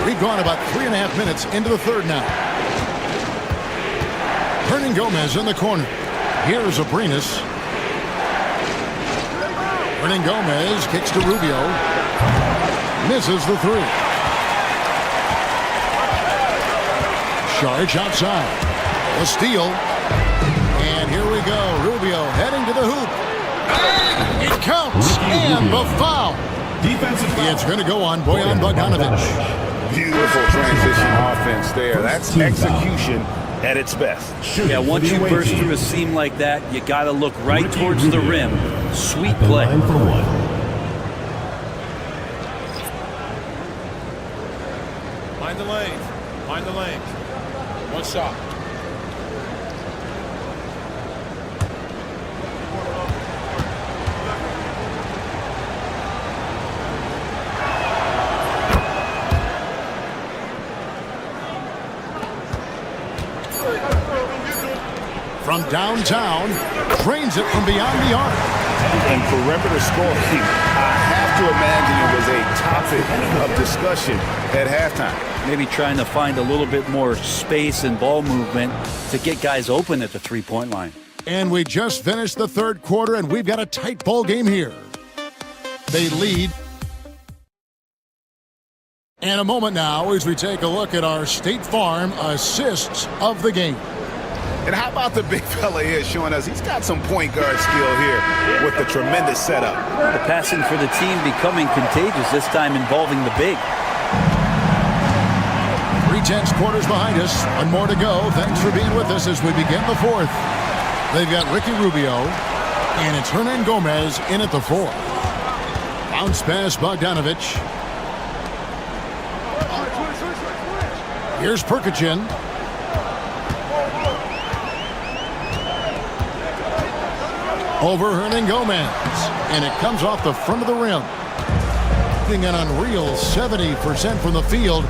We've gone about 3.5 minutes into the third now. Hernan Gomez in the corner. Here's Abrinas. Hernan Gomez kicks to Rubio. Misses the 3. Saric outside. A steal. And here we go. Rubio heading to the hoop. It counts. And the foul. It's going to go on Bojan Bogdanovic. Beautiful transition offense there. That's execution at its best. Yeah, once you burst through a seam like that, you got to look right towards the rim. Sweet play. Mind the lane. Mind the lane. One shot. From downtown, drains it from beyond the arc. And perimeter scoring, I have to imagine it was a topic of discussion at halftime. Maybe trying to find a little bit more space and ball movement to get guys open at the three-point line. And we just finished the third quarter, and we've got a tight ball game here. They lead. And a moment now as we take a look at our State Farm assists of the game. And how about the big fella here showing us he's got some point guard skill here with the tremendous setup. The passing for the team becoming contagious, this time involving the big. 3/10 quarters behind us. One more to go. Thanks for being with us as we begin the fourth. They've got Ricky Rubio, and it's Hernan Gomez in at the 4. Bounce pass Bogdanovic. Here's Perkichin. Over Hernan Gomez, and it comes off the front of the rim. Hitting an unreal 70% from the field,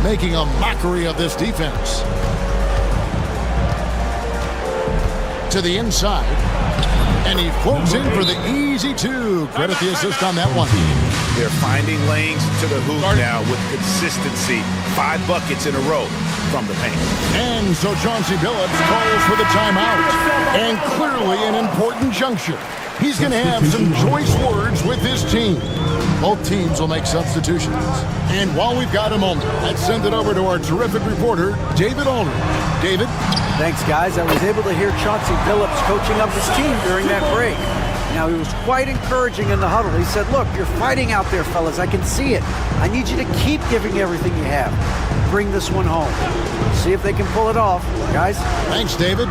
making a mockery of this defense. To the inside, and he floats in for the easy 2. Credit the assist on that one. They're finding lanes to the hoop now with consistency. 5 buckets in a row from the paint. And so Chauncey Billups calls for the timeout. And clearly an important juncture. He's going to have some choice words with his team. Both teams will make substitutions. And while we've got a moment, let's send it over to our terrific reporter, David Aldridge. David? Thanks, guys. I was able to hear Chauncey Billups coaching up his team during that break. Now, he was quite encouraging in the huddle. He said, look, you're fighting out there, fellas. I can see it. I need you to keep giving everything you have. Bring this one home. See if they can pull it off. Guys? Thanks, David.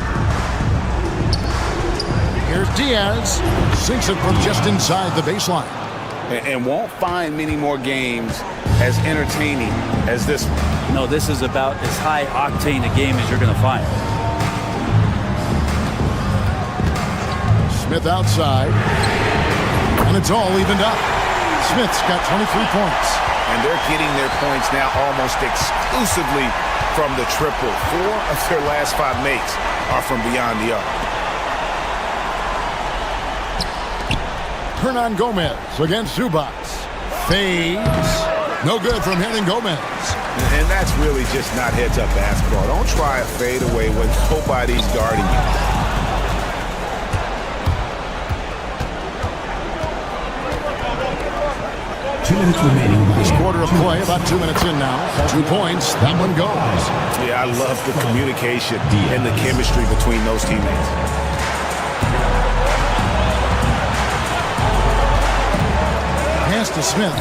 Here's Diaz. Sinks it from just inside the baseline. And won't find many more games as entertaining as this one. No, this is about as high octane a game as you're going to find. Smith outside. And it's all evened up. Smith's got 23 points. And they're getting their points now almost exclusively from the triple. 4 of their last 5 makes are from beyond the arc. Hernan Gomez against Zubac. Fades. No good from Hernan Gomez. And that's really just not heads-up basketball. Don't try a fadeaway when nobody's guarding you. 2 minutes remaining. This quarter of play, about 2 minutes in now. 2 points, that one goes. Yeah, I love the communication and the chemistry between those teammates. Pass to Smith.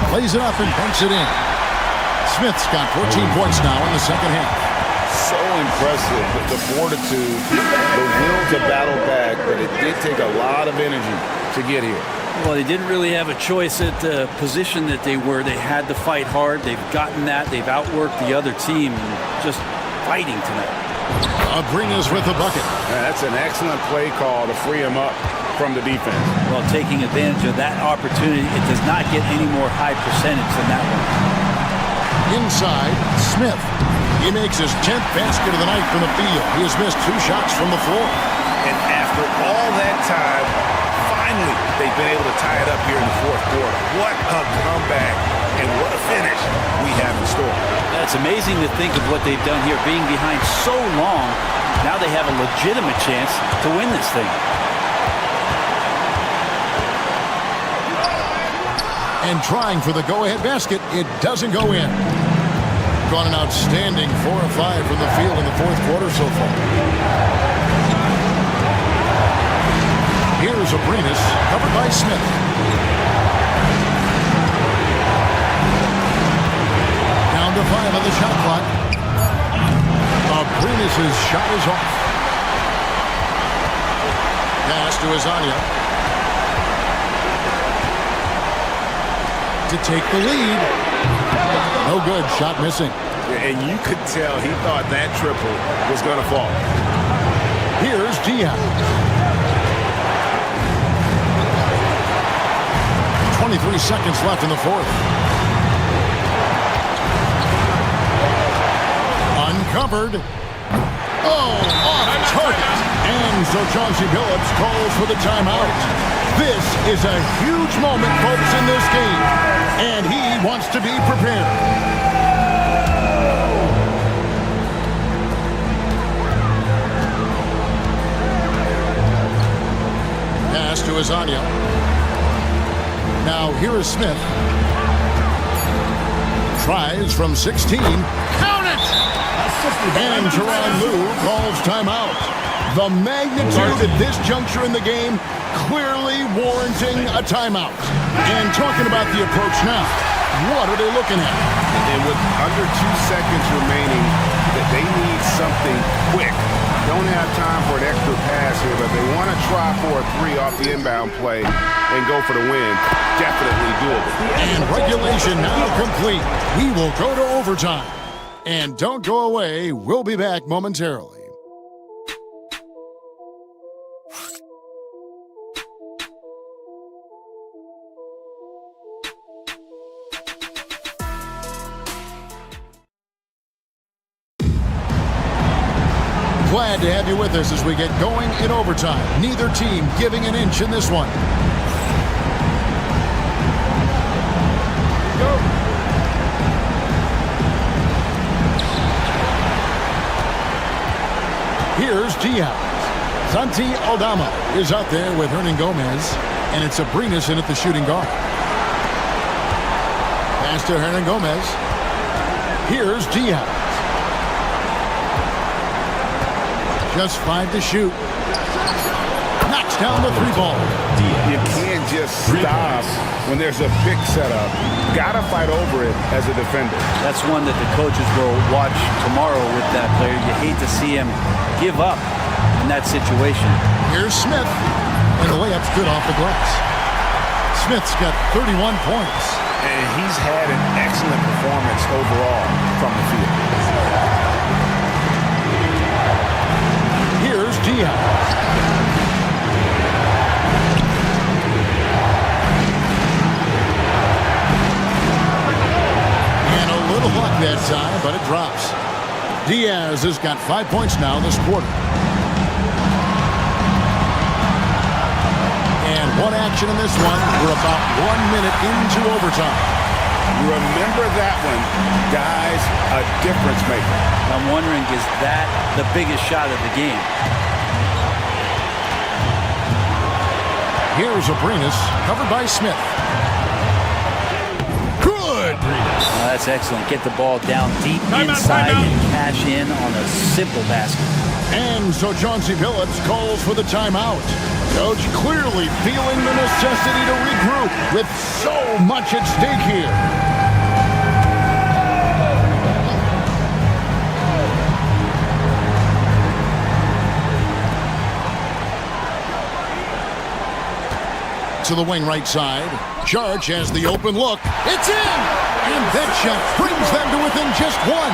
Lays it up and banks it in. Smith's got 14 points now in the second half. So impressive with the fortitude, the will to battle back, but it did take a lot of energy to get here. Well, they didn't really have a choice at the position that they were. They had to fight hard. They've gotten that. They've outworked the other team. Just fighting tonight. Abrinas with the bucket. That's an excellent play call to free him up from the defense. Well, taking advantage of that opportunity, it does not get any more high percentage than that one. Inside, Smith. He makes his 10th basket of the night from the field. He has missed 2 shots from the floor. And after all that time, finally, they've been able to tie it up here in the fourth quarter. What a comeback and what a finish we have in store. It's amazing to think of what they've done here, being behind so long. Now they have a legitimate chance to win this thing. And trying for the go-ahead basket, it doesn't go in. Gone an outstanding 4 of 5 from the field in the fourth quarter so far. Here's Abrinas, covered by Smith. Down to 5 on the shot clock. Abrinas' shot is off. Pass to Azania. To take the lead. No good. Shot missing. And you could tell he thought that triple was going to fall. Here's Diaz. 23 seconds left in the fourth. Uncovered. Oh, off target. And so Chauncey Billups calls for the timeout. This is a huge moment, folks, in this game. And he wants to be prepared. Pass to Azania. Now here is Smith. Tries from 16. Count it! And Teron Lue calls timeout. The magnitude at this juncture in the game clearly warranting a timeout. And talking about the approach now, what are they looking at? And with under 2 seconds remaining, that they need something quick. Don't have time for an extra pass here, but they want to try for a 3 off the inbound play and go for the win. Definitely doable. And regulation now complete. We will go to overtime. And don't go away. We'll be back momentarily. Glad to have you with us as we get going in overtime. Neither team giving an inch in this one. Go. Here's Diaz. Santi Aldama is out there with Hernan Gomez, and it's Abrinas in at the shooting guard. Pass to Hernan Gomez. Here's Diaz. Just 5 to shoot. Knocks down the 3 ball. You can't just stop when there's a pick set up. Gotta fight over it as a defender. That's one that the coaches will watch tomorrow with that player. You hate to see him give up in that situation. Here's Smith. And the layup's good off the glass. Smith's got 31 points. And he's had an excellent performance overall from the field. Here's Diaz. And a little luck that time, but it drops. Diaz has got 5 points now this quarter. And one action in this one. We're about 1 minute into overtime. Remember that one, guys, a difference maker. I'm wondering, is that the biggest shot of the game? Here's Abrinas, covered by Smith. Good! That's excellent. Get the ball down deep inside and cash in on a simple basket. And so Chauncey Billups calls for the timeout. Coach clearly feeling the necessity to regroup with so much at stake here. To the wing right side. Charge has the open look. It's in! And that shot brings them to within just one.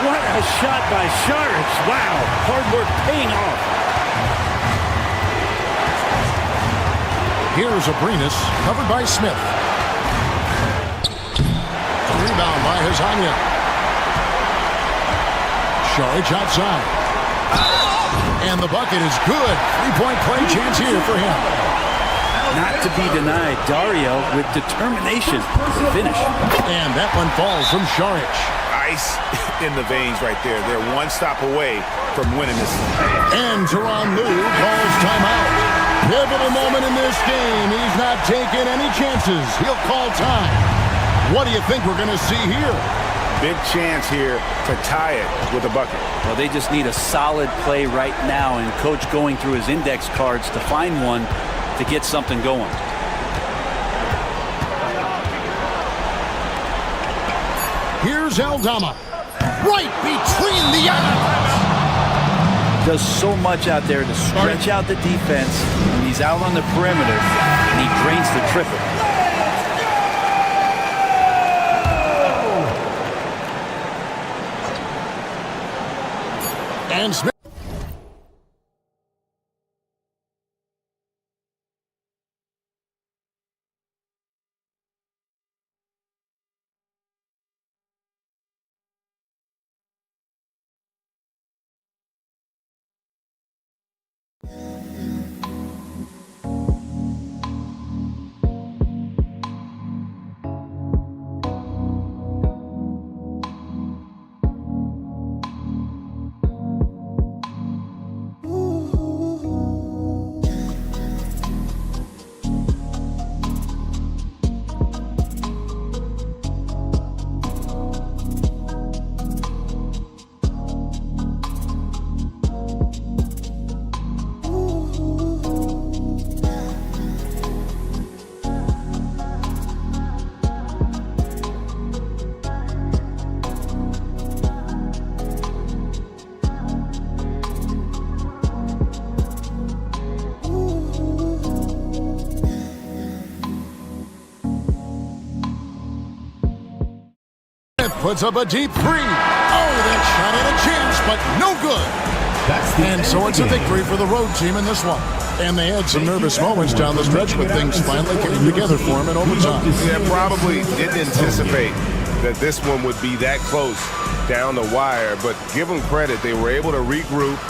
What a shot by Saric. Wow. Hard work paying off. Here's Abrinas, covered by Smith. Rebound by Hazanya. Saric outside. And the bucket is good. Three-point play chance here for him. Not to be denied, Dario with determination to finish. And that one falls from Saric. Ice in the veins right there. They're one stop away from winning this. And Tyronn Lue calls timeout. Pivotal moment in this game. He's not taking any chances. He'll call time. What do you think we're going to see here? Big chance here to tie it with a bucket. Well, they just need a solid play right now, and Coach going through his index cards to find one to get something going. Here's Aldama. Right between the eyes. Does so much out there to stretch out the defense when he's out on the perimeter, and he drains the triple. And Smith. Puts up a deep three. Oh, that shot had a chance, but no good. And so it's a victory for the road team in this one. And they had some nervous moments down the stretch, but things finally came together for them in overtime. Yeah, probably didn't anticipate that this one would be that close down the wire, but give them credit. They were able to regroup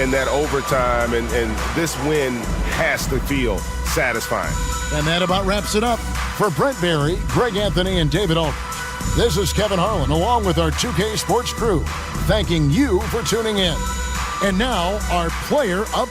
in that overtime, and this win has to feel satisfying. And that about wraps it up. For Brent Barry, Greg Anthony, and David Aldridge, this is Kevin Harlan, along with our 2K Sports crew, thanking you for tuning in. And now, our player up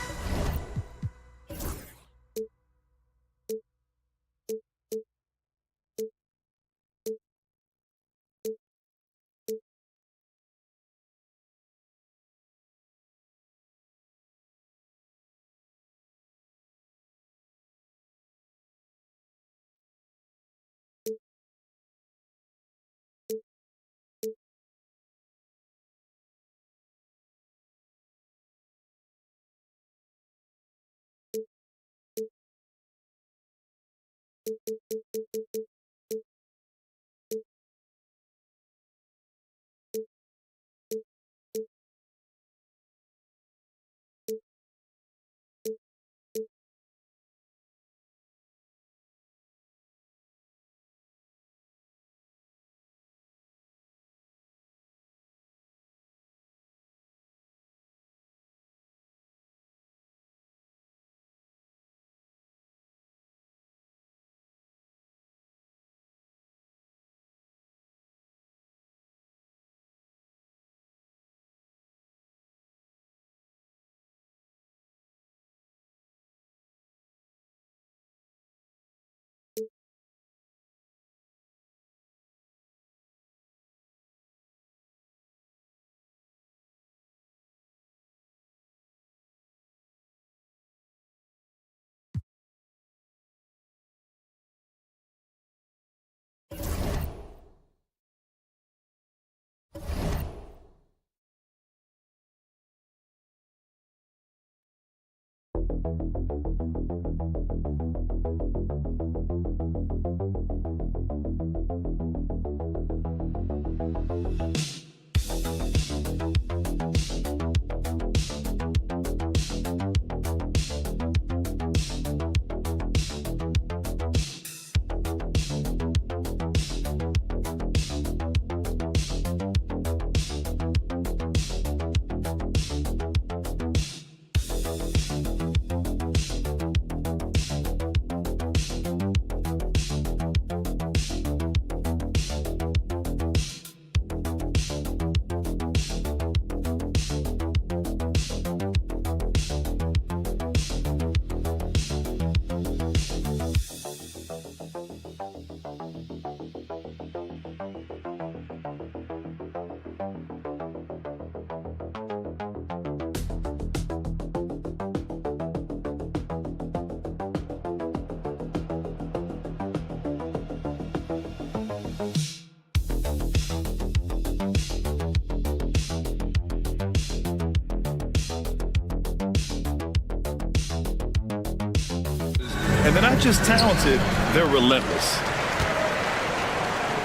And they're not just talented, they're relentless.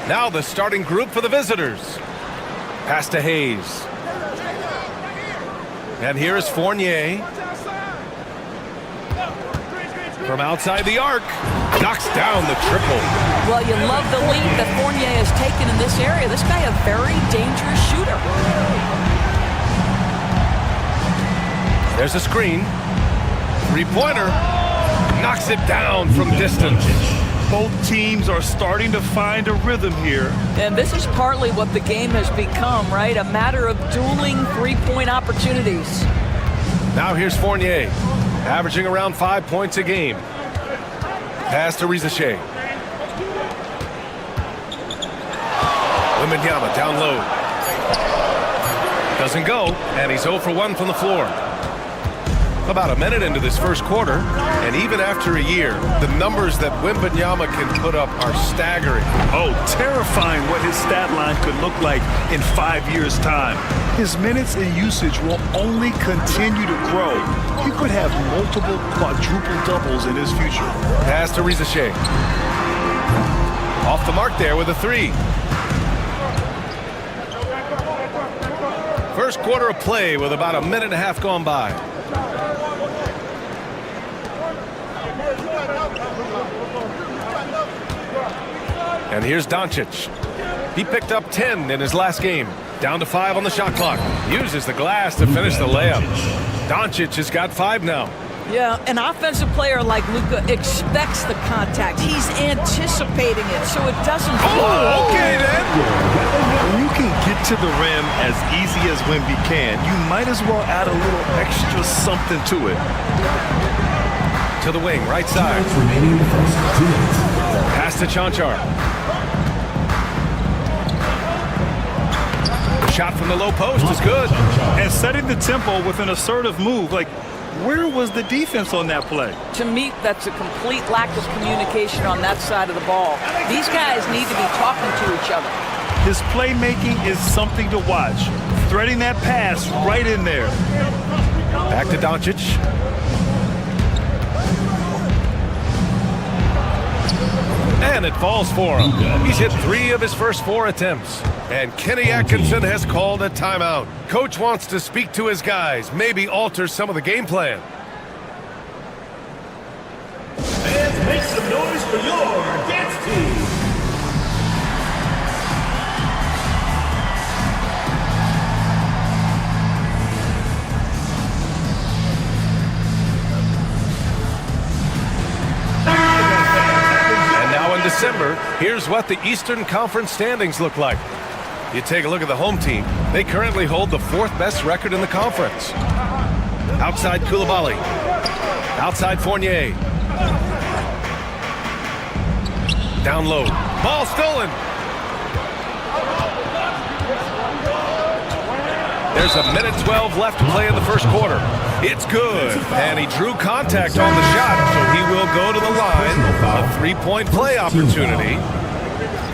Now the starting group for the visitors. Pass to Hayes. And here is Fournier. From outside the arc, knocks down the triple. Well, you love the lead that Fournier has taken in this area. This guy a very dangerous shooter. There's a screen. Three-pointer. Knocks it down from distance. Both teams are starting to find a rhythm here. And this is partly what the game has become, right? A matter of dueling three-point opportunities. Now here's Fournier, averaging around 5 points a game. Pass to Rizashe. Wembanyama down low. Doesn't go, and he's 0 for 1 from the floor. About a minute into this first quarter, and even after a year, the numbers that Wembanyama can put up are staggering. Oh, terrifying what his stat line could look like in 5 years' time. His minutes and usage will only continue to grow. He could have multiple quadruple doubles in his future. Pass to Rizashe. Off the mark there with a three. First quarter of play with about a minute and a half gone by. And here's Doncic. He picked up 10 in his last game. Down to 5 on the shot clock. Uses the glass to finish the layup. Doncic has got 5 now. Yeah, an offensive player like Luka expects the contact. He's anticipating it, so it doesn't fly. Oh, okay then. When you can get to the rim as easy as Wemby can, you might as well add a little extra something to it. To the wing, right side. Pass to Chanchar. Shot from the low post is good. And setting the tempo with an assertive move. Like, where was the defense on that play? To me, that's a complete lack of communication on that side of the ball. These guys need to be talking to each other. His playmaking is something to watch. Threading that pass right in there. Back to Doncic. And it falls for him. He's hit 3 of his first 4 attempts. And Kenny Atkinson has called a timeout. Coach wants to speak to his guys, maybe alter some of the game plan. Fans, make some noise for your dance team. December, here's what the Eastern Conference standings look like. You take a look at the home team. They currently hold the 4th best record in the conference. Outside Koulibaly. Outside Fournier. Down low. Ball stolen. There's a minute 12 left to play in the first quarter. It's good, and he drew contact on the shot, so he will go to the line. A 3-point play opportunity.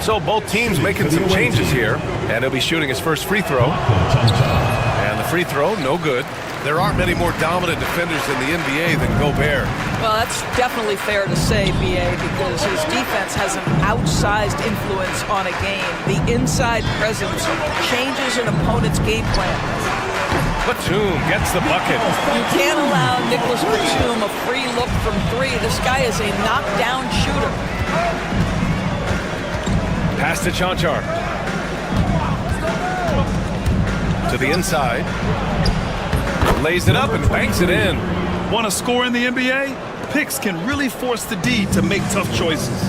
So both teams making some changes here, and he'll be shooting his first free throw. And the free throw, no good. There aren't many more dominant defenders in the NBA than Gobert. Well, that's definitely fair to say, B.A., because his defense has an outsized influence on a game. The inside presence changes an opponent's game plan. Batum gets the bucket. You can't allow Nicholas Batum a free look from three. This guy is a knockdown shooter. Pass to Chanchar. To the inside. Lays it up and banks it in. Want to score in the NBA? Picks can really force the D to make tough choices.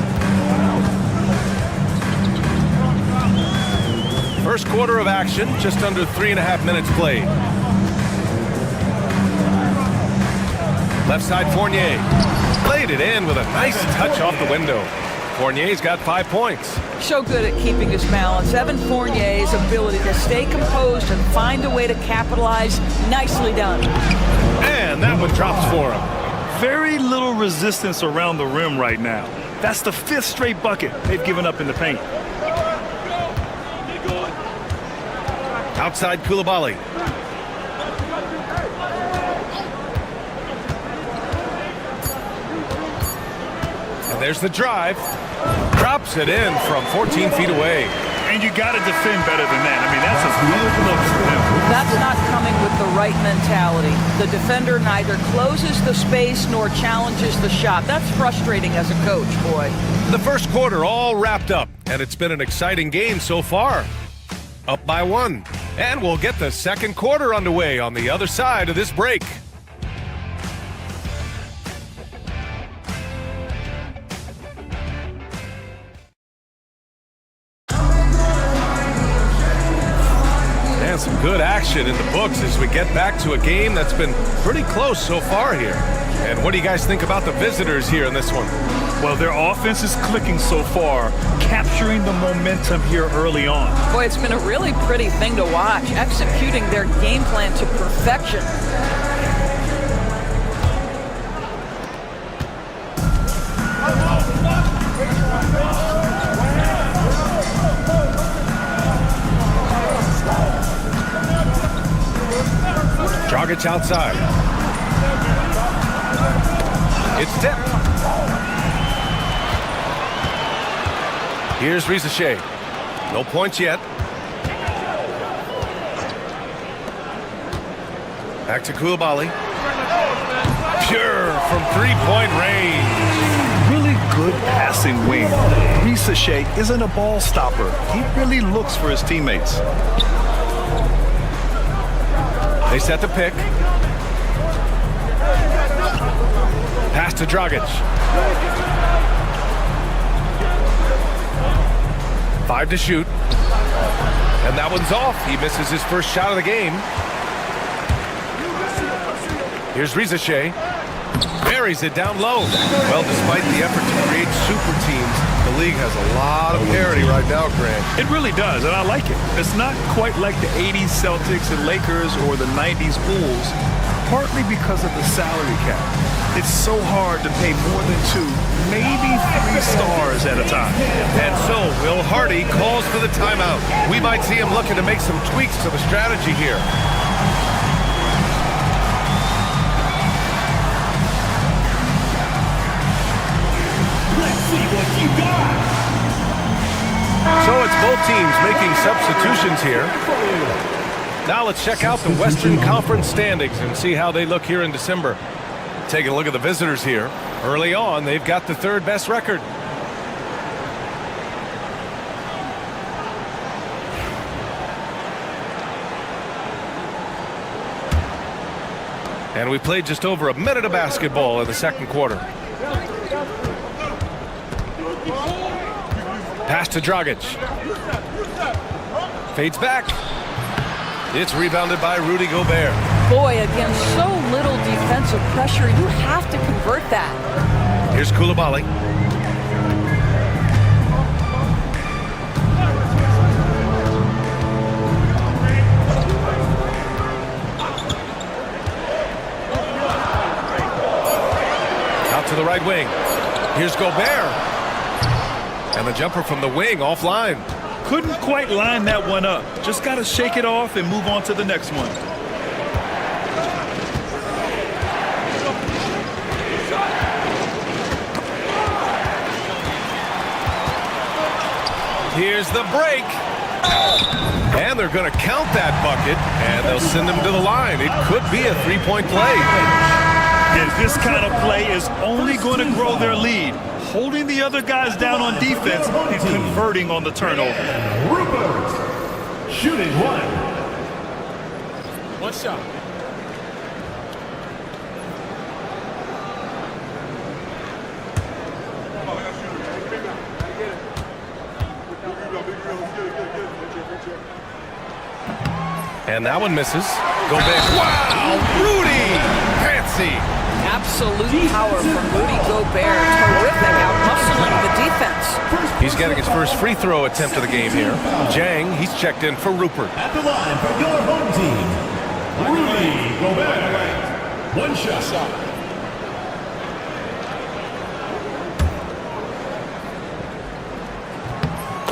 First quarter of action, just under 3.5 minutes played. Left side Fournier. Laid it in with a nice touch off the window. Fournier's got 5 points. So good at keeping his balance. Evan Fournier's ability to stay composed and find a way to capitalize, nicely done. And that one drops for him. Very little resistance around the rim right now. That's the 5th straight bucket they've given up in the paint. Outside Koulibaly. And there's the drive. Drops it in from 14 feet away. And you got to defend better than that. I mean, that's a good look for them. That's not coming with the right mentality. The defender neither closes the space nor challenges the shot. That's frustrating as a coach, boy. The first quarter all wrapped up, and it's been an exciting game so far. Up by 1. And we'll get the second quarter underway on the other side of this break. And some good action in the books as we get back to a game that's been pretty close so far here. And what do you guys think about the visitors here in this one? Well, their offense is clicking so far, capturing the momentum here early on. Boy, it's been a really pretty thing to watch, executing their game plan to perfection. Dragic outside. It's tipped. Here's Rizachet. No points yet. Back to Koulibaly. Pure from three-point range. Really good passing wing. Rizachet isn't a ball stopper. He really looks for his teammates. They set the pick. Pass to Dragic. 5 to shoot. And that one's off. He misses his first shot of the game. Here's Rizachet. Buries it down low. Well, despite the effort to create super teams, the league has a lot of parity right now, Grant. It really does, and I like it. It's not quite like the 80s Celtics and Lakers or the 90s Bulls, partly because of the salary cap. It's so hard to pay more than 2, maybe 3 stars at a time. And so Will Hardy calls for the timeout. We might see him looking to make some tweaks to the strategy here. So it's both teams making substitutions here. Now let's check out the Western Conference standings and see how they look here in December. Taking a look at the visitors here. Early on, they've got the 3rd best record. And we played just over a minute of basketball in the second quarter. Pass to Dragic. Fades back. It's rebounded by Rudy Gobert. Boy, against so little defensive pressure, you have to convert that. Here's Koulibaly. Out to the right wing. Here's Gobert. And the jumper from the wing offline. Couldn't quite line that one up. Just got to shake it off and move on to the next one. Here's the break. And they're going to count that bucket, and they'll send him to the line. It could be a three-point play. And this kind of play is only going to grow their lead, holding the other guys down on defense and converting on the turnover. Rupert, shooting one. One shot. And that one misses. Go back. Wow, Rudy! Fancy. Absolute power from Rudy Gobert. Terrific out hustling the defense. He's getting his first free throw attempt of the game here. Jang, he's checked in for Rupert. At the line for your home team, Rudy Gobert. One shot.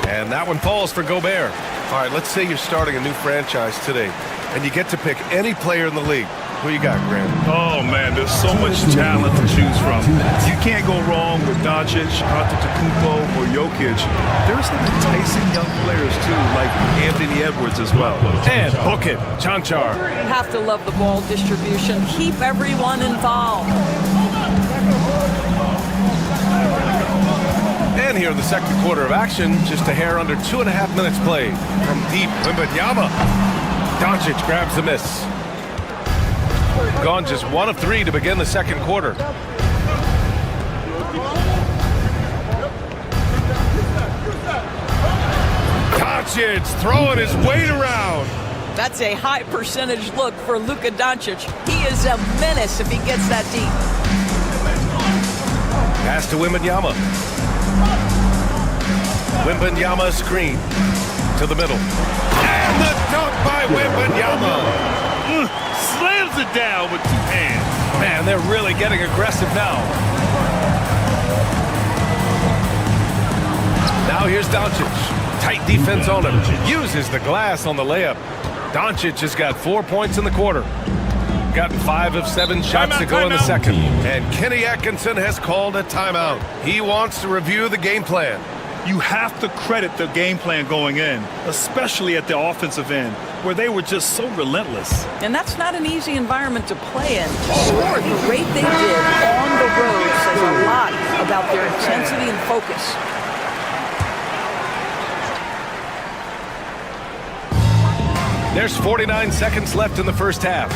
And that one falls for Gobert. All right, let's say you're starting a new franchise today, and you get to pick any player in the league. Who you got, Grant? Oh, man, there's so much talent to choose from. You can't go wrong with Doncic, Antetokounmpo, or Jokic. There's some enticing young players, too, like Anthony Edwards as well. And book it, Chanchar. You have to love the ball distribution. Keep everyone involved. And here in the second quarter of action, just a hair under 2.5 minutes played. From deep, Wembanyama. Doncic grabs the miss. Gone just 1 of 3 to begin the second quarter. Doncic throwing his weight around. That's a high percentage look for Luka Doncic. He is a menace if he gets that deep. Pass to Wembanyama. Wembanyama screen to the middle. And the dunk by Wembanyama. Slams it down with 2 hands. Man, they're really getting aggressive now. Now here's Doncic. Tight defense on him. Uses the glass on the layup. Doncic has got 4 points in the quarter. Gotten 5 of 7 shots to go in the second. And Kenny Atkinson has called a timeout. He wants to review the game plan. You have to credit the game plan going in, especially at the offensive end, where they were just so relentless. And that's not an easy environment to play in. To score at the rate they did on the road says a lot about their intensity and focus. There's 49 seconds left in the first half.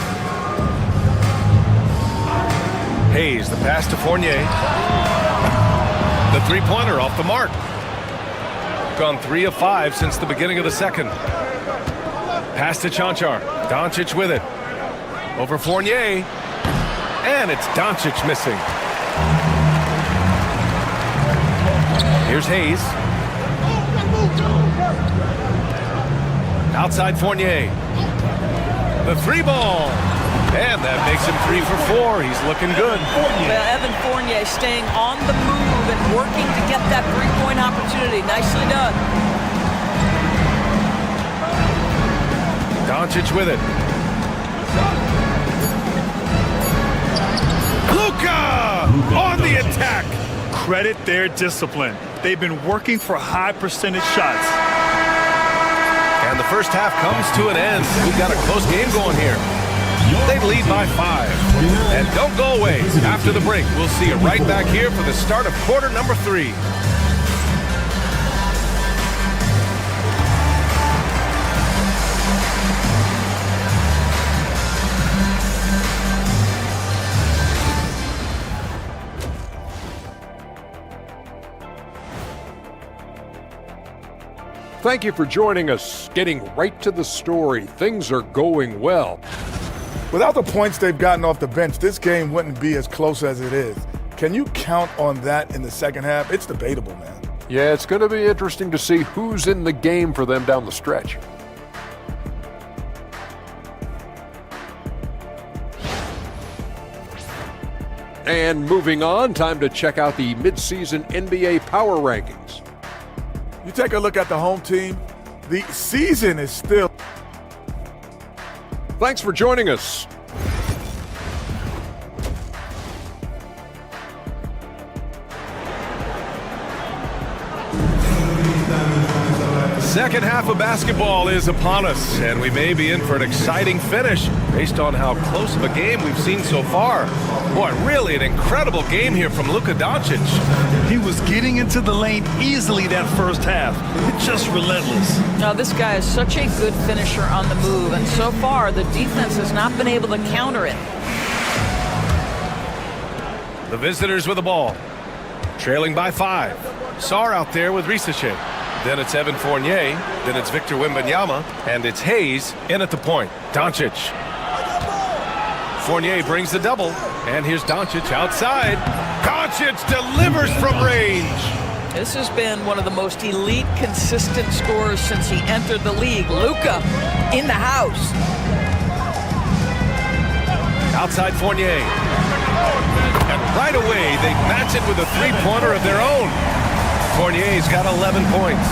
Hayes, the pass to Fournier. The three-pointer off the mark. Gone 3 of 5 since the beginning of the second. Pass to Chanchar. Doncic with it. Over Fournier. And it's Doncic missing. Here's Hayes. Outside Fournier. The 3-ball. And that makes him 3 for 4. He's looking good. Well, Evan Fournier staying on the move and working to get that three-point opportunity. Nicely done. Doncic with it. Luka on the attack. Credit their discipline. They've been working for high percentage shots. And the first half comes to an end. We've got a close game going here. They lead by 5. And don't go away. After the break, we'll see you right back here for the start of quarter number 3. Thank you for joining us. Getting right to the story. Things are going well. Without the points they've gotten off the bench, this game wouldn't be as close as it is. Can you count on that in the second half? It's debatable, man. Yeah, it's going to be interesting to see who's in the game for them down the stretch. And moving on, time to check out the midseason NBA Power Rankings. You take a look at the home team, the season is still... Thanks for joining us. Second half of basketball is upon us, and we may be in for an exciting finish based on how close of a game we've seen so far. Boy, really an incredible game here from Luka Doncic. He was getting into the lane easily that first half. It's just relentless. Now, this guy is such a good finisher on the move, and so far the defense has not been able to counter it. The visitors with the ball, trailing by 5. Sarr out there with Risache. Then it's Evan Fournier. Then it's Victor Wembanyama. And it's Hayes in at the point. Doncic. Fournier brings the double. And here's Doncic outside. Doncic delivers from range. This has been one of the most elite, consistent scorers since he entered the league. Luka in the house. Outside Fournier. And right away, they match it with a three-pointer of their own. Fournier's got 11 points.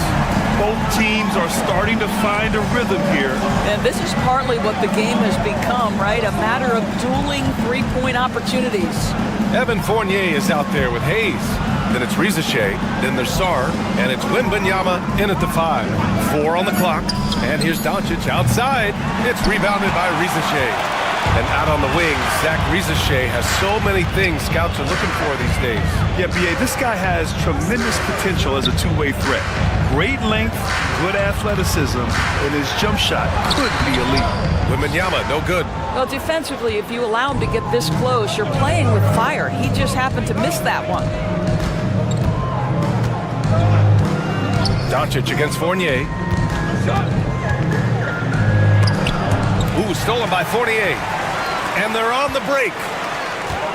Both teams are starting to find a rhythm here. And this is partly what the game has become, right? A matter of dueling three-point opportunities. Evan Fournier is out there with Hayes. Then it's Risache. Then there's Sarr. And it's Wembanyama in at the 5. 4 on the clock. And here's Doncic outside. It's rebounded by Risache. And out on the wing, Zach Risache has so many things scouts are looking for these days. Yeah, B.A., this guy has tremendous potential as a two-way threat. Great length, good athleticism, and his jump shot could be elite. Wembanyama, no good. Well, defensively, if you allow him to get this close, you're playing with fire. He just happened to miss that one. Doncic against Fournier. Ooh, stolen by Fournier. And they're on the break.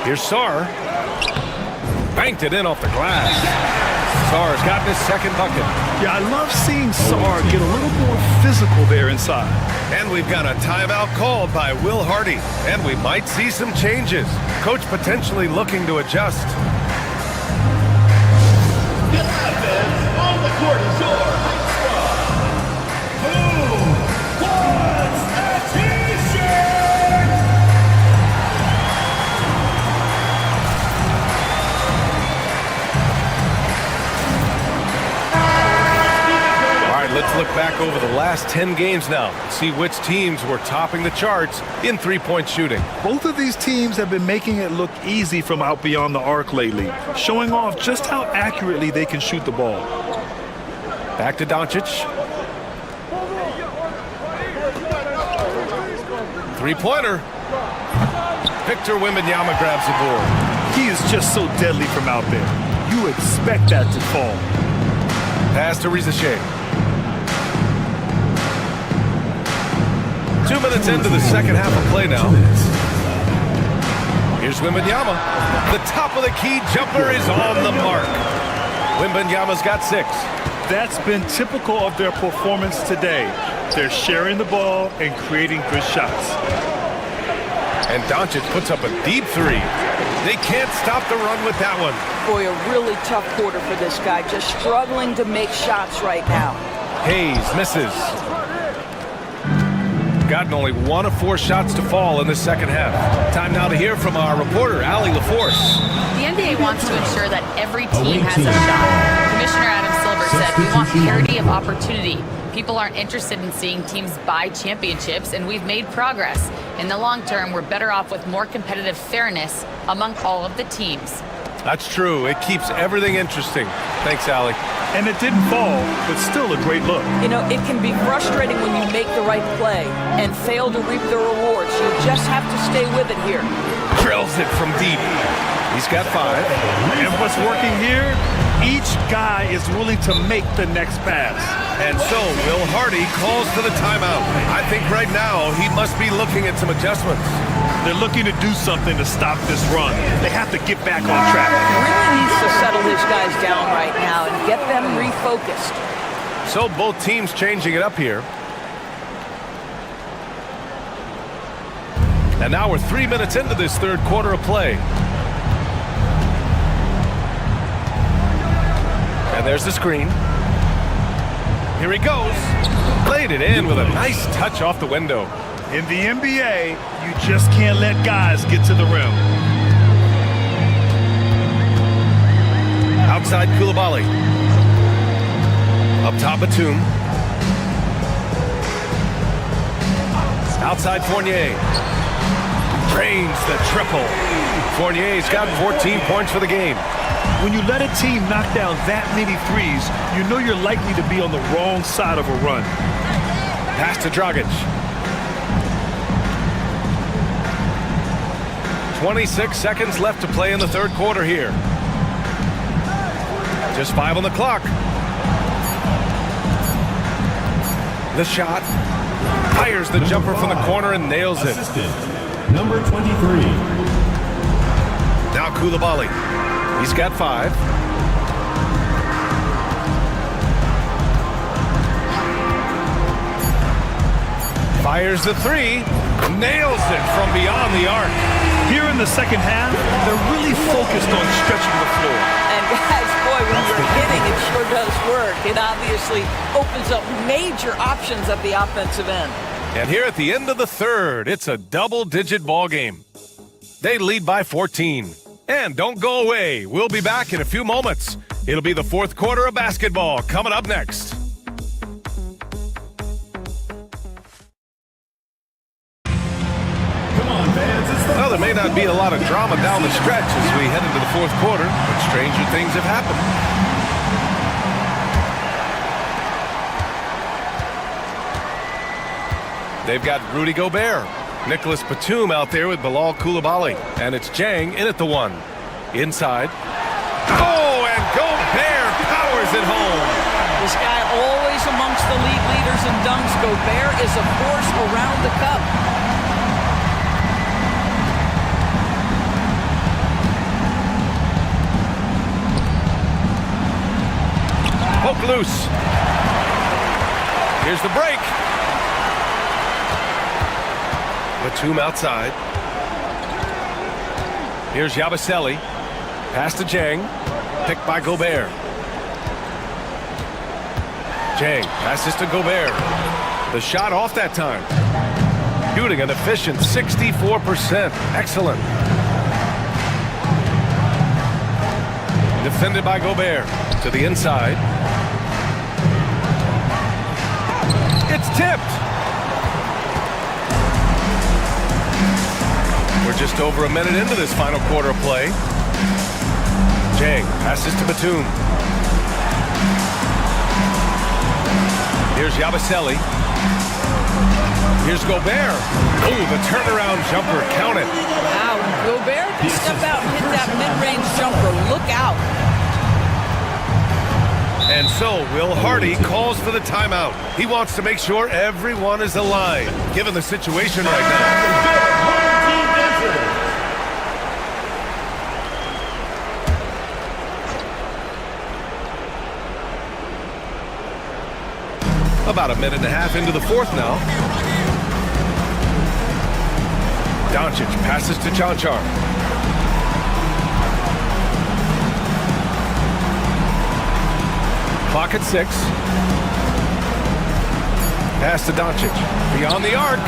Here's Sarr. Banked it in off the glass. Sarr's gotten his second bucket. Yeah, I love seeing Sarr get a little more physical there inside. And we've got a timeout called by Will Hardy. And we might see some changes. Coach potentially looking to adjust. On the court is your squad. Who wants a t-shirt? All right, let's look back over the last 10 games now. See which teams were topping the charts in three-point shooting. Both of these teams have been making it look easy from out beyond the arc lately, showing off just how accurately they can shoot the ball. Back to Doncic. Three-pointer. Victor Wembanyama grabs the board. He is just so deadly from out there. You expect that to fall. Pass to Risache. 2 minutes into the second half of play now. Here's Wembanyama. The top of the key jumper is on the mark. Wembanyama's got 6. That's been typical of their performance today. They're sharing the ball and creating good shots. And Doncic puts up a deep 3. They can't stop the run with that one. Boy, a really tough quarter for this guy. Just struggling to make shots right now. Hayes misses. Gotten only 1 of 4 shots to fall in the second half. Time now to hear from our reporter, Allie LaForce. The NBA wants to ensure that every team has a shot. Commissioner Adam Silver said we want parity of opportunity. People aren't interested in seeing teams buy championships, and we've made progress. In the long term, we're better off with more competitive fairness among all of the teams. That's true. It keeps everything interesting. Thanks, Allie. And it didn't fall, but still a great look. You know, it can be frustrating when you make the right play and fail to reap the rewards. You just have to stay with it here. Drills it from deep. He's got 5. And what's working here? Each guy is willing to make the next pass. And so Will Hardy calls for the timeout. I think right now he must be looking at some adjustments. They're looking to do something to stop this run. They have to get back on track. He really needs to settle his guys down right now and get them refocused. So both teams changing it up here. And now we're 3 minutes into this third quarter of play. And there's the screen. Here he goes. Laid it in with a nice touch off the window. In the NBA, you just can't let guys get to the rim. Outside Koulibaly. Up top Batum. Outside Fournier. Drains the triple. Fournier's got 14 points for the game. When you let a team knock down that many threes, you know you're likely to be on the wrong side of a run. Pass to Dragic. 26 seconds left to play in the third quarter here. Just 5 on the clock. The shot. Fires the jumper from the corner and nails it. Number 23. Now Koulibaly. He's got 5. Fires the 3. Nails it from beyond the arc. Here in the second half, they're really focused on stretching the floor. And guys, boy, when you're hitting, it sure does work. It obviously opens up major options at the offensive end. And here at the end of the third, it's a double-digit ball game. They lead by 14. And don't go away. We'll be back in a few moments. It'll be the fourth quarter of basketball coming up next. Well, there may not be a lot of drama down the stretch as we head into the fourth quarter, but stranger things have happened. They've got Rudy Gobert, Nicholas Batum out there with Bilal Koulibaly, and it's Jang in at the 1. Inside. Oh, and Gobert powers it home. This guy always amongst the league leaders in dunks. Gobert is a force around the cup. Poke loose. Here's the break. Batum outside. Here's Yabusele. Pass to Jang. Picked by Gobert. Jang passes to Gobert. The shot off that time. Shooting an efficient 64%. Excellent. Defended by Gobert. To the inside. It's tipped. We're just over a minute into this final quarter of play. Jang passes to Batum. Here's Yabusele. Here's Gobert. Oh, the turnaround jumper. Count it. Wow, Gobert can step out and hit that mid-range jumper. Look out. And so Will Hardy calls for the timeout. He wants to make sure everyone is aligned, given the situation right now. About a minute and a half into the fourth now. Doncic passes to Cancar. Clock at 6. Pass to Doncic. Beyond the arc.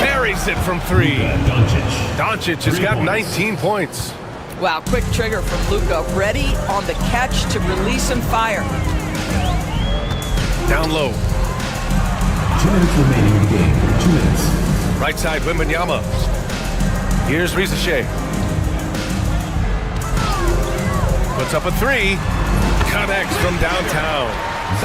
Buries it from 3. Doncic has got 19 points. Wow, quick trigger from Luka. Ready on the catch to release and fire. Down low. 2 minutes remaining in the game. 2 minutes. Right side, Wembanyama. Here's Rizachet. Puts up a 3. Connects from downtown.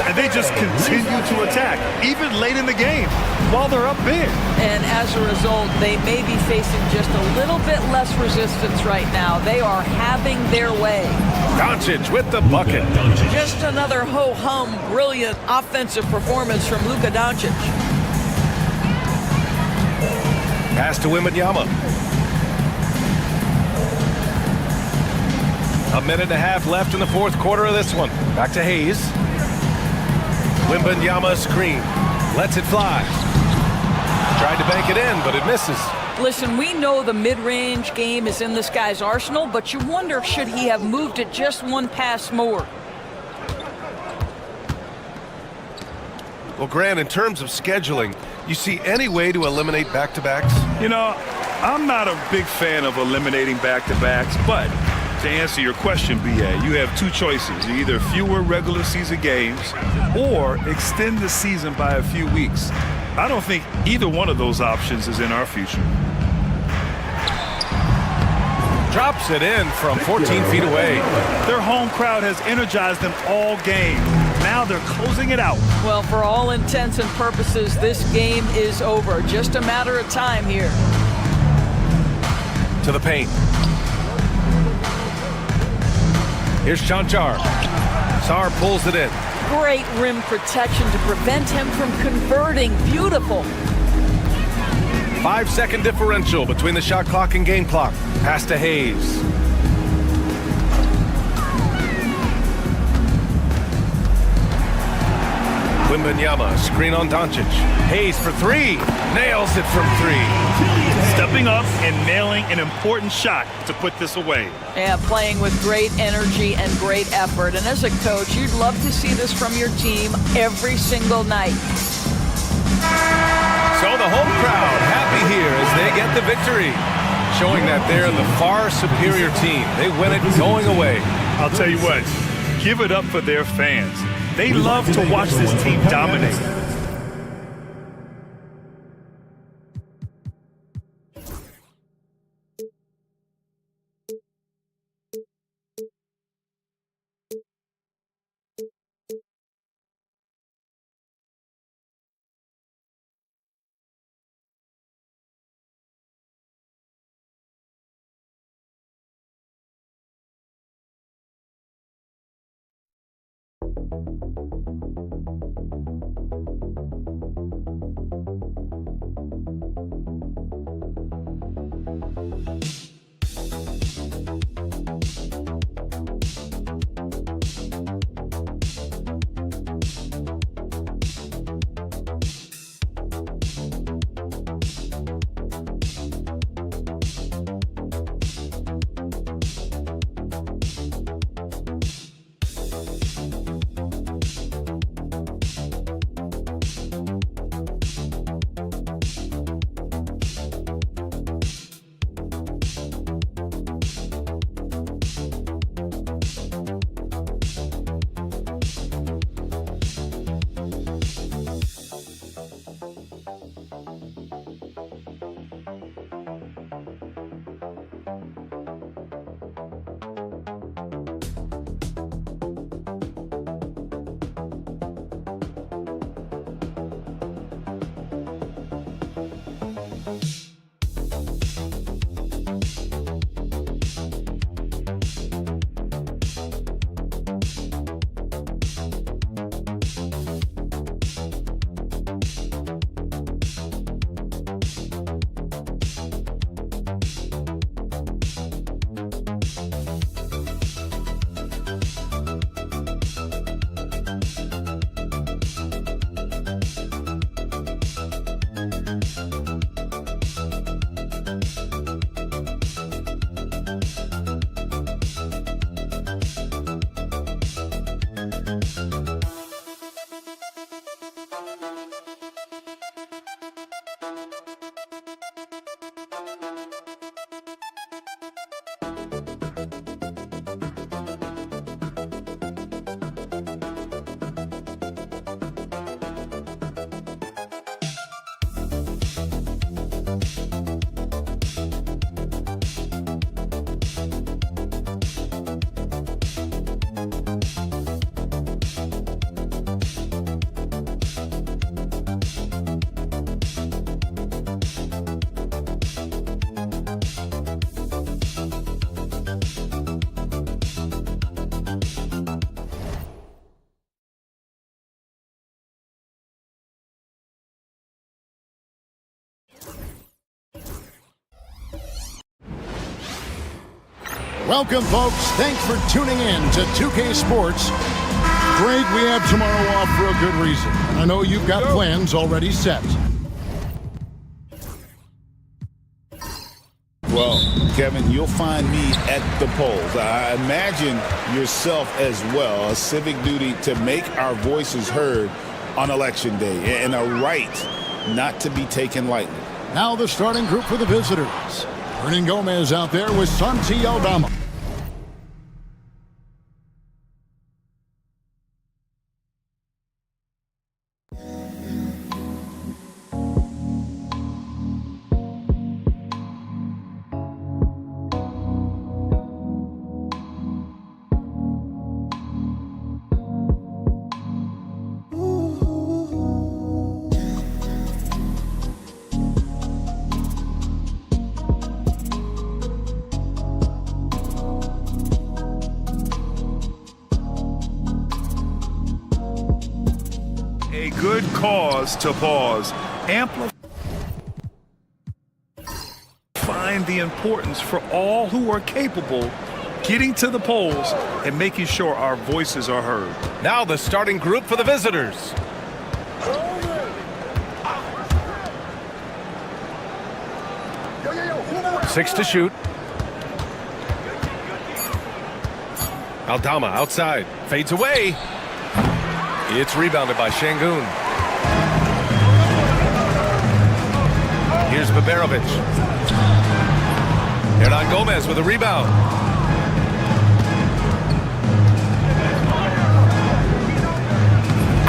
And they just continue to attack, even late in the game, while they're up big. And as a result, they may be facing just a little bit less resistance right now. They are having their way. Doncic with the bucket. Just another ho-hum, brilliant offensive performance from Luka Doncic. Pass to Wembanyama. A minute and a half left in the fourth quarter of this one. Back to Hayes. Wembanyama screen. Lets it fly. Tried to bank it in, but it misses. Listen, we know the mid-range game is in this guy's arsenal, but you wonder, should he have moved it just one pass more? Well, Grant, in terms of scheduling, you see any way to eliminate back-to-backs? You know, I'm not a big fan of eliminating back-to-backs, but to answer your question, B.A., you have 2 choices. Either fewer regular season games or extend the season by a few weeks. I don't think either one of those options is in our future. Drops it in from 14 feet away. Their home crowd has energized them all game. Now they're closing it out. Well, for all intents and purposes, this game is over. Just a matter of time here. To the paint. Here's Chanchar. Sar pulls it in. Great rim protection to prevent him from converting. Beautiful. 5-second differential between the shot clock and game clock. Pass to Hayes. Wembanyama, screen on Doncic. Hayes for three. Nails it from three. Stepping up and nailing an important shot to put this away. Yeah, playing with great energy and great effort. And as a coach, you'd love to see this from your team every single night. So the home crowd happy here as they get the victory, showing that they're the far superior team. They win it going away. I'll tell you what, give it up for their fans. They love to watch this team dominate. Welcome, folks. Thanks for tuning in to 2K Sports. Greg, we have tomorrow off for a good reason. And I know you've got plans already set. Well, Kevin, you'll find me at the polls. I imagine yourself as well, a civic duty to make our voices heard on Election Day, and a right not to be taken lightly. Now the starting group for the visitors. Hernan Gomez out there with Santi Aldama. A good cause to pause. Amplify the importance for all who are capable getting to the polls and making sure our voices are heard. Now the starting group for the visitors. Six to shoot. Aldama outside. Fades away. It's rebounded by Şengün. Here's Baberovic. Hernan Gomez with a rebound.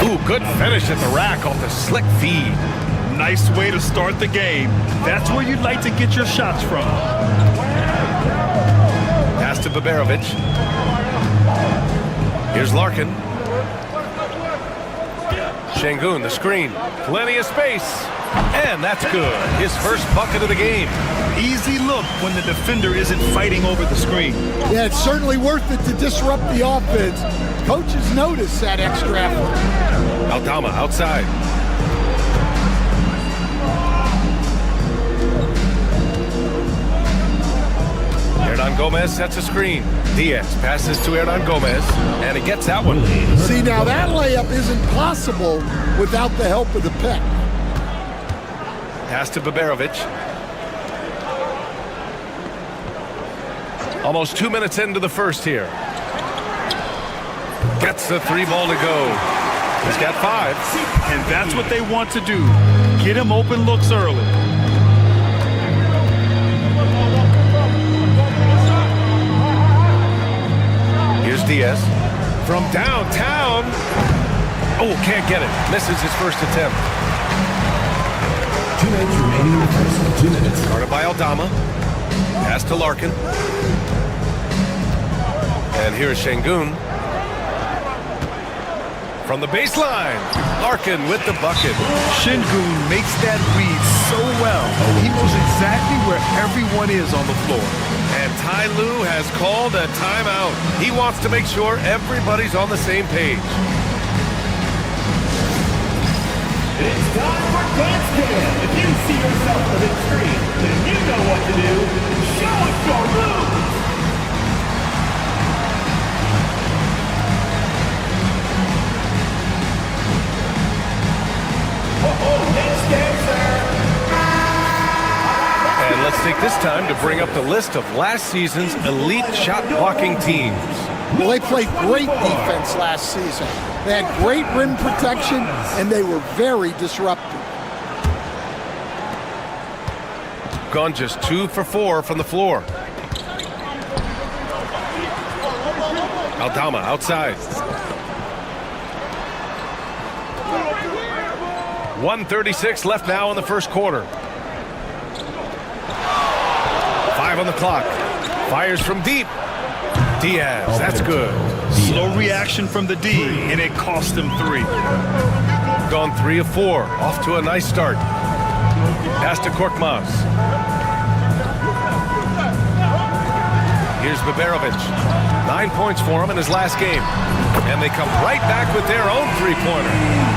Ooh, good finish at the rack off the slick feed. Nice way to start the game. That's where you'd like to get your shots from. Pass to Baberovic. Here's Larkin. Şengün, the screen. Plenty of space. And that's good. His first bucket of the game. Easy look when the defender isn't fighting over the screen. Yeah, it's certainly worth it to disrupt the offense. Coaches notice that extra effort. Aldama outside. Hernan Gomez sets a screen. Diaz passes to Hernan Gomez, and he gets that one. See, now that layup isn't possible without the help of the pick. Pass to Baberovic. Almost 2 minutes into the first here. Gets the three ball to go. He's got 5. And that's what they want to do. Get him open looks early. Here's Diaz. From downtown. Oh, can't get it. Misses his first attempt. 2 minutes remaining in the first. 2 minutes. Guarded by Aldama. Pass to Larkin. And here's Şengün. From the baseline. Larkin with the bucket. Şengün makes that read so well. He knows exactly where everyone is on the floor. And Ty Lue has called a timeout. He wants to make sure everybody's on the same page. It's time for Dance Cam. If you see yourself on the big screen, then you know what to do. Show us your moves. Next dancer. And let's take this time to bring up the list of last season's elite shot blocking teams. Well, they played great defense last season. They had great rim protection, and they were very disruptive. Gone just 2 for 4 from the floor. Aldama outside. 1:36 left now in the first quarter. 5 on the clock. Fires from deep. Diaz, that's good. Slow reaction from the D, and it cost him 3. Gone 3 of 4. Off to a nice start. Pass to Korkmaz. Here's Baberovic. 9 points for him in his last game. And they come right back with their own three-pointer.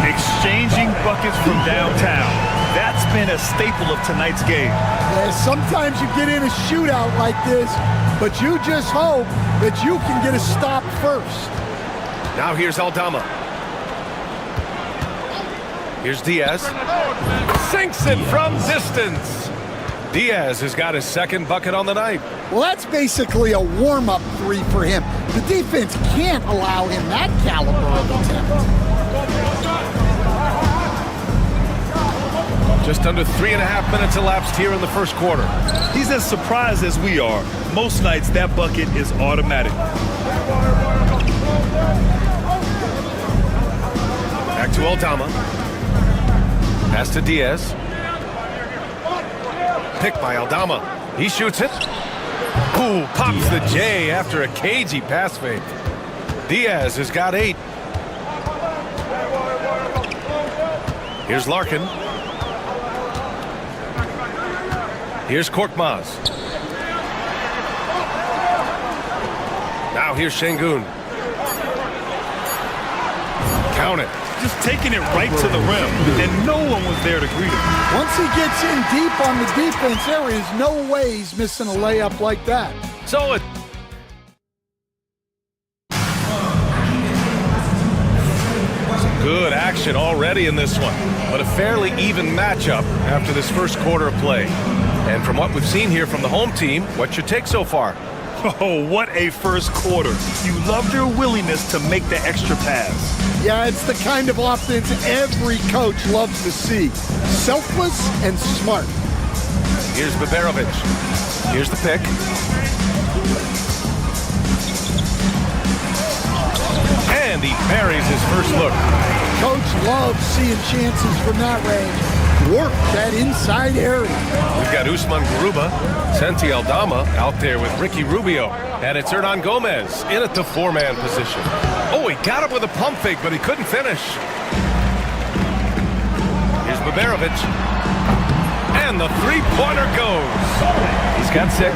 Exchanging buckets from downtown. That's been a staple of tonight's game. Yeah, sometimes you get in a shootout like this, but you just hope that you can get a stop first. Now here's Aldama. Here's Diaz. Sinks it from distance. Diaz has got his second bucket on the night. Well, that's basically a warm-up 3 for him. The defense can't allow him that caliber of attempt. Just under 3.5 minutes elapsed here in the first quarter. He's as surprised as we are. Most nights, that bucket is automatic. Back to Aldama. Pass to Diaz. Picked by Aldama. He shoots it. Ooh, pops the J after a cagey pass fake. Diaz has got 8. Here's Larkin. Here's Korkmaz. Now here's Şengün. Count it. just taking it right to the rim, and no one was there to greet him. Once he gets in deep on the defense, there is no way he's missing a layup like that. So it. Good action already in this one, but a fairly even matchup after this first quarter of play. And from what we've seen here from the home team, what's your take so far? Oh, what a first quarter. You love their willingness to make the extra pass. Yeah, it's the kind of offense every coach loves to see. Selfless and smart. Here's Baberovic. Here's the pick. And he buries his first look. Coach loves seeing chances from that range. Work that inside area. We've got Usman Garuba, Santi Aldama out there with Ricky Rubio. And it's Hernan Gomez in at the four-man position. Oh, he got it with a pump fake, but he couldn't finish. Here's Baberovic. And the three-pointer goes. He's got 6.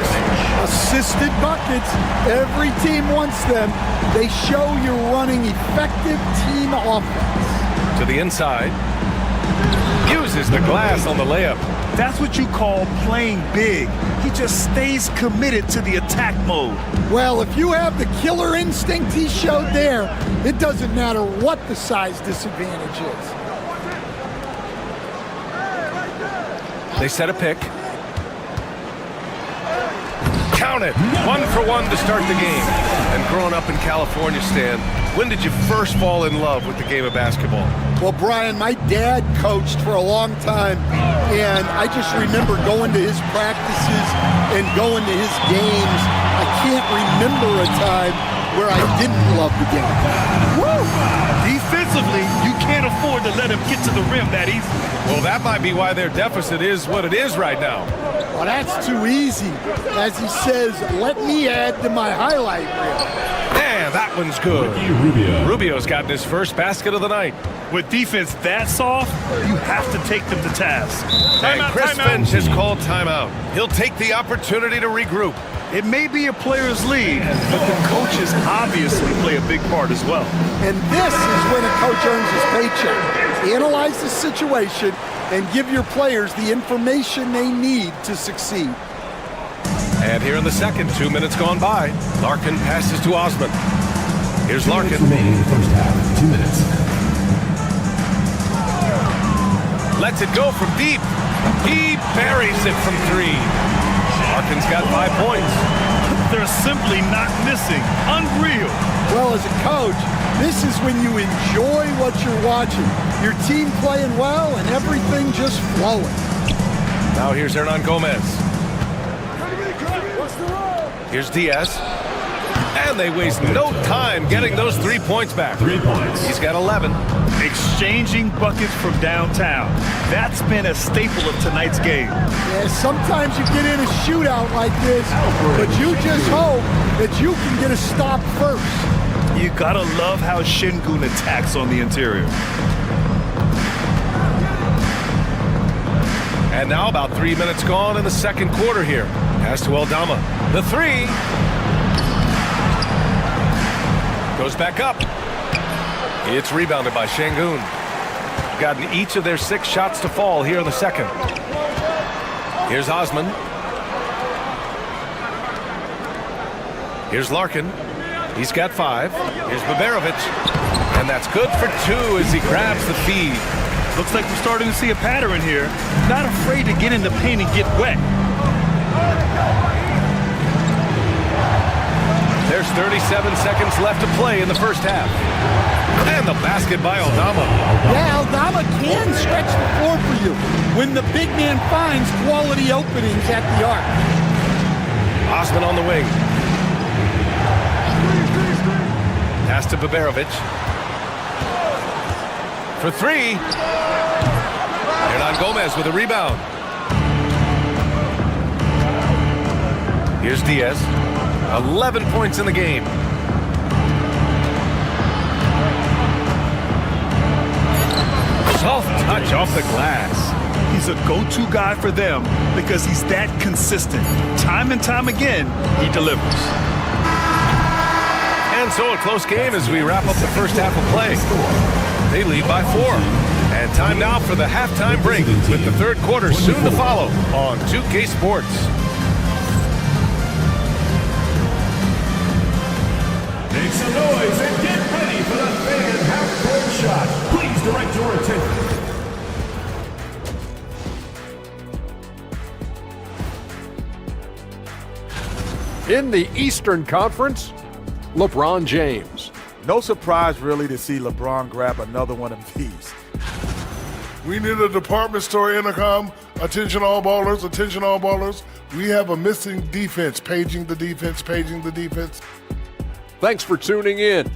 Assisted buckets. Every team wants them. They show you're running effective team offense. To the inside. Uses the glass on the layup. That's what you call playing big. He just stays committed to the attack mode. Well, if you have the killer instinct he showed there, it doesn't matter what the size disadvantage is. They set a pick. Count it. 1 for 1 to start the game. And growing up in California, Stan, when did you first fall in love with the game of basketball? Well, Brian, my dad coached for a long time, and I just remember going to his practices and going to his games. I can't remember a time where I didn't love the game. Woo! Defensively, you can't afford to let him get to the rim that easy. Well, that might be why their deficit is what it is right now. Well, that's too easy. As he says, let me add to my highlight reel. Man, that one's good. Rubio's gotten his first basket of the night. With defense that soft, you have to take them to task. And Chris Finch has called timeout. He'll take the opportunity to regroup. It may be a player's league, but the coaches obviously play a big part as well. And this is when a coach earns his paycheck. Analyze the situation and give your players the information they need to succeed. And here in the second, 2 minutes gone by, Larkin passes to Osman. Here's Larkin. Remaining in the first half, 2 minutes. Lets it go from deep. He buries it from 3. Larkin's got 5 points. They're simply not missing. Unreal. Well, as a coach, this is when you enjoy what you're watching. Your team playing well and everything just flowing. Now here's Hernan Gomez. Here's Diaz. And they waste no time getting those 3 points back. 3 points. He's got 11. Exchanging buckets from downtown. That's been a staple of tonight's game. Yeah, sometimes you get in a shootout like this, but you just hope that you can get a stop first. You gotta love how Şengün attacks on the interior. And now about 3 minutes gone in the second quarter here. Pass to Aldama. The 3. Goes back up. It's rebounded by Şengün. Gotten each of their 6 shots to fall here in the second. Here's Osman. Here's Larkin. He's got 5. Here's Baberovic. And that's good for 2 as he grabs the feed. Looks like we're starting to see a pattern here. Not afraid to get in the paint and get wet. There's 37 seconds left to play in the first half. And the basket by Aldama. Yeah, Aldama can stretch the floor for you when the big man finds quality openings at the arc. Osman on the wing. Pass to Baberovic. For 3. Hernan Gomez with a rebound. Here's Diaz. 11 points in the game. Soft touch off the glass. He's a go-to guy for them because he's that consistent. Time and time again, he delivers. And so a close game as we wrap up the first half of play. They lead by 4. And time now for the halftime break, with the third quarter soon to follow on 2K Sports. Make some noise and get ready for the fan half-court shot. Please direct your attention. In the Eastern Conference, LeBron James. No surprise, really, to see LeBron grab another one of these. We need a department store intercom. Attention all ballers, attention all ballers. We have a missing defense. Paging the defense, paging the defense. Thanks for tuning in.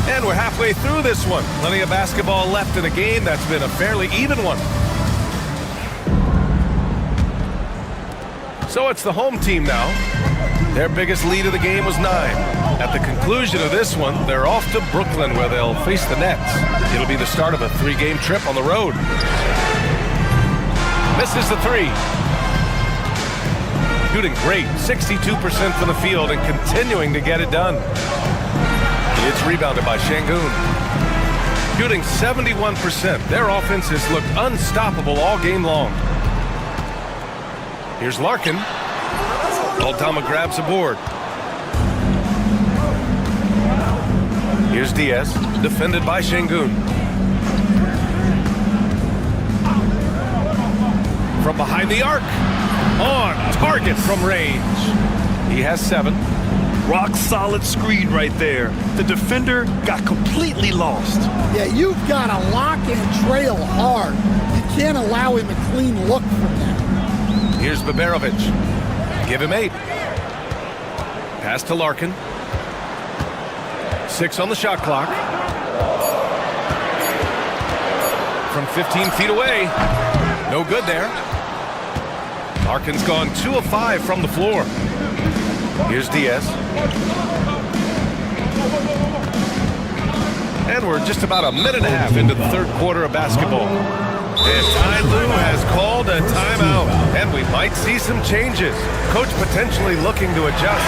And we're halfway through this one. Plenty of basketball left in a game that's been a fairly even one. So it's the home team now. Their biggest lead of the game was 9. At the conclusion of this one, they're off to Brooklyn, where they'll face the Nets. It'll be the start of a 3-game trip on the road. Misses the 3. Shooting great, 62% from the field and continuing to get it done. It's rebounded by Şengün. Shooting 71%. Their offense has looked unstoppable all game long. Here's Larkin. Aldama grabs a board. Here's Diaz, defended by Şengün. From behind the arc. On target from range. He has 7. Rock solid screen right there. The defender got completely lost. Yeah, you've got to lock and trail hard. You can't allow him a clean look from that. Here's Baberovic. Give him 8. Pass to Larkin. 6 on the shot clock. From 15 feet away. No good there. Larkin's gone 2 of 5 from the floor. Here's Diaz. And we're just about a minute and a half into the third quarter of basketball. And Ty Lue has called a timeout, and we might see some changes. Coach potentially looking to adjust.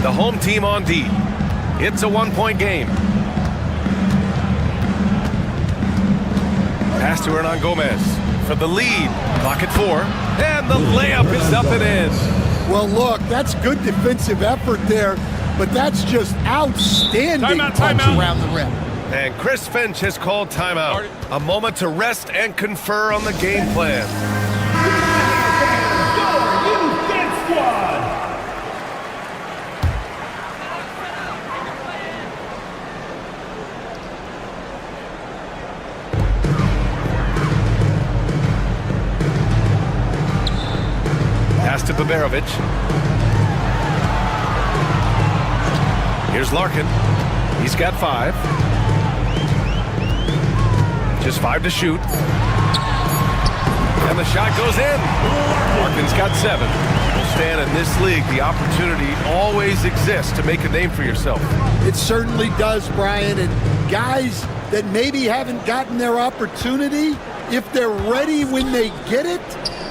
The home team on D. It's a 1-point game. Pass to Hernan Gomez for the lead. Clock at 4. And the layup is up and in. Well, look, that's good defensive effort there, but that's just outstanding punch around the rim. And Chris Finch has called timeout. A moment to rest and confer on the game plan. Pass to Baberovic. Here's Larkin. He's got 5. Just 5 to shoot. And the shot goes in. Larkin's got 7. Well, Stan, in this league, the opportunity always exists to make a name for yourself. It certainly does, Brian. And guys that maybe haven't gotten their opportunity, if they're ready when they get it,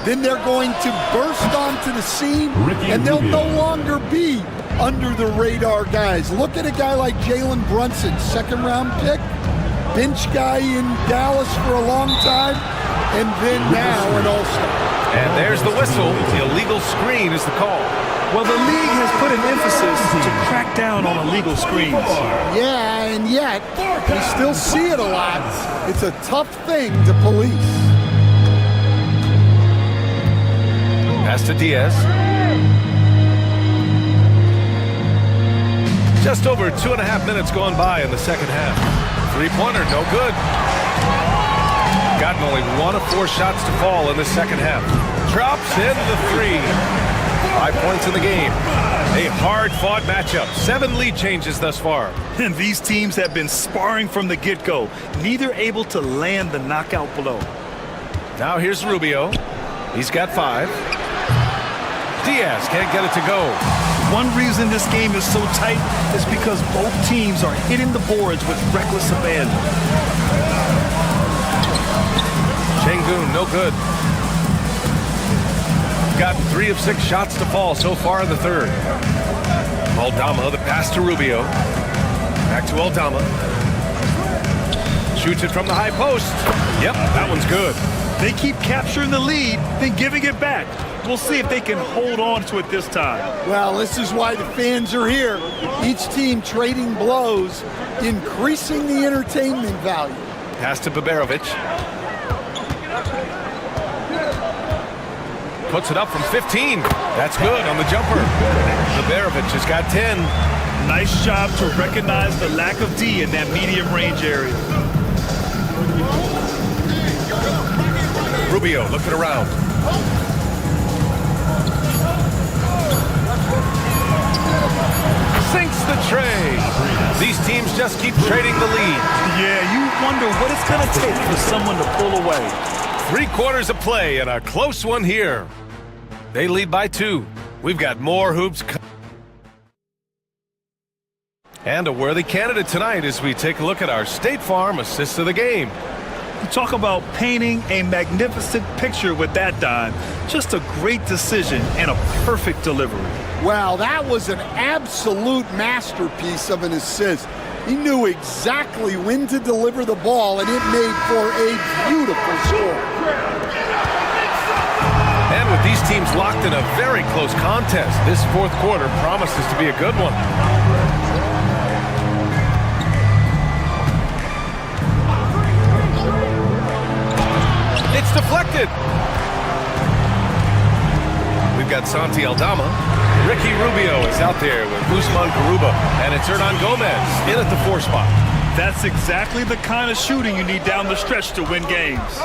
then they're going to burst onto the scene, and they'll no longer be under the radar guys. Look at a guy like Jalen Brunson, 2nd-round pick, bench guy in Dallas for a long time, and then now an all-star. And there's the whistle. The illegal screen is the call. Well, the league has put an emphasis to crack down on illegal screens. Yeah, and yet, we still see it a lot. It's a tough thing to police. Pass to Diaz. Just over 2.5 minutes gone by in the second half. 3-pointer, no good. Gotten only 1 of 4 shots to fall in the second half. Drops in the 3. 5 points in the game. A hard-fought matchup. 7 lead changes thus far. And these teams have been sparring from the get-go, neither able to land the knockout blow. Now here's Rubio. He's got 5. Diaz can't get it to go. One reason this game is so tight is because both teams are hitting the boards with reckless abandon. Şengün, no good. Gotten 3 of 6 shots to fall so far in the third. Aldama, the pass to Rubio. Back to Aldama. Shoots it from the high post. Yep, that one's good. They keep capturing the lead, then giving it back. We'll see if they can hold on to it this time. Well, this is why the fans are here. Each team trading blows, increasing the entertainment value. Pass to Baberovic. Puts it up from 15. That's good on the jumper. Baberovic has got 10. Nice job to recognize the lack of D in that medium range area. Rubio looking around. Sinks the tray. These teams just keep trading the lead. Yeah, you wonder what it's going to take for someone to pull away. 3 quarters of play and a close one here. They lead by 2. We've got more hoops. And a worthy candidate tonight as we take a look at our State Farm assist of the game. You talk about painting a magnificent picture with that dime. Just a great decision and a perfect delivery. Wow, that was an absolute masterpiece of an assist. He knew exactly when to deliver the ball, and it made for a beautiful score. And with these teams locked in a very close contest, this 4th quarter promises to be a good one. It's deflected. We've got Santi Aldama. Ricky Rubio is out there with Usman Garuba. And it's Hernan Gomez in at the 4 spot. That's exactly the kind of shooting you need down the stretch to win games.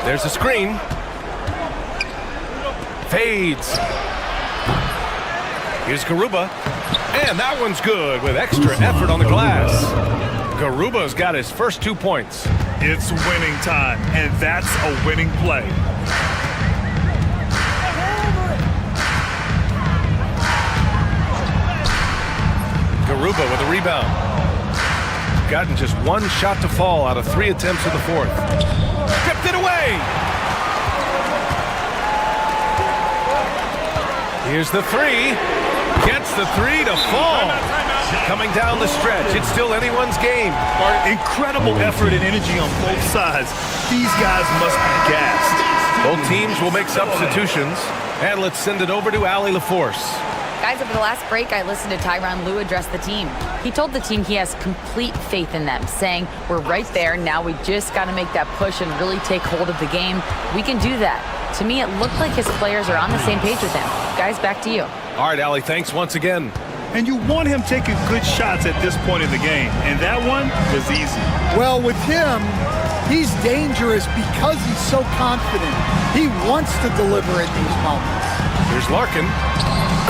There's a screen. Fades. Here's Garuba. And that one's good with extra effort on the glass. Garuba's got his first 2 points. It's winning time, and that's a winning play. Garuba with a rebound. Gotten just 1 shot to fall out of 3 attempts in the 4th. Stripped it away. Here's the 3. Gets the 3 to fall. Coming down the stretch. It's still anyone's game. Incredible effort and energy on both sides. These guys must be gassed. Both teams will make substitutions. And let's send it over to Allie LaForce. Guys, over the last break, I listened to Tyronn Lue address the team. He told the team he has complete faith in them, saying, we're right there. Now we just got to make that push and really take hold of the game. We can do that. To me, it looked like his players are on the same page with him. Guys, back to you. All right, Allie, thanks once again. And you want him taking good shots at this point in the game. And that one was easy. Well, with him, he's dangerous because he's so confident. He wants to deliver in these moments. Here's Larkin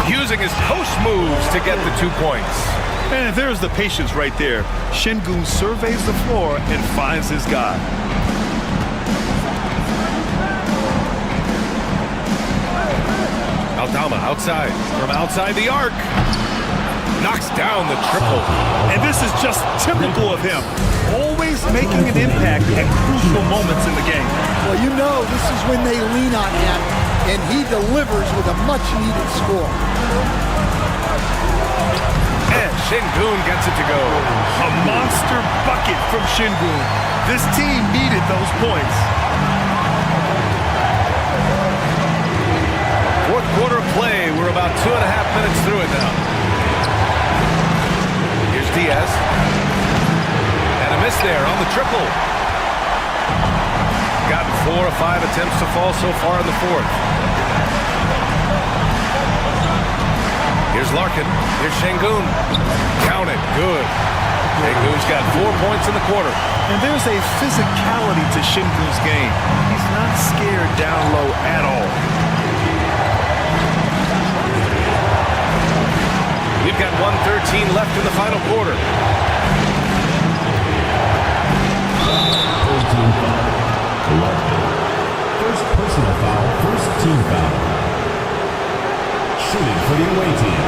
using his post moves to get the 2 points. And there's the patience right there. Şengün surveys the floor and finds his guy. Aldama outside, from outside the arc. Knocks down the triple. And this is just typical of him. Always making an impact at crucial moments in the game. Well, you know this is when they lean on him, and he delivers with a much-needed score. And Şengün gets it to go. A monster bucket from Şengün. This team needed those points. 4th quarter of play. We're about 2.5 minutes through it now. Here's Diaz. And a miss there on the triple. Gotten 4 of 5 attempts to fall so far in the 4th. Here's Larkin. Here's Şengün. Count it. Good. Şengün's got 4 points in the quarter. And there's a physicality to Şengün's game. He's not scared down low at all. We've got 1:13 left in the final quarter. 14 foul. 11. First personal foul. First team foul. Shooting for the away team.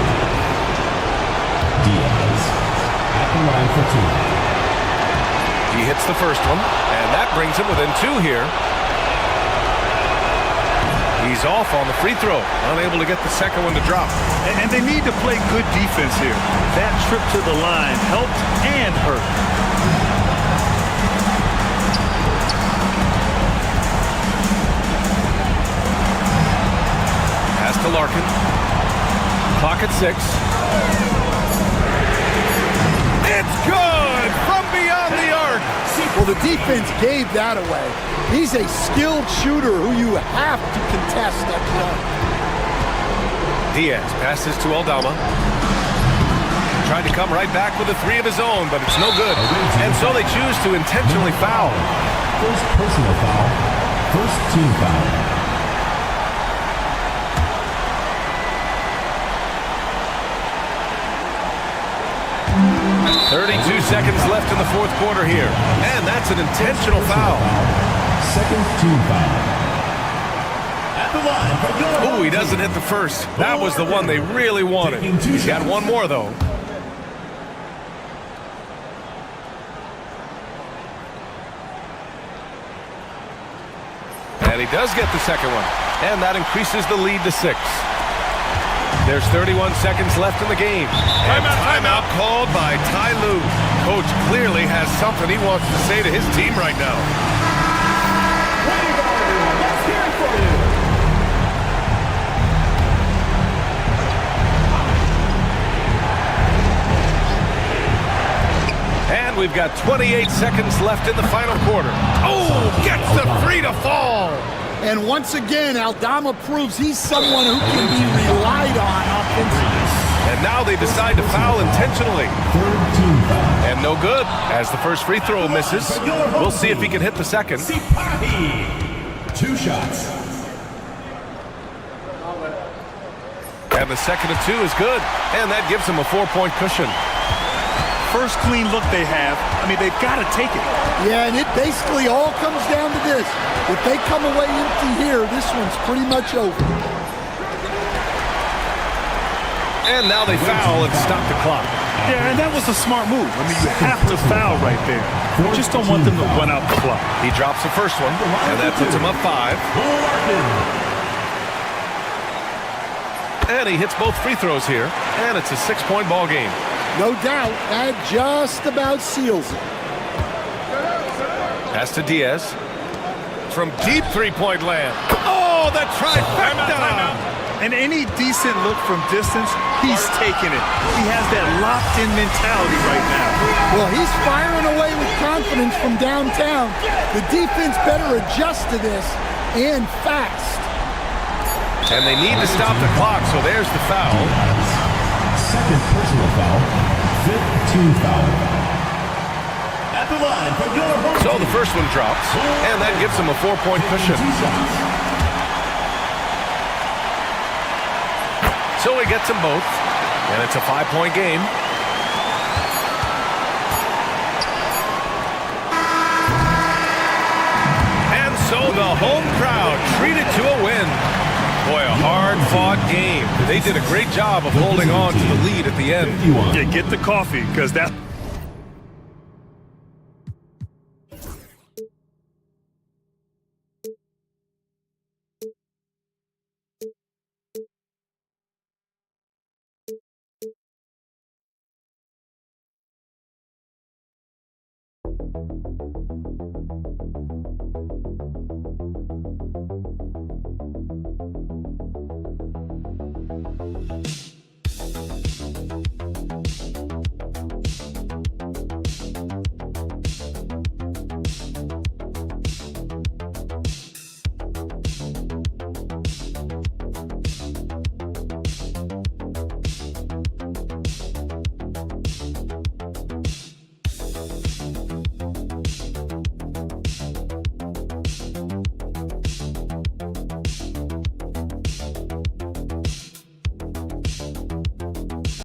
Diaz at the line for 2. He hits the first one, and that brings him within 2 here. He's off on the free throw, unable to get the second one to drop. And they need to play good defense here. That trip to the line helped and hurt. Pass to Larkin. Clock at 6. It's good from beyond the arc. Well, the defense gave that away. He's a skilled shooter who you have to contest at the arc. Diaz passes to Aldama. Tried to come right back with a 3 of his own, but it's no good. And so they choose to intentionally foul. First personal foul. First team foul. .32 seconds left in the fourth quarter here. And that's an intentional foul. Second team foul. At the line. Ooh, he doesn't hit the first. That was the one they really wanted. He's got one more, though. And he does get the second one. And that increases the lead to 6. There's 31 seconds left in the game. And timeout called by Ty Lue. Coach clearly has something he wants to say to his team right now. Let's hear it for you. And we've got 28 seconds left in the final quarter. Oh, gets the 3 to fall. And once again, Aldama proves he's someone who can be relied on offensively. And now they decide to foul intentionally. Third team foul. And no good, as the first free throw misses. We'll see if he can hit the second. 2 shots. And the second of 2 is good. And that gives him a 4-point cushion. First clean look they have. I mean, they've got to take it. Yeah, and it basically all comes down to this. If they come away empty here, this one's pretty much over. And now they foul and stop the clock. Yeah, and that was a smart move. I mean, you have to foul right there. You just don't want them to run out the clock. He drops the first one, and that puts him up 5. And he hits both free throws here, and it's a 6-point ball game. No doubt, that just about seals it. Pass to Diaz. From deep 3-point land. Oh, the trifecta! And any decent look from distance, he's taking it. He has that locked-in mentality right now. Well, he's firing away with confidence from downtown. The defense better adjust to this, and fast. And they need to stop the clock, so there's the foul. Second personal foul. Fifth team foul. At the line for your home. So the first one drops, and that gives him a 4-point cushion. So he gets them both, and it's a 5-point game. And so the home crowd treated to a win. Boy, a hard-fought game. They did a great job of holding on to the lead at the end. Yeah, get the coffee, because that